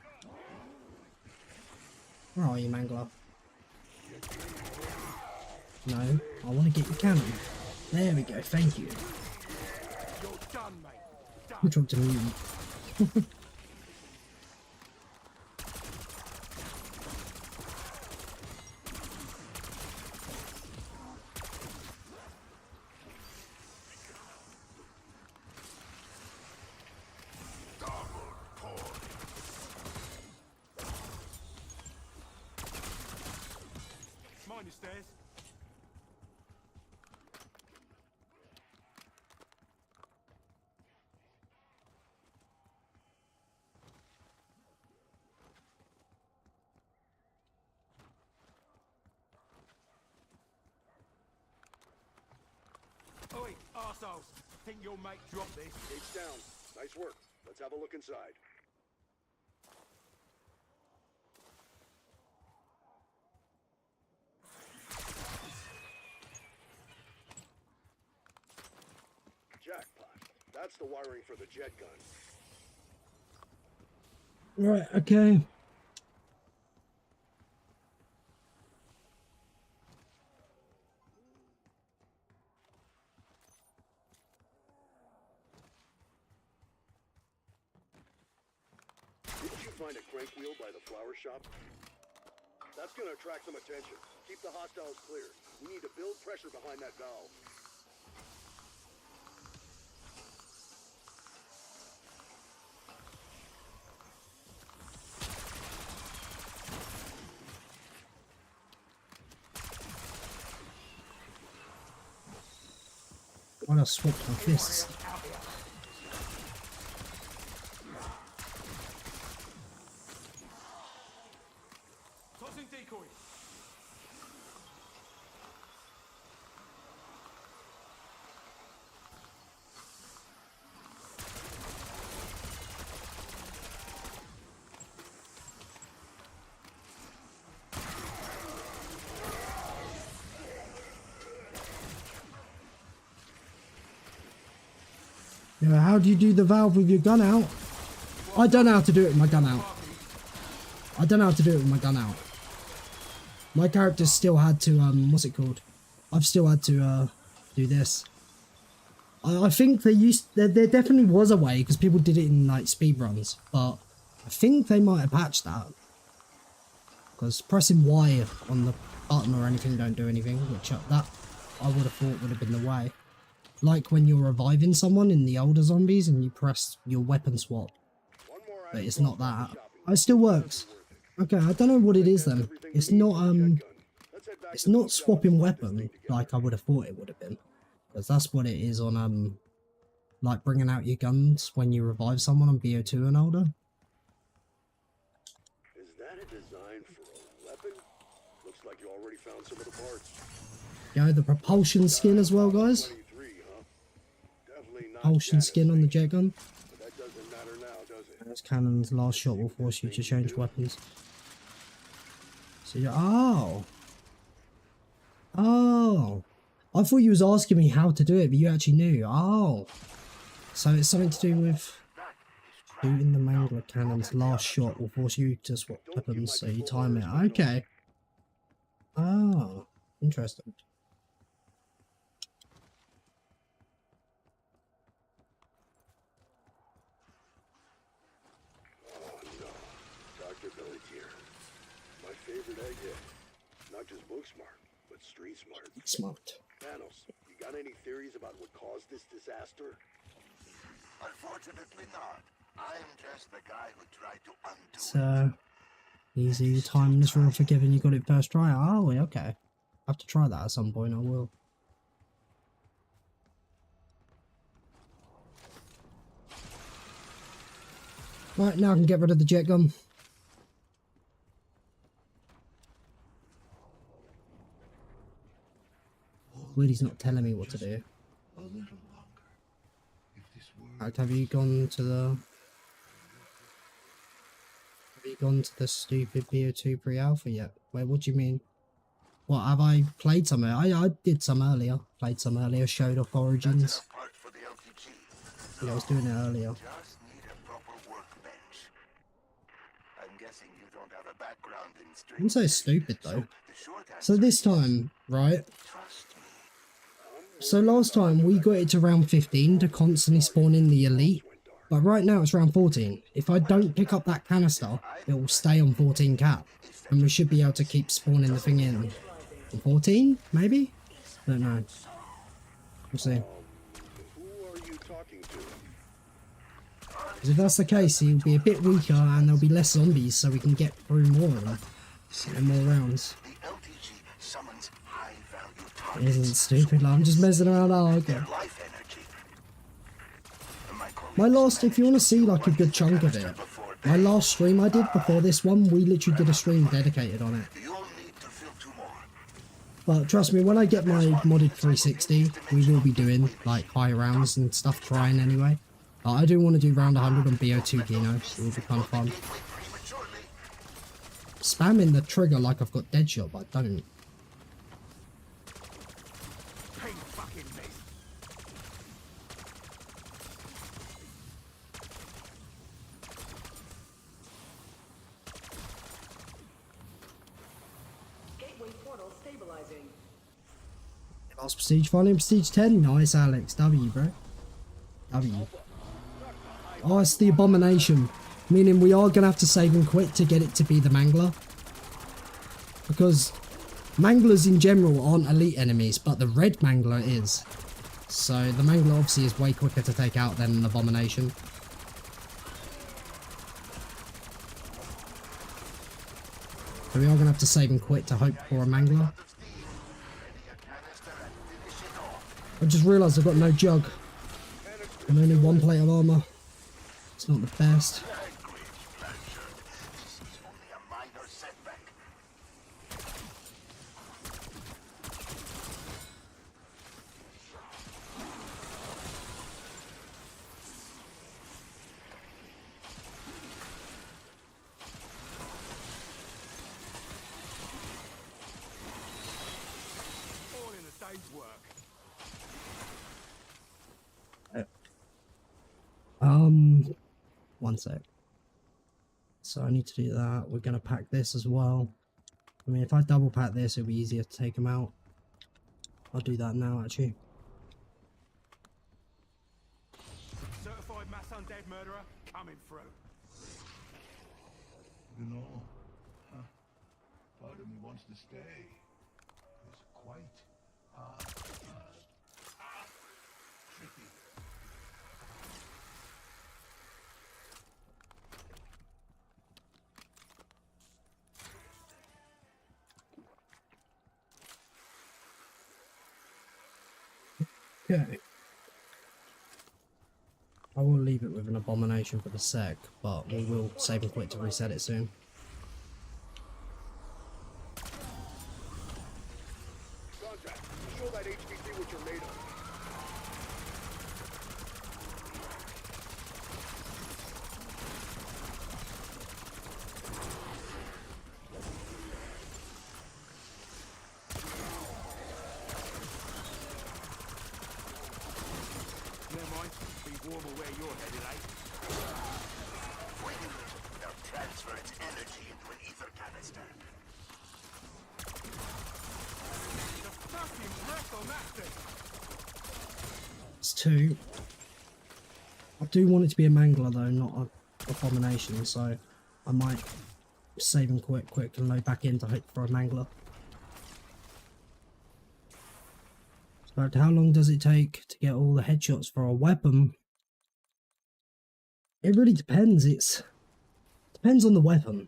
Speaker 1: Where are you, Mangler? No, I want to get your cannon. There we go, thank you.
Speaker 2: You're done, mate. Done.
Speaker 1: Who dropped a mutant?
Speaker 2: Mind your stairs. Oi, arseholes. Think your mate dropped this?
Speaker 3: Gates down. Nice work. Let's have a look inside. Jackpot. That's the wiring for the jet gun.
Speaker 1: Right, okay.
Speaker 3: find a crank wheel by the flower shop? That's gonna attract some attention. Keep the hostiles clear. We need to build pressure behind that valve.
Speaker 1: Why not swap my fists?
Speaker 2: Tossing decoy.
Speaker 1: Yeah, how do you do the valve with your gun out? I don't know how to do it with my gun out. I don't know how to do it with my gun out. My character still had to, what's it called? I've still had to, do this. I think there definitely was a way, because people did it in, like, speedruns, but I think they might have patched that. Because pressing Y on the button or anything don't do anything, which that I would have thought would have been the way. Like when you're reviving someone in the older zombies and you press your weapon swap. But it's not that. Oh, it still works. Okay, I don't know what it is then. It's not swapping weapon like I would have thought it would have been. Because that's what it is on like bringing out your guns when you revive someone on BO2 and older.
Speaker 3: Is that a design for a weapon? Looks like you already found some of the parts.
Speaker 1: Yo, the propulsion skin as well, guys. Propulsion skin on the jet gun.
Speaker 3: But that doesn't matter now, does it?
Speaker 1: This cannon's last shot will force you to change weapons. So you're, oh, I thought you was asking me how to do it, but you actually knew. Oh, so it's something to do with shooting the mangler cannon's last shot will force you to swap weapons, so you time it. Okay. Oh, interesting.
Speaker 3: Favorite egghead. Not just book smart, but street smart.
Speaker 1: Smart.
Speaker 3: Thanos, you got any theories about what caused this disaster?
Speaker 4: Unfortunately not. I'm just the guy who tried to undo
Speaker 1: So easy time this real forgiving, you got it first try. Oh, okay. I have to try that at some point, I will. Right, now I can get rid of the jet gun. Weird, he's not telling me what to do. Right, have you gone to the stupid BO2 pre-alpha yet? Wait, what do you mean? What, have I played some? I did some earlier. Played some earlier, showed off Origins. Yeah, I was doing it earlier.
Speaker 4: Just need a proper workbench. I'm guessing you don't have a background in street.
Speaker 1: I'm so stupid though. So this time, right? So last time we got it to round 15 to constantly spawn in the elite, but right now it's round 14. If I don't pick up that canister, it will stay on 14 cap, and we should be able to keep spawning the thing in. 14, maybe? I don't know. We'll see.
Speaker 3: Who are you talking to?
Speaker 1: Because if that's the case, he'll be a bit weaker and there'll be less zombies, so we can get through more of them in more rounds. It isn't stupid, like, I'm just messing around. Oh, okay. My last, if you want to see like a good chunk of it, my last stream I did before this one, we literally did a stream dedicated on it. But trust me, when I get my modded 360, we will be doing like high rounds and stuff, trying anyway. I do want to do round 100 on BO2 Kino, so it will be kind of fun. Spamming the trigger like I've got Deadshot, but I don't. Last prestige, finally prestige 10. Nice, Alex. W, bro. W. Oh, it's the abomination. Meaning we are going to have to save and quit to get it to be the Mangler. Because Manglers in general aren't elite enemies, but the red Mangler is. So the Mangler obviously is way quicker to take out than an Abomination. So we are going to have to save and quit to hope for a Mangler. I just realised I've got no jug. And only one plate of armour. It's not the best.
Speaker 2: All in a day's work.
Speaker 1: One sec. So I need to do that. We're going to pack this as well. I mean, if I double pack this, it'll be easier to take them out. I'll do that now, actually.
Speaker 2: Certified mass undead murderer coming through.
Speaker 4: You know, part of me wants to stay. It's quite tricky.
Speaker 1: Okay. I will leave it with an Abomination for the sec, but we will save and quit to reset it soon.
Speaker 3: Contact. Show that HVT what you're made of.
Speaker 2: Never mind. Be warmer where you're headed, eh?
Speaker 4: Wait a minute. Now transfer its energy into an ether canister.
Speaker 2: The fucking breath on that thing.
Speaker 1: It's 2. I do want it to be a Mangler though, not an Abomination, so I might save and quit quick and load back in to hope for a Mangler. But how long does it take to get all the headshots for a weapon? It really depends. Depends on the weapon.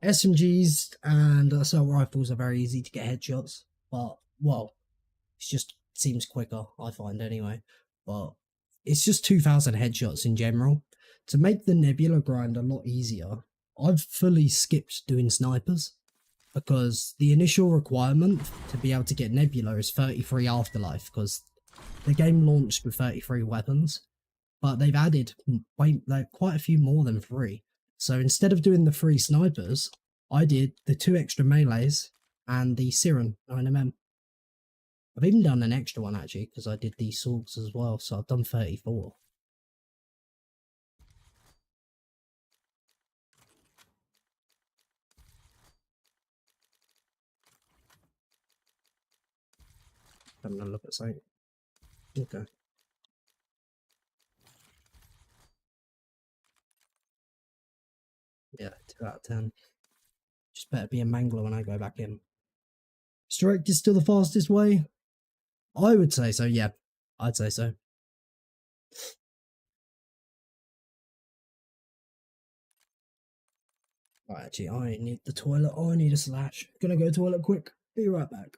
Speaker 1: SMGs and assault rifles are very easy to get headshots, but well, it just seems quicker, I find anyway. But it's just 2,000 headshots in general. To make the Nebula grind a lot easier, I've fully skipped doing snipers. Because the initial requirement to be able to get Nebula is 33 afterlife, because the game launched with 33 weapons, but they've added quite a few more than 3. So instead of doing the 3 snipers, I did the 2 extra melees and the Siren 9mm. I've even done an extra one actually, because I did the swords as well, so I've done 34. Having a look at something. Okay. Yeah, 2 out of 10. Just better be a Mangler when I go back in. Direct is still the fastest way? I would say so, yeah. I'd say so. Right, actually, I need the toilet. I need a slash. Gonna go toilet quick. Be right back.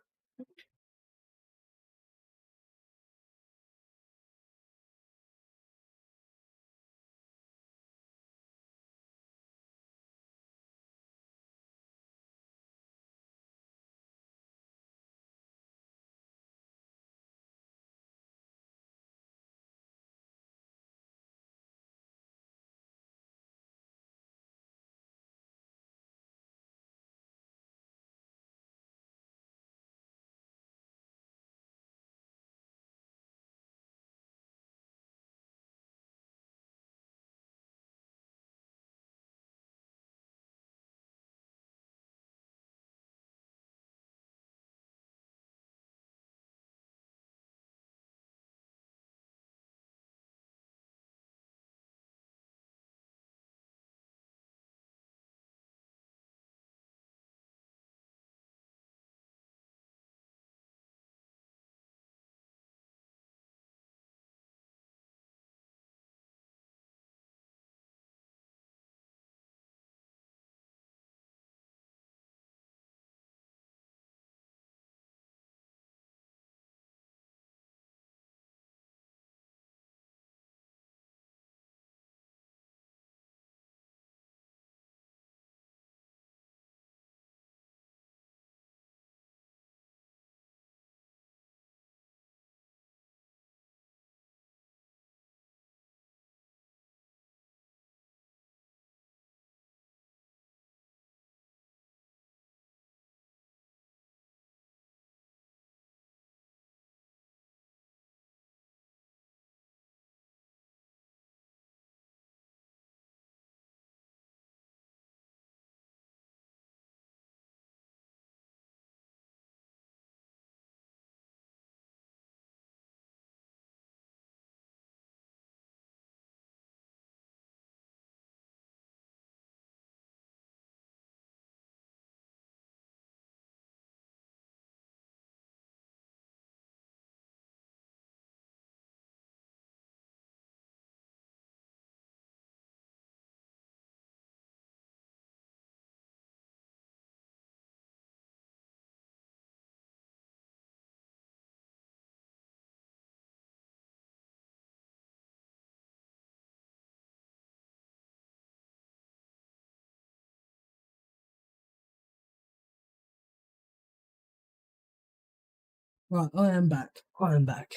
Speaker 1: Right, I am back. I am back.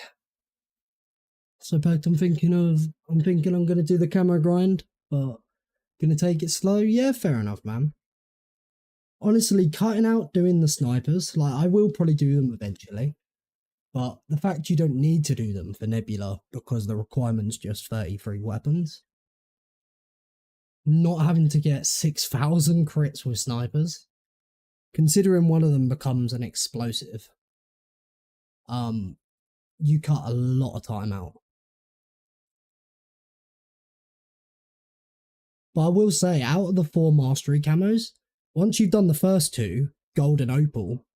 Speaker 1: So, Pact, I'm thinking I'm gonna do the camo grind, but gonna take it slow. Yeah, fair enough, man. Honestly, cutting out doing the snipers, like I will probably do them eventually, but the fact you don't need to do them for Nebula because the requirement's just 33 weapons, not having to get 6,000 crits with snipers, considering one of them becomes an explosive, you cut a lot of time out. But I will say, out of the 4 mastery camos, once you've done the first 2, gold and opal,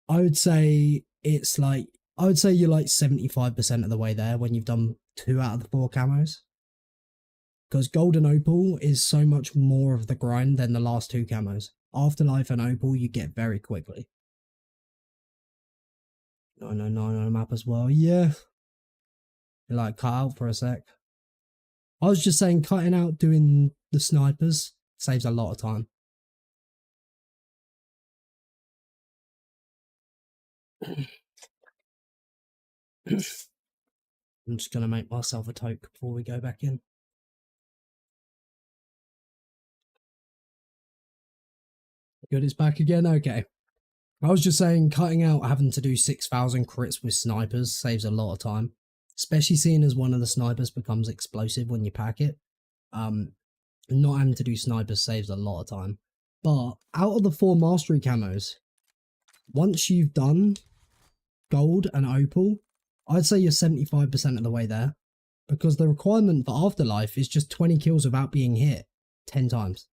Speaker 1: I would say you're like 75% of the way there when you've done 2 out of the 4 camos. Because gold and opal is so much more of the grind than the last 2 camos. Afterlife and opal you get very quickly. 909 on a map as well, yeah. You're like cut out for a sec. I was just saying cutting out doing the snipers saves a lot of time. I'm just going to make myself a toke before we go back in. Good, it's back again? Okay. I was just saying cutting out having to do 6,000 crits with snipers saves a lot of time. Especially seeing as one of the snipers becomes explosive when you pack it. Not having to do snipers saves a lot of time. But out of the 4 mastery camos, once you've done gold and opal, I'd say you're 75% of the way there. Because the requirement for Afterlife is just 20 kills without being hit 10 times.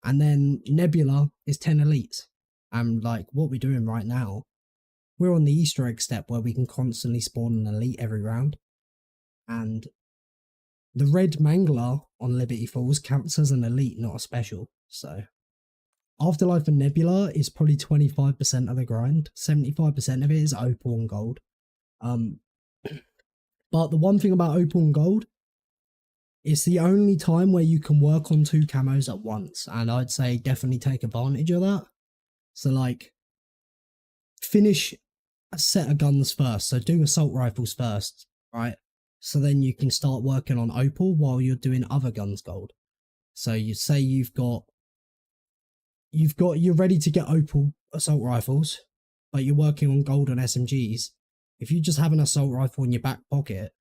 Speaker 1: And then Nebula is 10 elites. And like what we're doing right now, we're on the Easter egg step where we can constantly spawn an elite every round. And the red mangler on Liberty Falls counts as an elite, not a special. So Afterlife and Nebula is probably 25% of the grind. 75% of it is opal and gold. But the one thing about opal and gold, it's the only time where you can work on 2 camos at once. And I'd say definitely take advantage of that. So like, finish a set of guns first. So do assault rifles first, right? So then you can start working on opal while you're doing other guns gold. So you say you're ready to get opal assault rifles, but you're working on gold and SMGs. If you just have an assault rifle in your back pocket,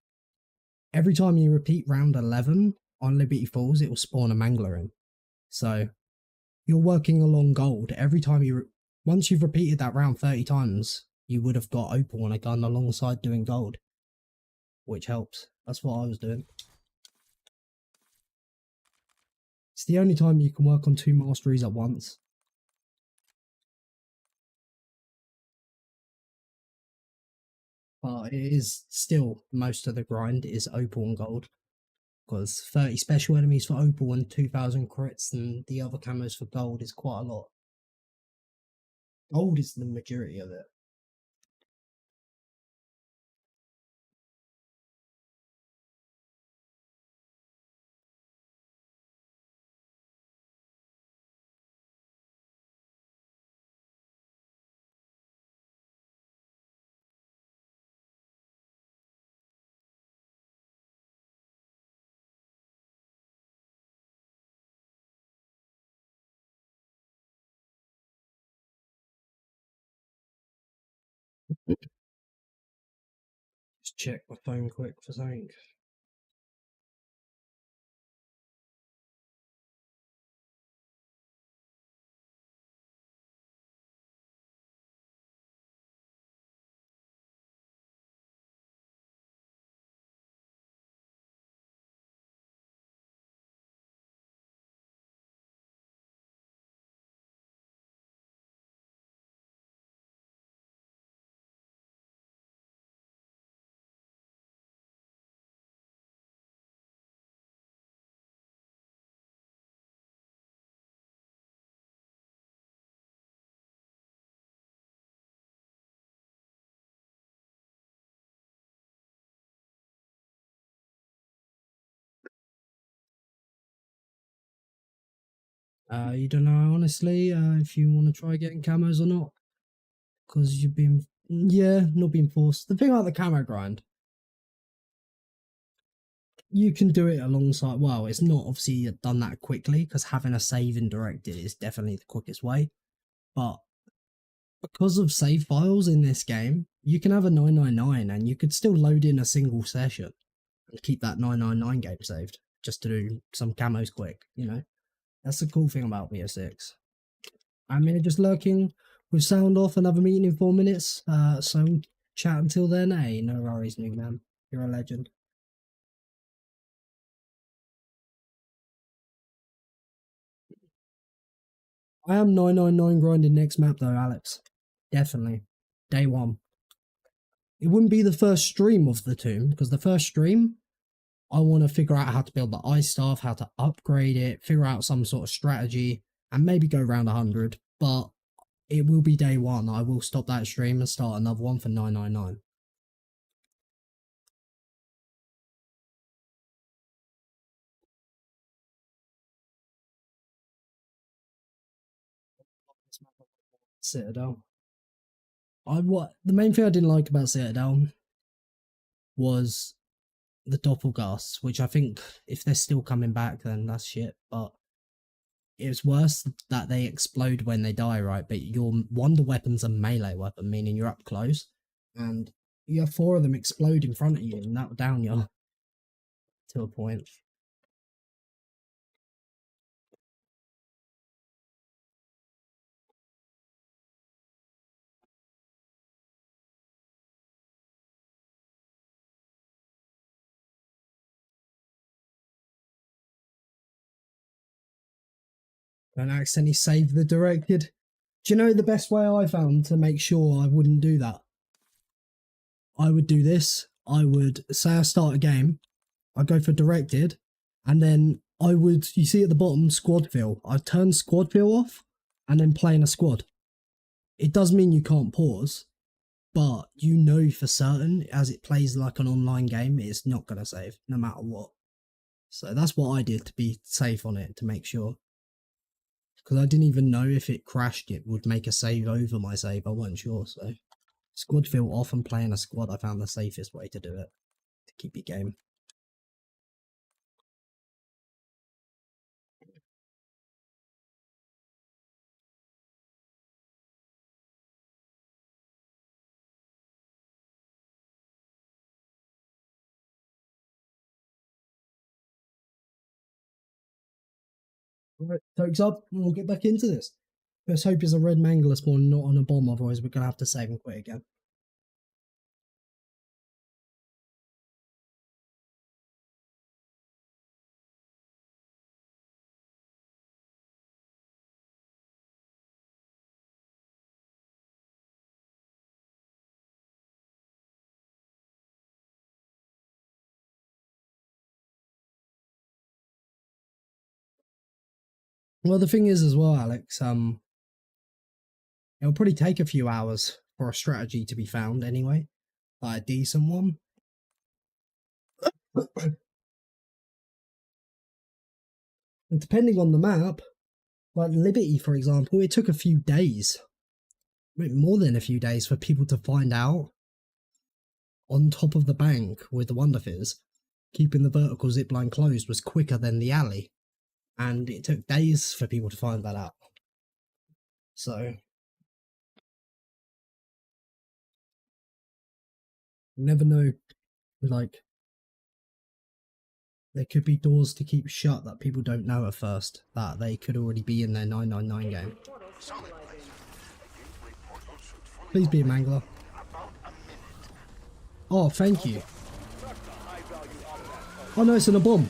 Speaker 1: every time you repeat round 11 on Liberty Falls, it will spawn a mangler in. So you're working along gold. Every time once you've repeated that round 30 times, you would have got opal on a gun alongside doing gold, which helps. That's what I was doing. It's the only time you can work on 2 masteries at once. But it is still, most of the grind is opal and gold. Because 30 special enemies for opal and 2,000 crits and the other camos for gold is quite a lot. Gold is the majority of it. Just check my phone quick for something. You don't know honestly if you want to try getting camos or not, because you've been Yeah, not being forced. The thing about the camo grind, you can do it alongside. Well, it's not obviously done that quickly because having a save in directed is definitely the quickest way. But because of save files in this game, you can have a 999 and you could still load in a single session and keep that 999 game saved just to do some camos quick, you know? That's the cool thing about BO6. I'm here just lurking with sound off, another meeting in 4 minutes. So chat until then. Hey, no worries, new man. You're a legend. I am 999 grinding next map though, Alex. Definitely. Day one. It wouldn't be the first stream of the tomb, because the first stream, I want to figure out how to build the ice staff, how to upgrade it, figure out some sort of strategy, and maybe go around 100. But it will be day one. I will stop that stream and start another one for 999. Citadel. The main thing I didn't like about Citadel was the doppelgasts, which I think if they're still coming back, then that's shit. But it's worse that they explode when they die, right? But your wonder weapon's a melee weapon, meaning you're up close, and you have 4 of them explode in front of you, and that'll down you to a point. Don't accidentally save the directed. Do you know the best way I found to make sure I wouldn't do that? I would do this. I would say I start a game, I'd go for directed, and then I would, you see at the bottom, squad fill. I'd turn squad fill off and then play in a squad. It does mean you can't pause, but you know for certain, as it plays like an online game, it's not going to save, no matter what. So that's what I did to be safe on it, to make sure. Because I didn't even know if it crashed, it would make a save over my save. I wasn't sure, so squad fill off and play in a squad, I found the safest way to do it, to keep your game. Right, Tokes up, and we'll get back into this. Let's hope it's a red mangler spawn, not on a bomb, otherwise we're going to have to save and quit again. Well, the thing is as well, Alex, it'll probably take a few hours for a strategy to be found anyway, like a decent one. And depending on the map, like Liberty, for example, it took a few days, more than a few days, for people to find out on top of the bank with the Wonder Fizz, keeping the vertical zipline closed was quicker than the alley. And it took days for people to find that out. So you never know, like, there could be doors to keep shut that people don't know at first, that they could already be in their 999 game. Please be a mangler. Oh, thank you. Oh no, it's in a bomb.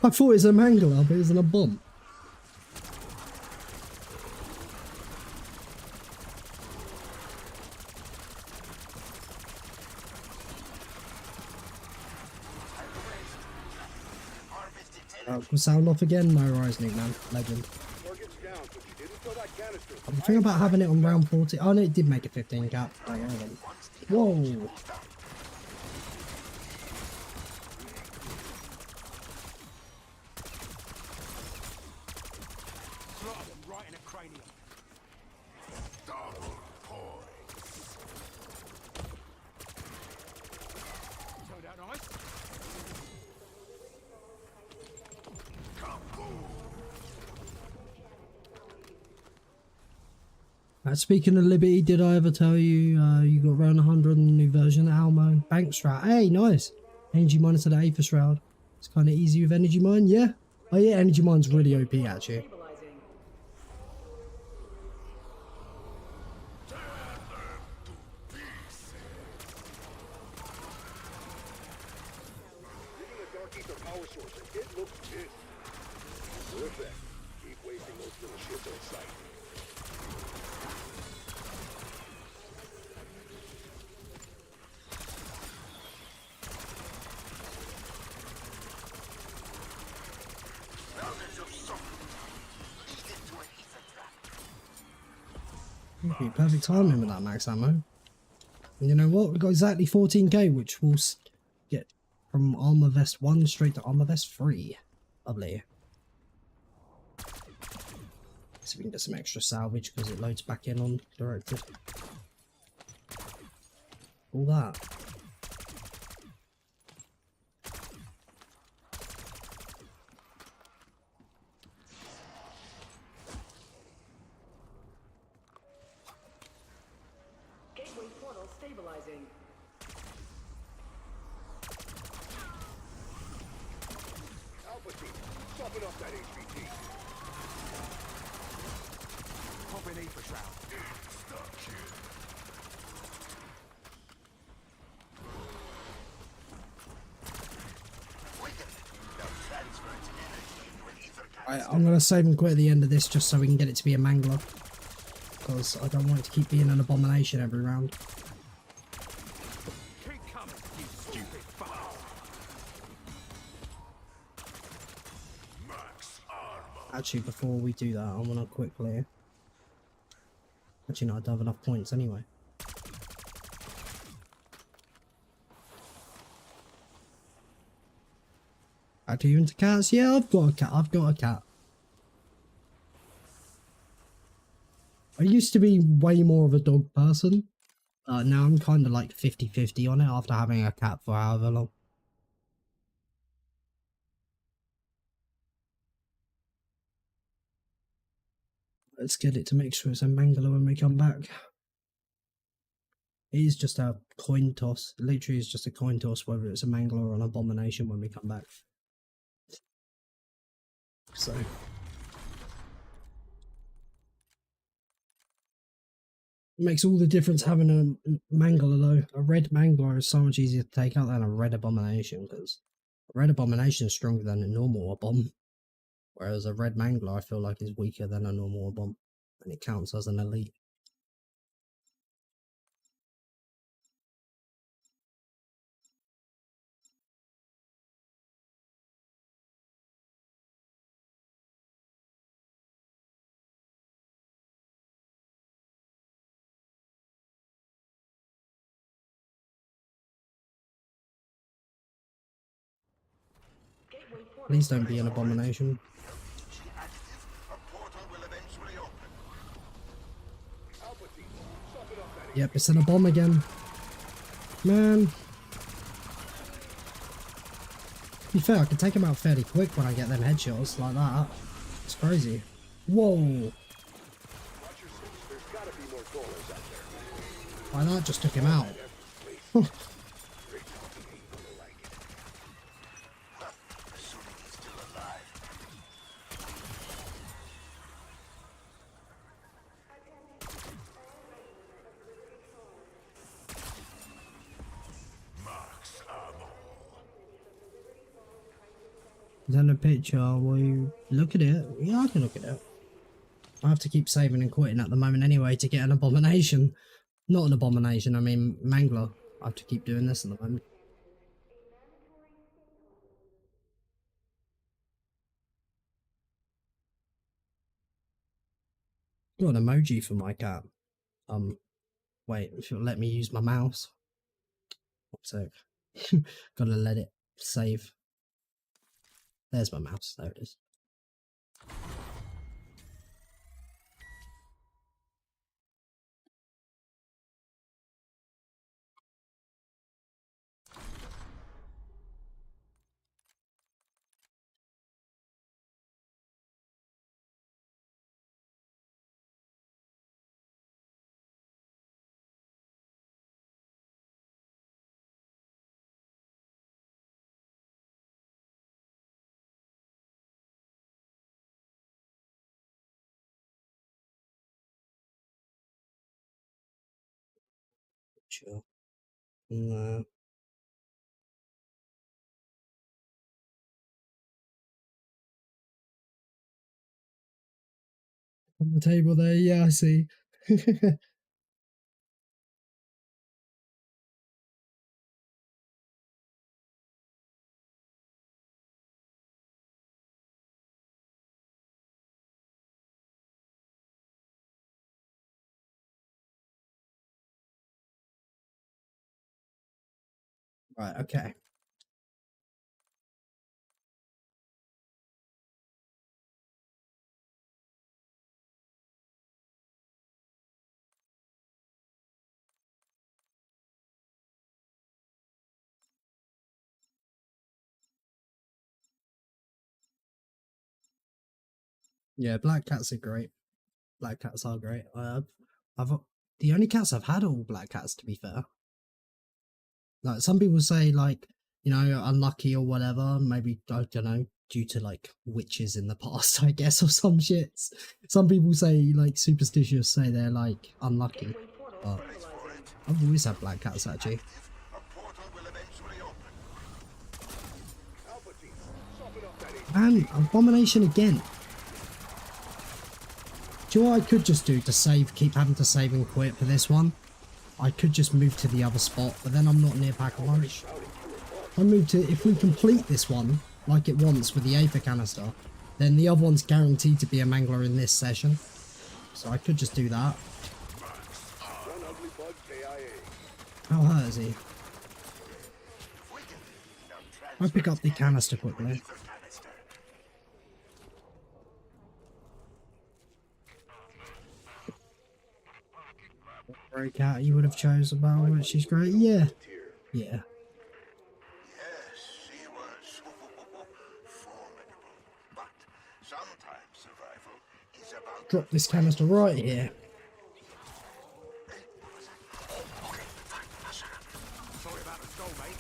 Speaker 1: I thought it was a mangler, but it was in a bomb. Sound off again, no rise, Nick, man. Legend. I'm thinking about having it on round 40. Oh no, it did make a 15 cap. Whoa.
Speaker 2: that nice?
Speaker 1: Speaking of Liberty, did I ever tell you you got around 100 on the new version of Almo? Bank Strat. Hey, nice. Energy mine to the Aether Shroud. It's kind of easy with Energy Mine, yeah? Oh yeah, Energy Mine's really OP actually.
Speaker 5: Stabilizing.
Speaker 3: Using a dark ether power source, it looks good. Perfect. Keep wasting those little shits on sight.
Speaker 1: Okay, perfect timing with that max ammo. And you know what? We've got exactly 14k, which will get from Armor Vest 1 straight to Armor Vest 3. Lovely. So we can get some extra salvage because it loads back in on directed. All that.
Speaker 5: Gateway portal stabilizing.
Speaker 3: Alpha team, soften up that HVT.
Speaker 2: Pop an ether shroud.
Speaker 1: I'm going to save and quit at the end of this just so we can get it to be a mangler. Because I don't want it to keep being an abomination every round.
Speaker 2: Keep coming, you stupid fuck.
Speaker 1: Actually, before we do that, I want to quickly... Actually, no, I don't have enough points anyway. Back to you into cats. Yeah, I've got a cat. I've got a cat. I used to be way more of a dog person. Now I'm kind of like 50-50 on it after having a cat for however long. Let's get it to make sure it's a mangler when we come back. It is just a coin toss. Literally, it's just a coin toss whether it's a mangler or an abomination when we come back. So... It makes all the difference having a mangler though. A red mangler is so much easier to take out than a red abomination, because a red abomination is stronger than a normal abom. Whereas a red mangler I feel like is weaker than a normal abom. And it counts as an elite.
Speaker 5: Gateway portal.
Speaker 1: Please don't be an abomination. Yep, it's an abom again. Man. To be fair, I can take him out fairly quick when I get them headshots like that. It's crazy. Whoa.
Speaker 3: Watch your six. There's gotta be more dollars out there.
Speaker 1: Why that just took him out. Is that a picture? Will you look at it? Yeah, I can look at it. I have to keep saving and quitting at the moment anyway to get an abomination. Not an abomination, I mean mangler. I have to keep doing this at the moment. Got an emoji for my cat. Wait, if you'll let me use my mouse. One sec. Gotta let it save. There's my mouse, there it is. Chill. No. On the table there, yeah, I see. Right, okay. Yeah, black cats are great. Black cats are great. I've the only cats I've had are all black cats, to be fair. Like some people say, like, you know, unlucky or whatever. Maybe I don't know, due to like witches in the past, I guess, or some shits. Some people say like superstitious, say they're like unlucky. But I've always had black cats actually. And abomination again. Do you know what I could just do to save, keep having to save and quit for this one? I could just move to the other spot, but then I'm not near pack a lunch. I move to, if we complete this one, like it wants with the Aether canister, then the other one's guaranteed to be a mangler in this session. So I could just do that. How hurt is he? I'll pick up the canister quickly. Great cat you would have chose about it. She's great. Yeah. Yeah.
Speaker 4: Yes, she was formidable. But sometimes survival is about...
Speaker 1: Drop this canister right here.
Speaker 2: Sorry about the skull, mate.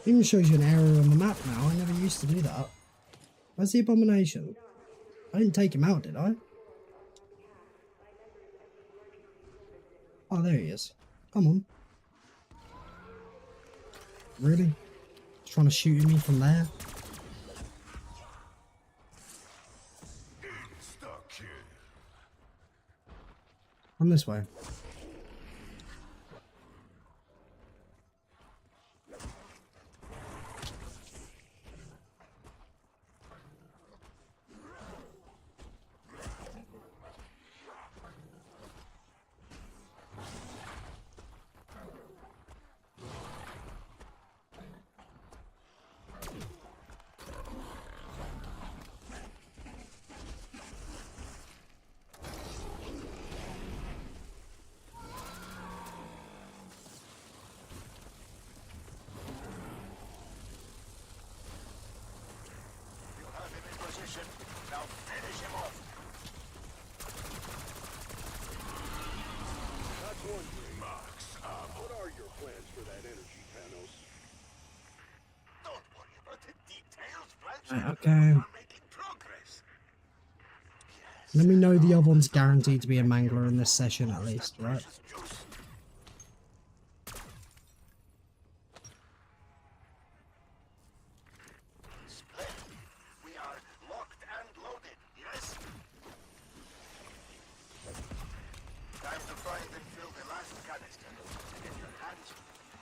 Speaker 1: Even shows you an error on the map now. I never used to do that. Where's the abomination? I didn't take him out, did I? Oh, there he is. Come on. Really? He's trying to shoot at me from there? Come this way.
Speaker 4: Now finish him off.
Speaker 3: That's one thing. What are your plans for that energy, Panos?
Speaker 4: Don't worry about the details, Blanche.
Speaker 1: Right, okay.
Speaker 4: We're making progress.
Speaker 1: Let me know the other one's guaranteed to be a mangler in this session at least, right?
Speaker 4: We are locked and loaded, yes? Time to find and fill the last canister. And in your hands,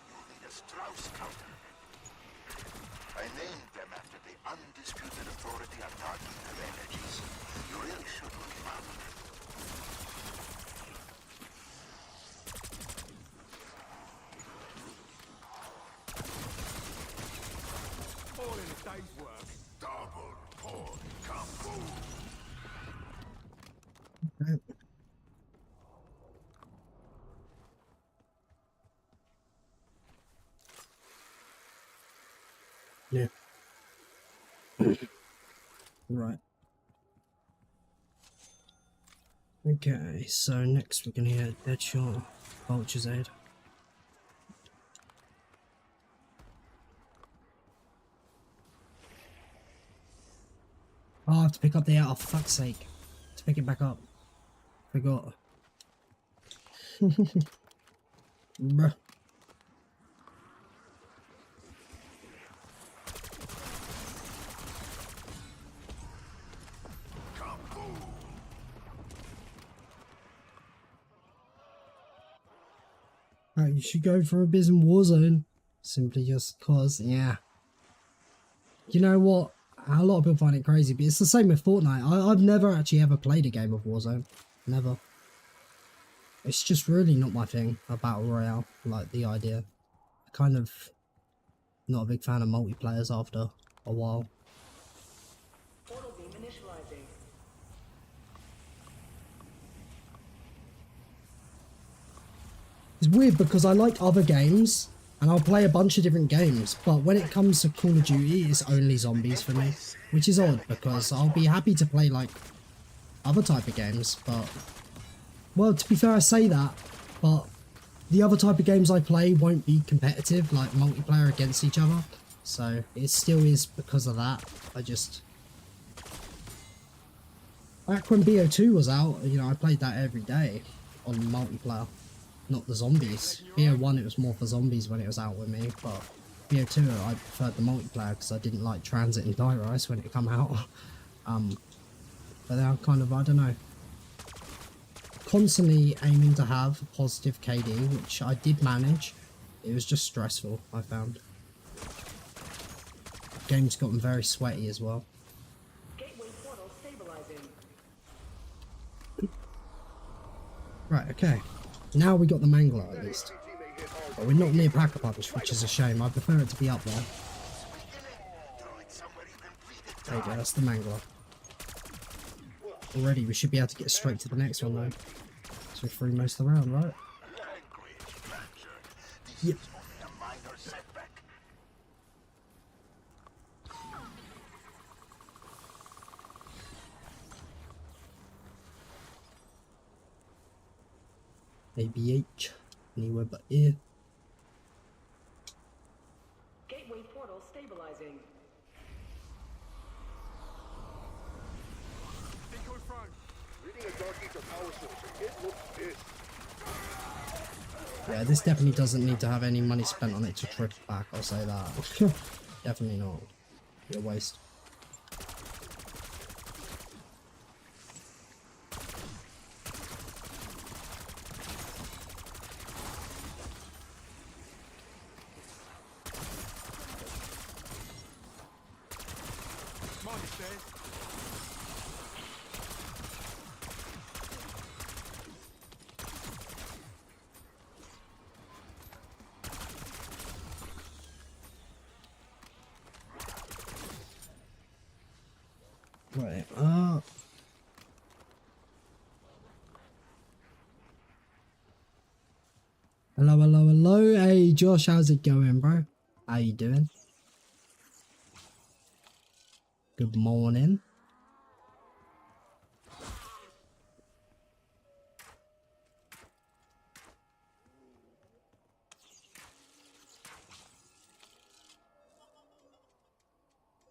Speaker 4: you'll need a Strauss counter. I named them after the undisputed authority on dark ether energies. You really should look him up.
Speaker 2: All in a day's work.
Speaker 4: Double pork combo.
Speaker 1: Right. Yeah. Right. Okay, so next we're gonna get Deadshot, Vulture's Aid. Oh, I have to pick up the out. Oh, fuck's sake. To Pick it back up. Forgot. Bruh. Right, you should go for a bit in Warzone. Simply just cause, yeah. You know what? A lot of people find it crazy, but it's the same with Fortnite. I've never actually ever played a game of Warzone. Never. It's just really not my thing, a battle royale, like the idea. Kind of not a big fan of multiplayers after a while.
Speaker 5: Portal beam initializing.
Speaker 1: It's weird because I like other games and I'll play a bunch of different games, but when it comes to Call of Duty, it's only zombies for me, which is odd because I'll be happy to play like other type of games, but well, to be fair, I say that, but the other type of games I play won't be competitive, like multiplayer against each other, so it still is because of that. Back when BO2 was out, you know, I played that every day on multiplayer. Not the zombies. BO1 it was more for zombies when it was out with me, but BO2 I preferred the multiplayer because I didn't like Transit and Die Rice when it come out. But they're kind of, I don't know, constantly aiming to have a positive KD, which I did manage. It was just stressful, I found. Game's gotten very sweaty as well.
Speaker 5: Gateway portal stabilizing.
Speaker 1: Right, okay. Now we got the Mangler at least. But we're not near Pack-a-Punch, which is a shame. I prefer it to be up there. There you go, that's the Mangler. Already, we should be able to get straight to the next one though. So we're through most of the round, right? Yep. ABH, anywhere but here.
Speaker 5: Gateway portal stabilizing.
Speaker 2: Decoy front.
Speaker 3: Reading a dark ether power source. It looks pissed.
Speaker 1: Yeah, this definitely doesn't need to have any money spent on it to trip back, I'll say that. Definitely not. Be a waste.
Speaker 2: Mind the stairs.
Speaker 1: Right, hello, hello, hello. Hey, Josh, how's it going, bro? How you doing? Good morning.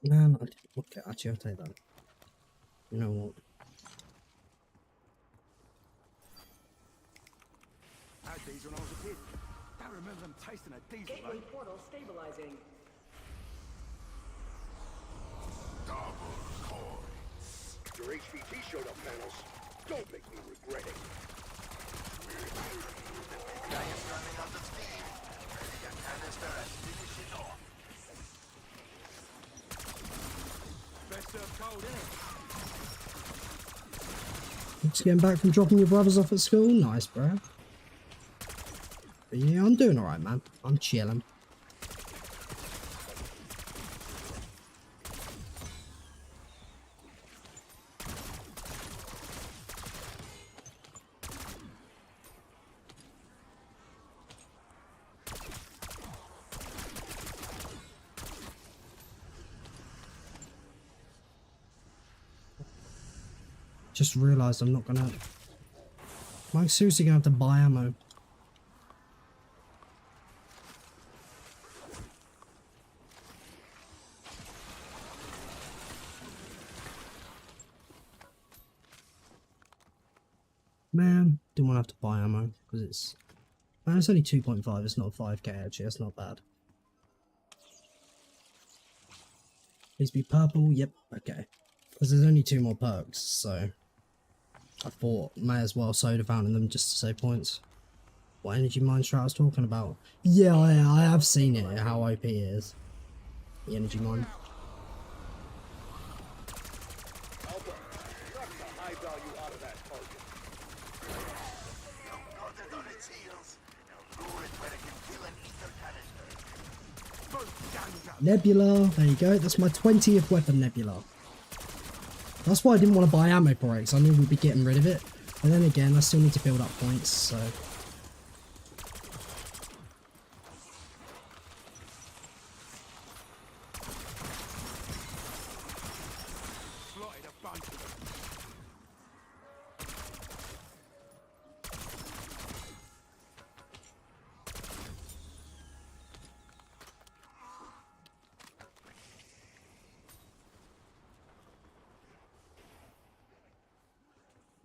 Speaker 1: Man, okay, actually, I'll take that. You know what?
Speaker 2: I had these when I was a kid. Don't remember them tasting a diesel
Speaker 5: Gateway
Speaker 2: though.
Speaker 5: portal stabilizing.
Speaker 3: Your HVT showed up, panels. Don't make me regret it.
Speaker 4: Guy is running out of steam. Ready a canister and finish it off.
Speaker 2: Best served cold, innit?
Speaker 1: Just getting back from dropping your brothers off at school? Nice, bro. But yeah, I'm doing alright, man. I'm chilling. Just realised I'm not gonna... Am I seriously gonna have to buy ammo? Didn't want to have to buy ammo because it's... Man, it's only 2.5. It's not 5k actually. That's not bad. Please be purple. Yep. Okay. Because there's only 2 more perks, so I thought may as well soda fountain them just to save points. What energy mine strat I was talking about? Yeah, I have seen it. How OP it is. The energy mine.
Speaker 3: Alpha, knock the high value out of that target.
Speaker 4: Got it on its heels. Now lure it where it can kill an ether canister.
Speaker 2: Both gangs up.
Speaker 1: Nebula. There you go. That's my 20th weapon, Nebula. That's why I didn't want to buy ammo for it, because I knew we'd be getting rid of it. But then again, I still need to build up points, so...
Speaker 2: Slotted a bunch of them.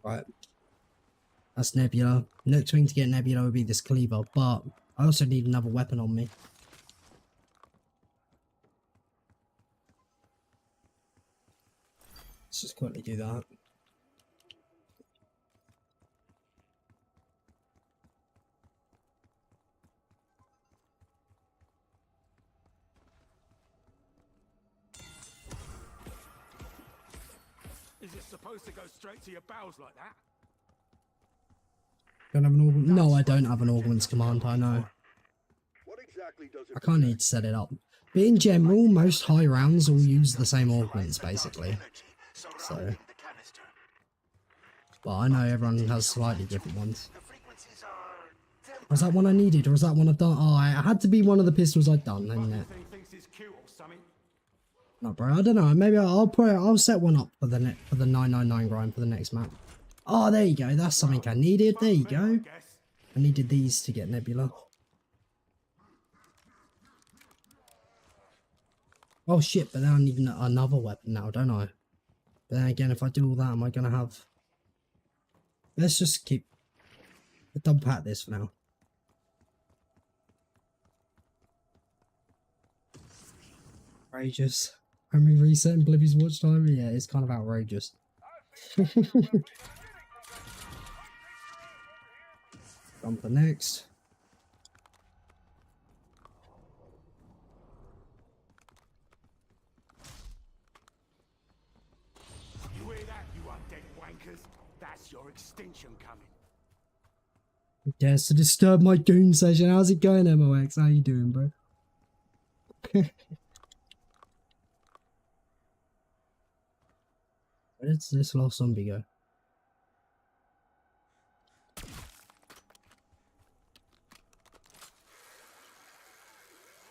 Speaker 1: Right. That's Nebula. Next thing to get Nebula would be this cleaver, but I also need another weapon on me. Let's just quickly do that.
Speaker 2: Is it supposed to go straight to your bowels like that?
Speaker 1: Don't have an augment? No, I don't have an augments command, I know.
Speaker 3: What exactly does it
Speaker 1: I kind of need to set it up. But in general, most high rounds all use the same augments, basically. So... But I know everyone has slightly different ones. Was that one I needed, or was that one I've done? Oh, it had to be one of the pistols I'd done, isn't it?
Speaker 2: Thing thinks it's cute or something.
Speaker 1: No, bro, I don't know. Maybe I'll set one up for the 999 grind for the next map. Oh, there you go. That's something I needed. There you go. I needed these to get Nebula. Oh shit! But then I need another weapon now, don't I? But then again, if I do all that, am I gonna have? Let's just keep double pat this for now. Outrageous. How many reset and Blippi's watch time? Yeah, it's kind of outrageous. On for next.
Speaker 2: You hear that, you undead wankers? That's your extinction coming.
Speaker 1: Who dares to disturb my goon session? How's it going, MOX? How you doing, bro? Where did this last zombie go?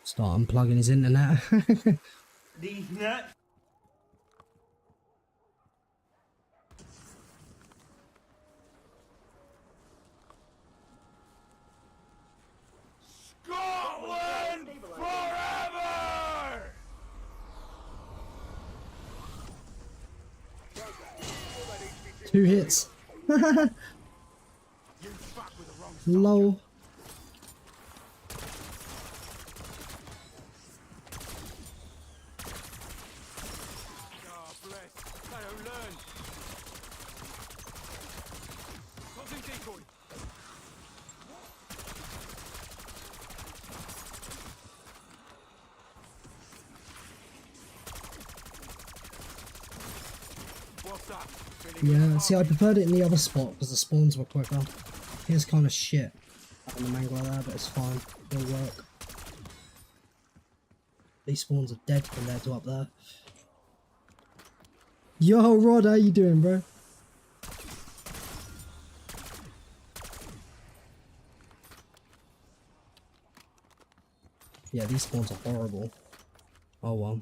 Speaker 1: Start unplugging his internet.
Speaker 8: These nuts.
Speaker 2: Scotland forever!
Speaker 1: 2 hits.
Speaker 2: You fuck with the wrong stuff.
Speaker 1: Lol.
Speaker 2: Oh, bless. They don't learn. Tossing decoy. What's up?
Speaker 1: Yeah, see, I preferred it in the other spot because the spawns were quicker. Here's kind of shit having a mangler there, but it's fine. It'll work. These spawns are dead compared to up there. Yo, Rod, how you doing, bro? Yeah, these spawns are horrible. Oh well.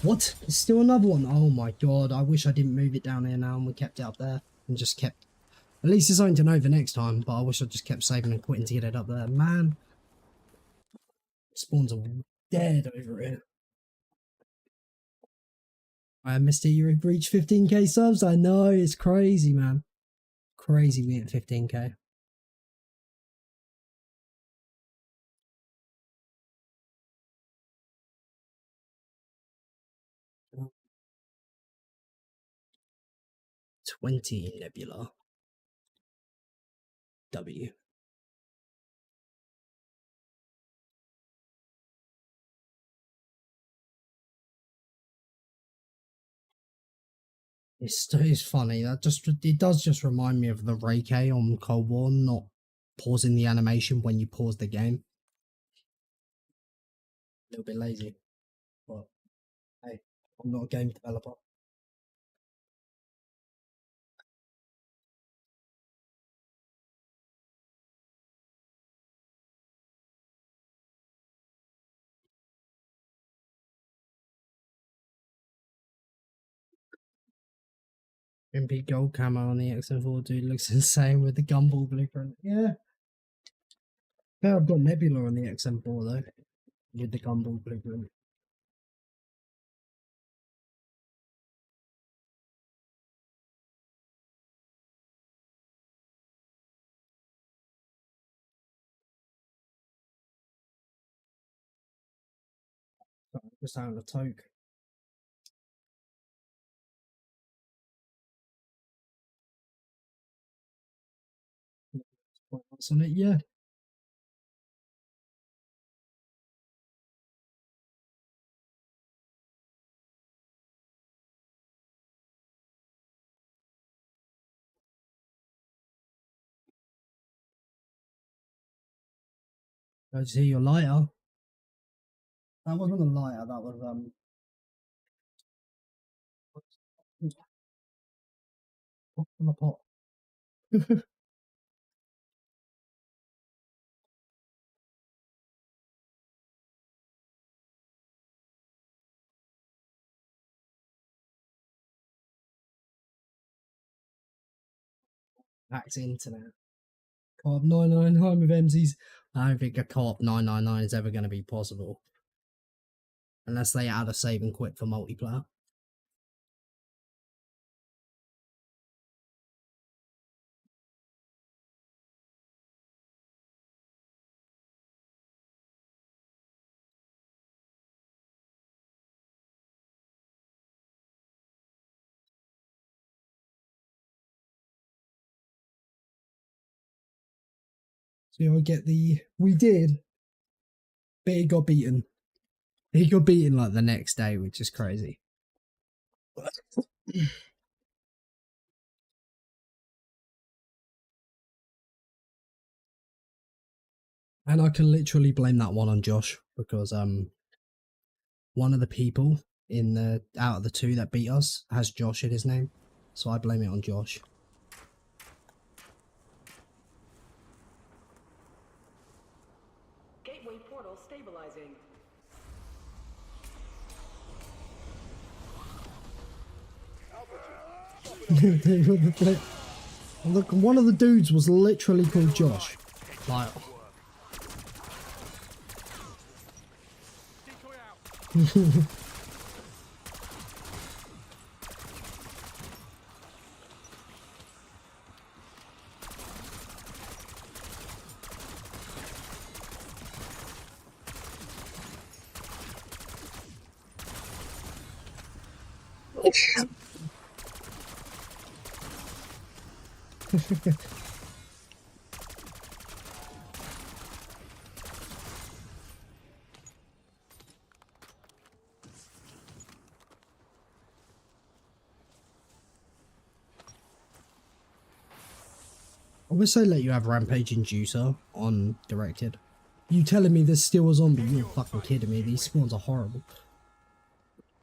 Speaker 1: What? There's still another one? Oh my god, I wish I didn't move it down here now and we kept it up there. And just kept... At least it's something to know for next time, but I wish I just kept saving and quitting to get it up there. Man. Spawns are dead over here. I missed it. You reached 15k subs. I know, it's crazy, man. Crazy we hit 15k. Oh. 20 Nebula. W. It's funny, it does just remind me of the Reiki on Cold War, not pausing the animation when you pause the game. A little bit lazy, but hey, I'm not a game developer. MP gold camo on the XM4 dude looks insane with the gumball blueprint. Yeah. Yeah, I've got Nebula on the XM4 though, with the gumball blueprint. Just out of the toke. What's on it? Yeah. I see your lighter. That wasn't a lighter, that was pot from a pot. That's internet. Co-op 999 with MCs. I don't think a co-op 999 is ever going to be possible. Unless they add a save and quit for multiplayer. So I get we did, but he got beaten. He got beaten like the next day, which is crazy. And I can literally blame that one on Josh, because one of the people out of the two that beat us has Josh in his name, so I blame it on Josh.
Speaker 5: Gateway portal stabilizing.
Speaker 1: Look, one of the dudes was literally called Josh. Like, I wish they let you have Rampage Inducer on Directed. You telling me there's still a zombie? You're fucking kidding me. These spawns are horrible.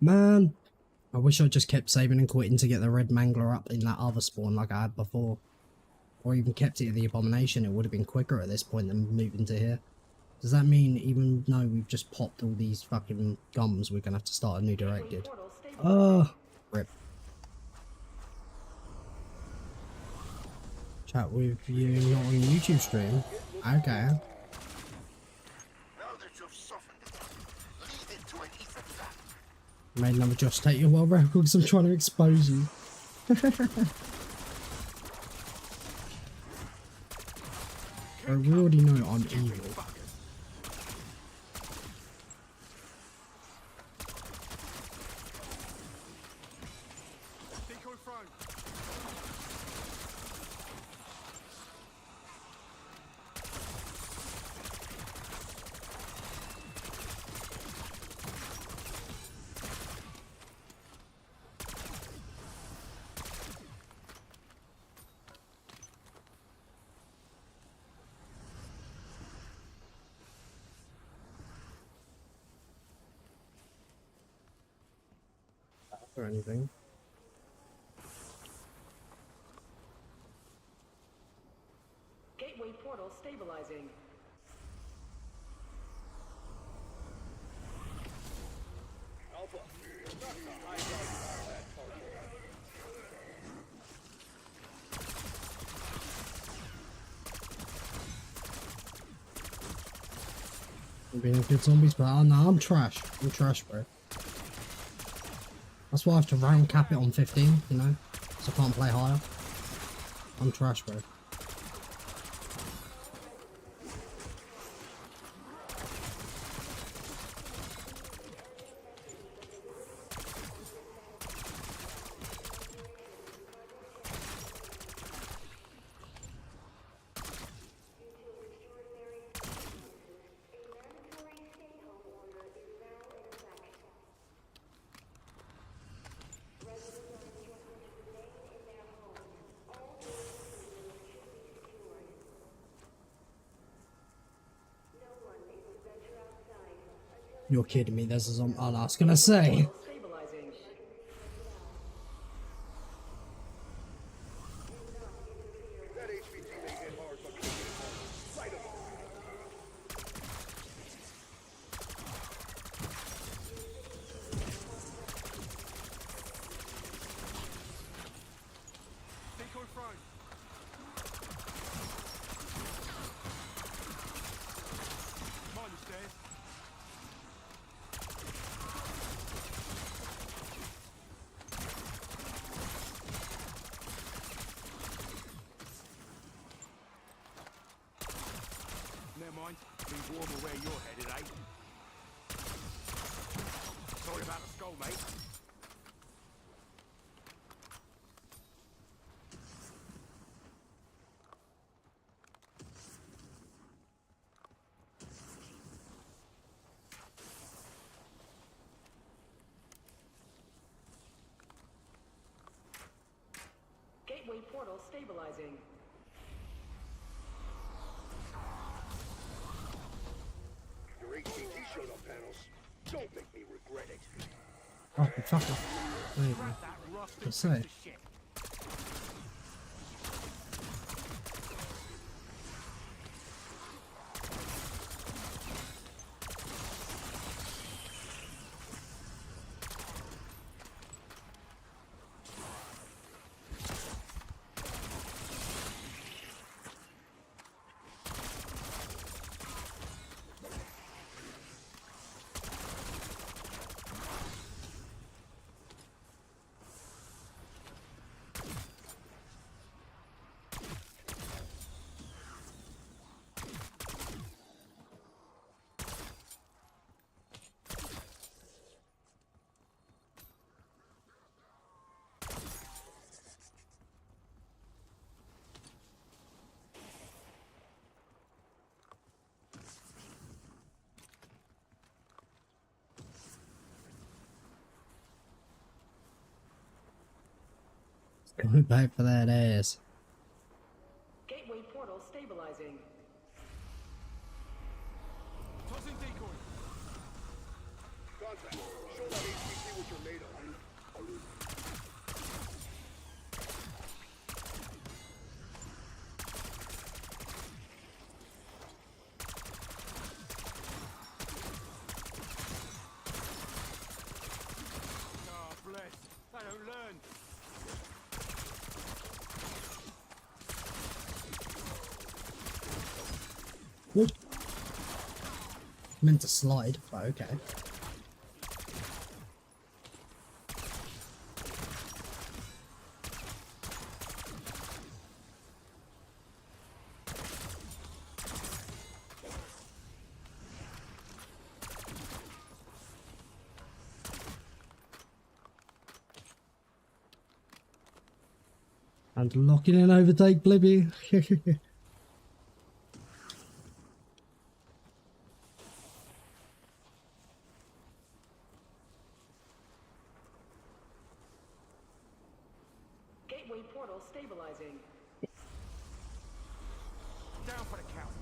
Speaker 1: Man, I wish I just kept saving and quitting to get the red mangler up in that other spawn like I had before. Or even kept it at the Abomination. It would have been quicker at this point than moving to here. Does that mean even though we've just popped all these fucking gums, we're going to have to start a new Directed? Rip. Chat with you not on YouTube stream? Okay.
Speaker 4: Now that you've softened it, lead it to an ether trap.
Speaker 1: Made another Josh take your world record because I'm trying to expose you. I already know I'm evil.
Speaker 2: Decoy thrown.
Speaker 1: Or anything.
Speaker 5: Gateway portal stabilizing.
Speaker 3: Alpha, not the high-value combat target.
Speaker 1: I'm being a good zombies, but oh, no, I'm trash. I'm trash, bro. That's why I have to round cap it on 15, you know? So I can't play higher. I'm trash, bro. You're kidding me, there's a zombie. Oh, I was gonna say.
Speaker 5: Stabilizing.
Speaker 3: That HVT may hit hard, but keep it hard. Light 'em up.
Speaker 2: Decoy thrown. Mind the stairs. Never mind. Be warmer where you're headed, eh? Sorry about the skull, mate.
Speaker 5: Gateway portal stabilizing.
Speaker 3: Your HVT showed up, panels. Don't make me regret it.
Speaker 1: Oh, fuck off. There you go.
Speaker 2: That rusted
Speaker 1: Let's
Speaker 2: piece
Speaker 1: say.
Speaker 2: of shit.
Speaker 1: Coming back for that ass.
Speaker 5: Gateway portal stabilizing.
Speaker 2: Tossing decoy.
Speaker 3: Contact. Show that HVT what you're made of.
Speaker 2: Oh, bless. They don't learn.
Speaker 1: What? Meant to slide, but okay. And locking in overtake, Blibby.
Speaker 5: Gateway portal stabilizing.
Speaker 2: Down for the count.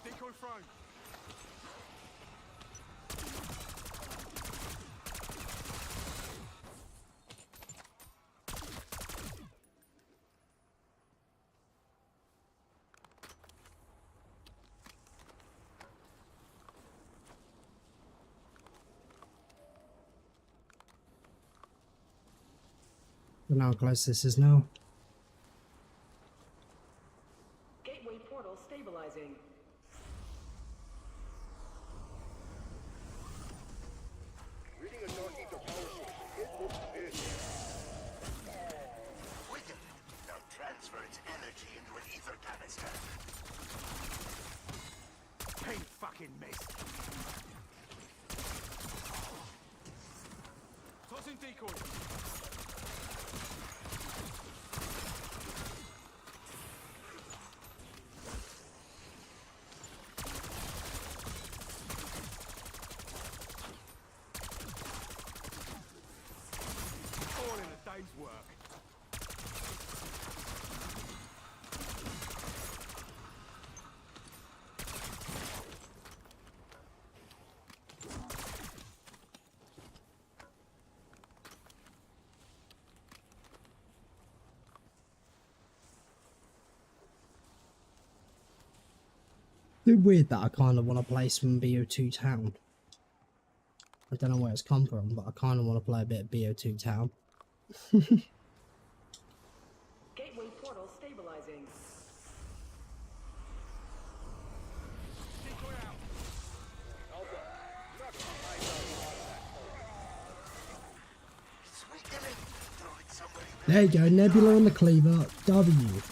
Speaker 2: Decoy thrown.
Speaker 1: I don't know how close this is now.
Speaker 5: Gateway portal stabilizing.
Speaker 3: Reading a dark ether power source. It looks big.
Speaker 4: Wicked. Now transfer its energy into an ether canister.
Speaker 2: Pink fucking miss. Tossing decoy. All in a day's work.
Speaker 1: It's weird that I kind of want to play some BO2 Town. I don't know where it's come from, but I kind of want to play a bit of BO2 Town.
Speaker 5: Gateway portal stabilizing.
Speaker 2: Decoy out.
Speaker 4: It's weakening. Throw it somewhere.
Speaker 1: There you go, Nebula on the cleaver, W.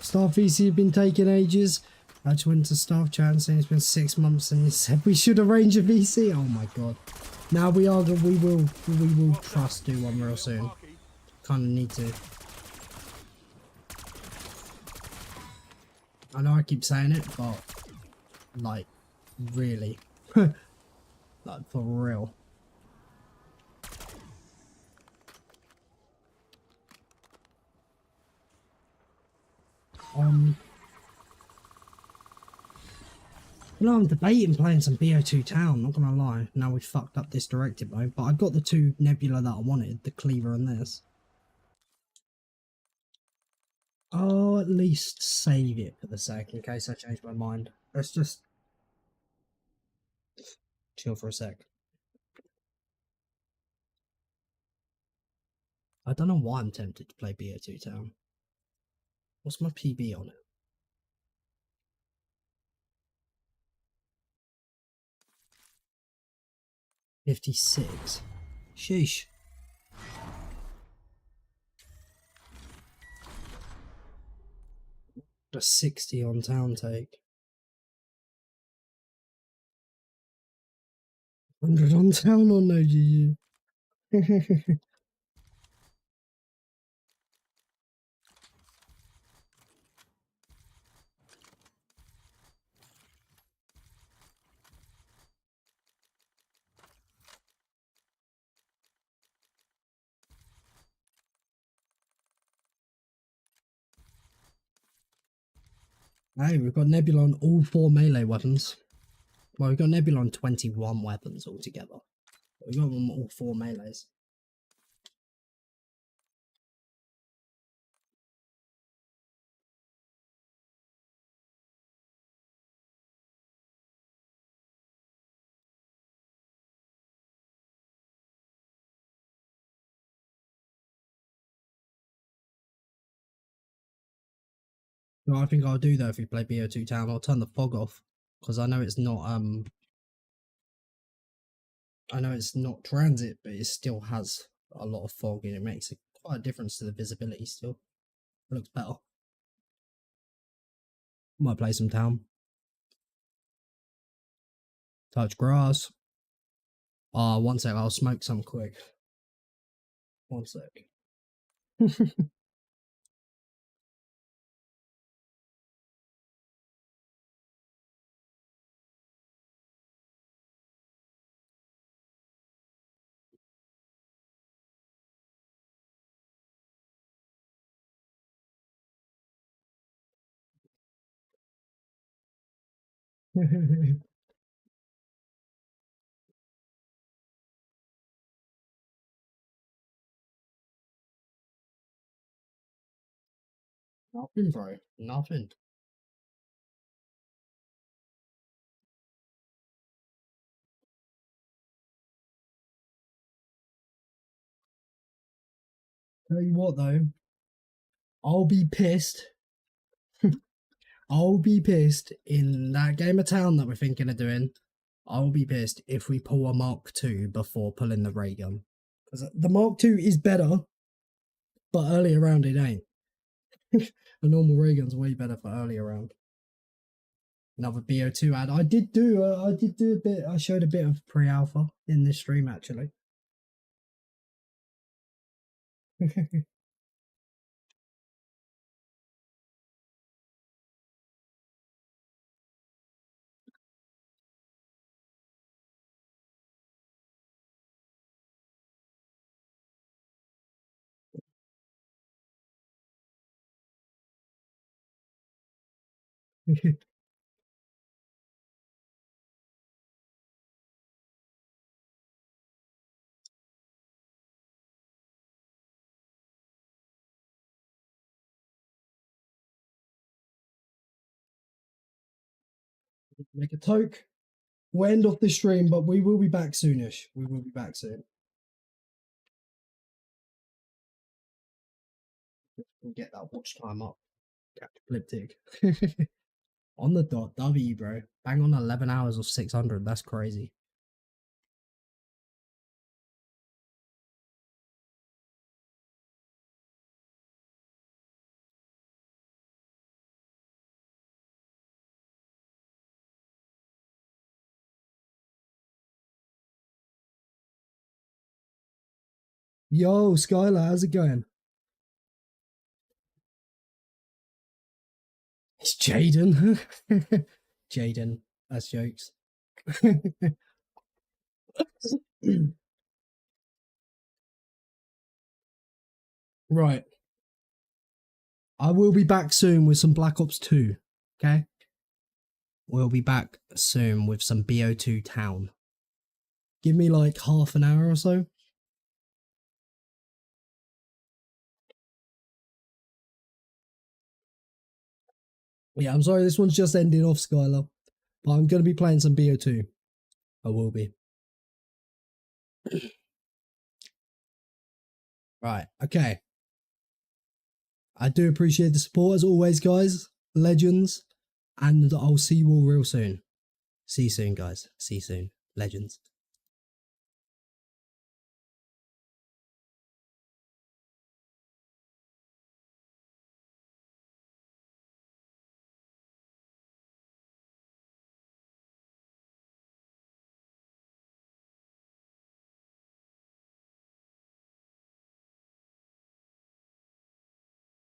Speaker 1: Staff VC have been taking ages. I just went to staff chat and saying it's been 6 months and they said we should arrange a VC. Oh my god. Now we will trust do one real soon. Kinda need to. I know I keep saying it, but like really. Like for real. You know, I'm debating playing some BO2 Town, not gonna lie. Now we fucked up this directive mode, but I got the two Nebula that I wanted, the Cleaver and this. I'll at least save it for the sec in case I change my mind. Let's just chill for a sec. I don't know why I'm tempted to play BO2 Town. What's my PB on it? $56. Sheesh. A 60 on town take. 100 on town or no GG? Hey, we've got Nebula on all 4 melee weapons. Well, we've got Nebula on 21 weapons altogether. We've got them all 4 melees. No, I think I'll do though if we play BO2 Town. I'll turn the fog off because I know it's not I know it's not transit, but it still has a lot of fog and it makes quite a difference to the visibility still. It looks better. Might play some Town. Touch grass. Ah, 1 sec, I'll smoke some quick. 1 sec. Nothing, bro. Nothing. Tell you what though, I'll be pissed. I'll be pissed in that game of Town that we're thinking of doing. I'll be pissed if we pull a Mark II before pulling the ray gun. Because the Mark II is better, but earlier round it ain't. A normal ray gun's way better for earlier round. Another BO2 ad. I did do a bit. I showed a bit of pre-alpha in this stream actually. Make a toke. We'll end off the stream, but we will be back soonish. We will be back soon. We'll get that watch time up. Flip tick. On the dot, W, bro. Bang on 11 hours of 600. That's crazy. Yo, Skylar, how's it going? It's Jaden. Jaden, that's jokes. Right. I will be back soon with some Black Ops 2. Okay? We'll be back soon with some BO2 Town. Give me like half an hour or so. Yeah, I'm sorry, this one's just ending off, Skylar. But I'm going to be playing some BO2. I will be. Right, okay. I do appreciate the support as always, guys. Legends. And I'll see you all real soon. See you soon, guys. See you soon. Legends.